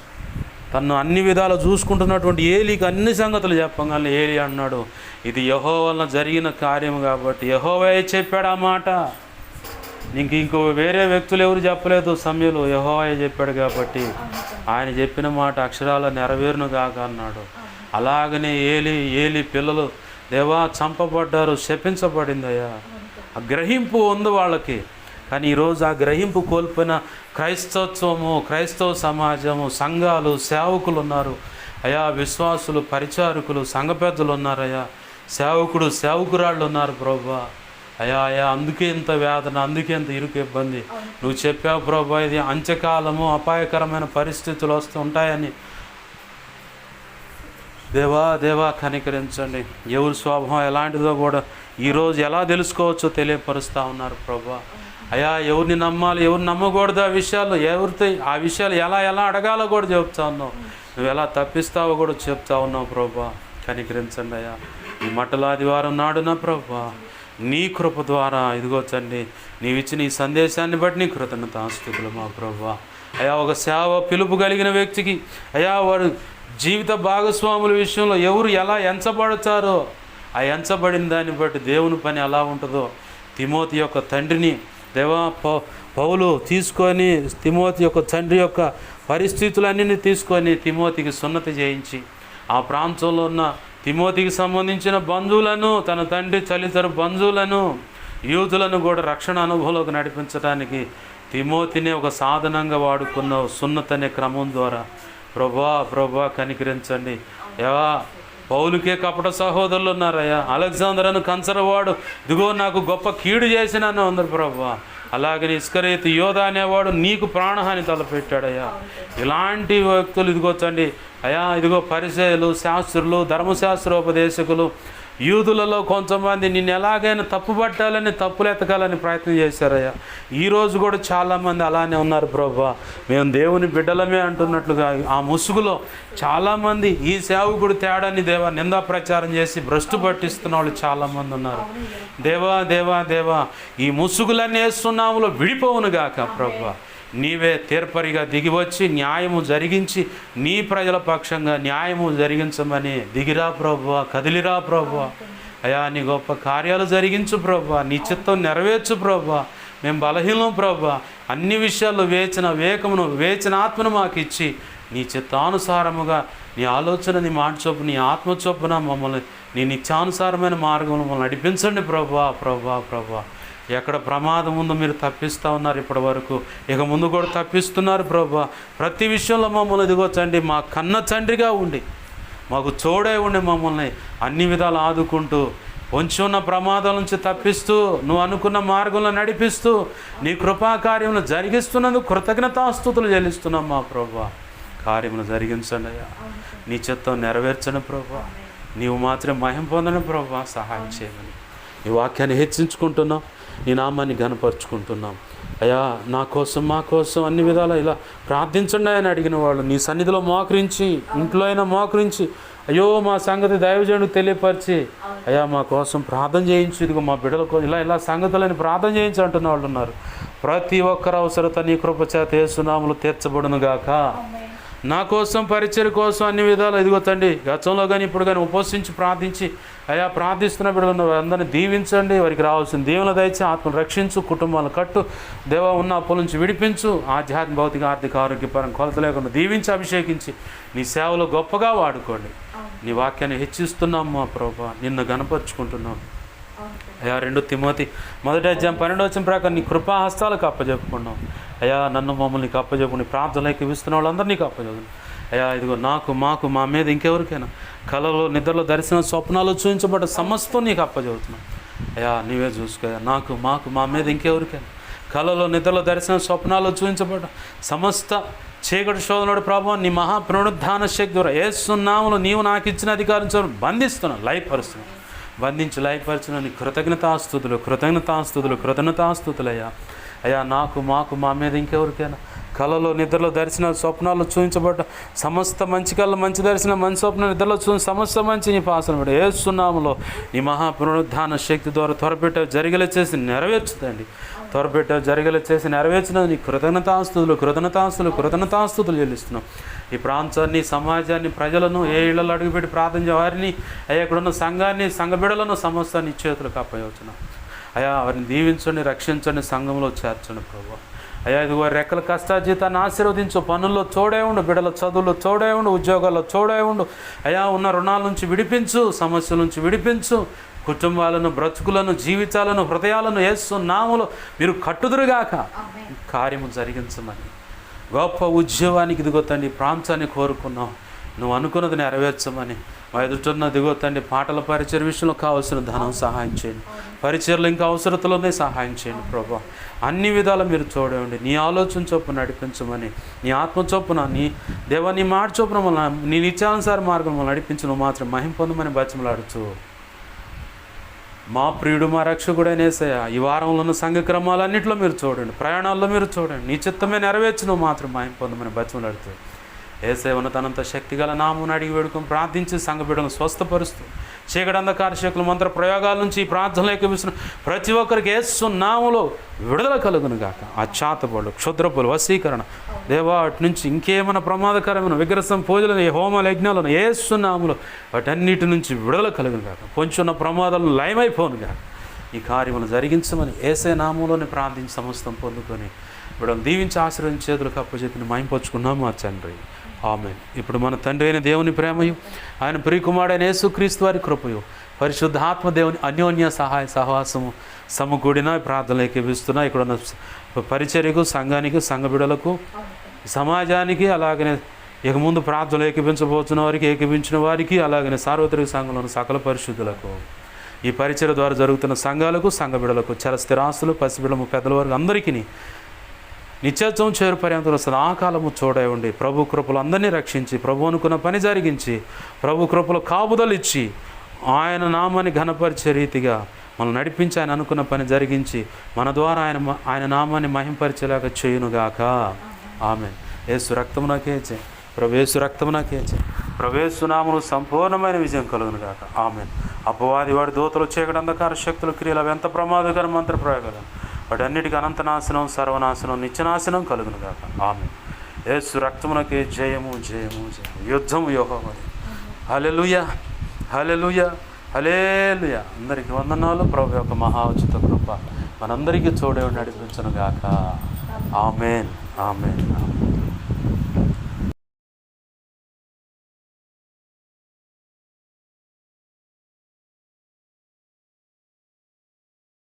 తను అన్ని విధాలు చూసుకుంటున్నటువంటి ఏలికి అన్ని సంగతులు చెప్పగానే ఏలి అన్నాడు, ఇది యెహోవా వలన జరిగిన కార్యం కాబట్టి యెహోవాయే చెప్పాడు ఆ మాట. ఇంకో వేరే వ్యక్తులు ఎవరు చెప్పలేదు, సమయంలో యెహోవాయే చెప్పాడు కాబట్టి ఆయన చెప్పిన మాట అక్షరాల నెరవేరును గాక అన్నాడు. అలాగనే ఏలి పిల్లలు దేవా చంపబడ్డారు, శపించబడిందయ్యా. ఆ గ్రహింపు ఉంది వాళ్ళకి. కానీ ఈరోజు ఆ గ్రహింపు కోల్పోయిన క్రైస్తవత్వము, క్రైస్తవ సమాజము, సంఘాలు, సేవకులు ఉన్నారు అయా, విశ్వాసులు, పరిచారకులు, సంఘ పెద్దలు ఉన్నారయ్యా, సేవకురాళ్ళు ఉన్నారు ప్రభువా. అయా అందుకే ఇంత వేదన, అందుకే ఇంత ఇరుకు ఇబ్బంది. నువ్వు చెప్పావు ప్రభువా, ఇది అంత్యకాలము, అపాయకరమైన పరిస్థితులు వస్తూ ఉంటాయని. దేవా కనికరించండి. ఎవరి స్వభావం ఎలాంటిదో కూడా ఈరోజు ఎలా తెలుసుకోవచ్చో తెలియపరుస్తూ ఉన్నారు ప్రభువా. అయా ఎవరిని నమ్మాలి, ఎవరిని నమ్మకూడదు, ఆ విషయాలు ఎలా అడగాలో కూడా చెప్తా ఉన్నావు. నువ్వు ఎలా తప్పిస్తావో కూడా చెప్తా ఉన్నావు ప్రభువా. కనికరించండి అయ్యా. ఈ మట్టల ఆదివారం నాడున ప్రభువా నీ కృప ద్వారా ఇదిగోచండి నీవిచ్చిన ఈ సందేశాన్ని బట్టి నీ కృతజ్ఞతాస్తుతులు మా ప్రభువా. అయా ఒక సేవ పిలుపు కలిగిన వ్యక్తికి అయా వారు జీవిత భాగస్వాముల విషయంలో ఎవరు ఎలా ఎంచబడతారో ఆ ఎంచబడిన దాన్ని బట్టి దేవుని పని ఎలా ఉంటుందో తిమోతి యొక్క తండ్రిని పౌలు తీసుకొని తిమోతి యొక్క తండ్రి యొక్క పరిస్థితులన్నీ తీసుకొని తిమోతికి సున్నతి చేయించి ఆ ప్రాంతంలో ఉన్న తిమోతికి సంబంధించిన బంధువులను, తన తండ్రి చలితరు బంధువులను, యూదులను కూడా రక్షణ అనుభవంలోకి నడిపించడానికి తిమోతిని ఒక సాధనంగా వాడుకున్న సున్నతి అనే క్రమం ద్వారా ప్రభా కనికరించండి. పౌలుకే కపట సహోదరులు ఉన్నారయ్యా. అలెగ్జాందర్ అని కంచరవాడు ఇదిగో నాకు గొప్ప కీడు చేసినాను అందరు ప్రభువా. అలాగే ఇస్కరియోతు యోధ అనేవాడు నీకు ప్రాణహాని తలపెట్టాడయ్యా. ఇలాంటి వ్యక్తులు ఇదిగోచండి అయ్యా, ఇదిగో పరిసయ్యులు, శాస్త్రులు, ధర్మశాస్త్రోపదేశకులు, యూదులలో కొంతమంది నిన్ను ఎలాగైనా తప్పుపట్టాలని, తప్పులు ఎతకాలని ప్రయత్నం చేశారయ్యా. ఈరోజు కూడా చాలామంది అలానే ఉన్నారు ప్రభువా. మేము దేవుని బిడ్డలమే అంటున్నట్లుగా ఆ ముసుగులో చాలామంది ఈ సేవకుడు తేడాన్ని నిందా ప్రచారం చేసి భ్రష్టు పట్టిస్తున్న వాళ్ళు చాలామంది ఉన్నారు. దేవా ఈ ముసుగులన్నీ వేస్తున్నాములో విడిపోవునుగాక ప్రభువా. నీవే తీర్పరిగా దిగివచ్చి న్యాయము జరిగించి నీ ప్రజల పక్షంగా న్యాయము జరిగించమని దిగిరా ప్రభువా, కదిలిరా ప్రభువా. అయా నీ గొప్ప కార్యాలు జరిగించు ప్రభువా, నీ చిత్తం నెరవేర్చు ప్రభువా. మేము బలహీనం ప్రభువా. అన్ని విషయాల్లో వేచిన ఆత్మను మాకు ఇచ్చి నీ చిత్తానుసారముగా నీ ఆలోచన, నీ మాట చొప్పున, నీ ఆత్మ చొప్పున మమ్మల్ని నీ నిత్యానుసారమైన మార్గంలో మమ్మల్ని నడిపించండి ప్రభువా. ఎక్కడ ప్రమాదం ఉందో మీరు తప్పిస్తూ ఉన్నారు ఇప్పటి వరకు, ఇక ముందు కూడా తప్పిస్తున్నారు ప్రభువా. ప్రతి విషయంలో మమ్మల్ని ఇదిగోచండి మా కన్న తండ్రిగా ఉండి మాకు తోడై ఉండి మమ్మల్ని అన్ని విధాలు ఆదుకుంటూ పొంచి ఉన్న ప్రమాదాల నుంచి తప్పిస్తూ నువ్వు అనుకున్న మార్గంలో నడిపిస్తూ నీ కృపాకార్యములు జరిగిస్తున్నందుకు కృతజ్ఞతాస్తుతులు చెల్లిస్తున్నాం మా ప్రభువా. కార్యములు జరిగించండి అయ్యా, నీ చిత్తం నెరవేర్చండి ప్రభువా. నీవు మాత్రమే మహిమ పొందని ప్రభువా, సహాయం చేయమని నీ వాక్యాన్ని హెచ్చించుకుంటున్నాం, నీ నామాన్ని ఘనపరుచుకుంటున్నాం అయ్యా. నా కోసం మా కోసం అన్ని విధాలా ఇలా ప్రార్థించండి అని అడిగిన వాళ్ళు నీ సన్నిధిలో మోకరించి, ఇంట్లో అయినా మోకరించి అయ్యో మా సంగతి దైవజనుడికి తెలియపరిచి అయ్యా మా కోసం ప్రార్థన చేయించు, ఇదిగో మా బిడ్డల కోసం ఇలా సంగతులని ప్రార్థన చేయించి అంటున్న వాళ్ళు ఉన్నారు. ప్రతి ఒక్కరు అవసరత నీ కృప చేత యేసు నామములో తీర్చబడును గాక. నా కోసం పరిచర్య కోసం అన్ని విధాలు ఇదిగో తండ్రి గతంలో కానీ ఇప్పుడు కానీ ఉపవసించి ప్రార్థించి అయా ప్రార్థిస్తున్న బిడ్డలు అందరినీ దీవించండి, వారికి రావాల్సిన దీవెన దయచి ఆత్మను రక్షించు, కుటుంబాలను కట్టు దేవా, ఉన్న అప్పుల నుంచి విడిపించు, ఆధ్యాత్మిక భౌతిక ఆర్థిక ఆరోగ్యపరం కొలత లేకుండా దీవించి అభిషేకించి నీ సేవలో గొప్పగా వాడుకోండి. నీ వాక్యాన్ని హెచ్చిస్తున్నాం మా ప్రభువా, నిన్ను గణపరుచుకుంటున్నాం అయ్యా. 2 తిమోతి 1:12 ప్రకారం నీ కృపాహస్తాలకు అప్పచెప్పుకున్నాం అయ్యా. నన్ను మమ్మల్ని నీకు అప్పచెప్పు, నీ ప్రార్థనలోకి ఇస్తున్న వాళ్ళందరూ నీకు అప్పచెప్పు అయ్యా. ఇదిగో నాకు మాకు మా మీద ఇంకెవరికైనా కళలో నిద్రలో దర్శనం స్వప్నాలు చూపించబడ్డ సమస్తం నీకు అప్పచెబుతున్నాం అయ్యా. నీవే చూసుకోయా. నాకు మాకు మా మీద ఇంకెవరికైనా కళలో నిద్రలో దర్శనం స్వప్నాలు చూపించబడ్డ సమస్త చీకటి శోధనుడు ప్రభావం నీ మహాపునరుద్ధాన శక్తి ద్వారా యేసు నామములో నీవు నాకు ఇచ్చిన అధికారం బంధిస్తున్నాను, లయపరుస్తున్నాను. బంధించి లయపరిచిన నీ కృతజ్ఞతాస్తుతులు అయ్యా. అయ్యా నాకు మాకు మా మీద ఇంకెవరికైనా కళలో నిద్రలో దర్శన స్వప్నాలు చూపించబడ్డ సమస్త మంచి కళ మంచి దర్శనం మంచి స్వప్న నిద్రలో సమస్త మంచి నీ పాసన పడి యేసునామములో నీ మహాపునరుద్ధాన శక్తి ద్వారా త్వరపెట్ట జరిగేలా చేసి నెరవేర్చుతండి. త్వరపెట్ట జరిగేలా చేసి నెరవేర్చిన నీ కృతజ్ఞతాస్తుతులు చెల్లిస్తున్నాం. ఈ ప్రాంతాన్ని, సమాజాన్ని, ప్రజలను, ఏ ఇళ్లలో అడుగుపెట్టి ప్రార్థించే వారిని అయ్యా, ఇక్కడున్న సంఘాన్ని, సంఘ బిడ్డలను సమస్తాన్ని చేతులకు అప్పగించున్నాం అయ్యా. వారిని దీవించండి, రక్షించండి, సంఘంలో చేర్చండి ప్రభువా అయ్యా. ఇది వారి రెక్కల కష్టాజీతాన్ని ఆశీర్వదించు, పనుల్లో తోడే ఉండు, బిడ్డల చదువుల్లో తోడే ఉండు, ఉద్యోగాల్లో తోడే ఉండు అయ్యా. ఉన్న రుణాల నుంచి విడిపించు, సమస్యల నుంచి విడిపించు, కుటుంబాలను, బ్రతుకులను, జీవితాలను, హృదయాలను యేసు నామములో మీరు కట్టుదురుగాక కార్యము జరిగించమని గొప్ప ఉద్యోగానికి దిగొత్తండి ప్రాంతాన్ని కోరుకున్నాం. నువ్వు అనుకున్నది నెరవేర్చమని మా ఎదుటిన్న దిగొత్తండి పాటల పరిచయ విషయంలో కావాల్సిన ధనం సహాయం చేయండి, పరిచయలు ఇంకా అవసరతలోనే సహాయం చేయండి ప్రభా. అన్ని విధాలు మీరు చూడండి, నీ ఆలోచన చొప్పున నడిపించమని, నీ ఆత్మ చొప్పున, నీ దేవ నీ మాట చొప్పున మమ్మల్ని నీ నిత్యానుసార మార్గం నడిపించను మాత్రం మహిమ పొందమని బతిమలాడుచు మా ప్రియుడు మా రక్షకుడైన యేసయ్య ఈ వారంలో ఉన్న సంఘ క్రమాలన్నింటిలో మీరు చూడండి, ప్రయాణాల్లో మీరు చూడండి, నీ చిత్తమే నెరవేర్చును మాత్రం మహిమ పొందమని బతిమలాడుతూ యేసయ్య ఉన్నతనంత శక్తిగల నామమును అడిగి వేడుకొని ప్రార్థించి సంఘ బిడ్డలను స్వస్థపరుస్తూ చీకటి అంధకార శక్తుల మంత్ర ప్రయోగాల నుంచి ఈ ప్రార్థనలు ఎక్కిపిస్తున్న ప్రతి ఒక్కరికి యేసు నామములో విడుదల కలుగును గాక. ఆ చాతబడులు, క్షుద్రపులు, వశీకరణ దేవా అటు నుంచి ఇంకేమైనా ప్రమాదకరమైన విగ్రహం పూజలను, హోమాల యజ్ఞాలను యేసు నామములో వాటన్నిటి నుంచి విడుదల కలుగును గాక. కొంచెం ప్రమాదాలను లయమైపోను గాక. ఈ కార్యములు జరిగించమని యేసయ్య నామంలోనే ప్రార్థించి సమస్తం పొందుకొని వీళ్ళని దీవించి ఆశీర్వదించి చేతులకు అప్పచెప్పిన మహింపొచ్చుకున్నాము మా తండ్రి. ఆమేన్. ఇప్పుడు మన తండ్రి అయిన దేవుని ప్రేమయు, ఆయన ప్రియకుమారుడైన యేసుక్రీస్తు వారి కృపయు, పరిశుద్ధాత్మ దేవుని అన్యోన్య సహాయ సహవాసము సమకూడిన ప్రార్థనలు ఏకీపిస్తున్నా. ఇక్కడ ఉన్న పరిచర్యకు, సంఘానికి, సంఘ బిడ్డలకు, సమాజానికి, అలాగనే ఇక ముందు ప్రార్థనలు ఏకీపించబోతున్న వారికి, ఏకీపించిన వారికి, అలాగనే సార్వత్రిక సంఘంలోని సకల పరిశుద్ధులకు, ఈ పరిచర్య ద్వారా జరుగుతున్న సంఘాలకు, సంఘ బిడ్డలకు, చర స్థిరాస్తులు, పసిబిడ్డము, పెద్దల వారికి అందరికీ నిత్యత్వం చేరు పర్యంతం సదాకాలము చూడే ఉండి ప్రభు కృపలు అందరినీ రక్షించి, ప్రభు అనుకున్న పని జరిగించి, ప్రభు కృపలు కాపుదలు ఇచ్చి, ఆయన నామాన్ని ఘనపరిచే రీతిగా మనం నడిపించి, ఆయన అనుకున్న పని జరిగించి, మన ద్వారా ఆయన నామాన్ని మహింపరిచేలాగా చేయునుగాక. ఆమేన్. యేసు రక్తమునకేచే, ప్రవేశు రక్తమునకేచే, ప్రవేశు నామను సంపూర్ణమైన విజయం కలుగునుగాక. ఆమేన్. అపవాది వాడి దూతలు, చీకటి అంధకార శక్తులు, క్రియలు అవి ఎంత ప్రమాదకర మంత్ర ప్రయోగాలు, వాటన్నిటికీ అనంతనాశనం, సర్వనాశనం, నిత్యనాశనం కలుగునుగాక. ఆమేన్. యేసు రక్తమునకే జయము, జయము, జయము. యుద్ధము యెహోవాది. హల్లెలూయా, హల్లెలూయా, హల్లెలూయా. అందరికీ వందనాలు. ప్రభు యొక్క మహోచిత కృప మనందరికీ తోడే నడిపించునుగాక. ఆమేన్, ఆమేన్, ఆమేన్.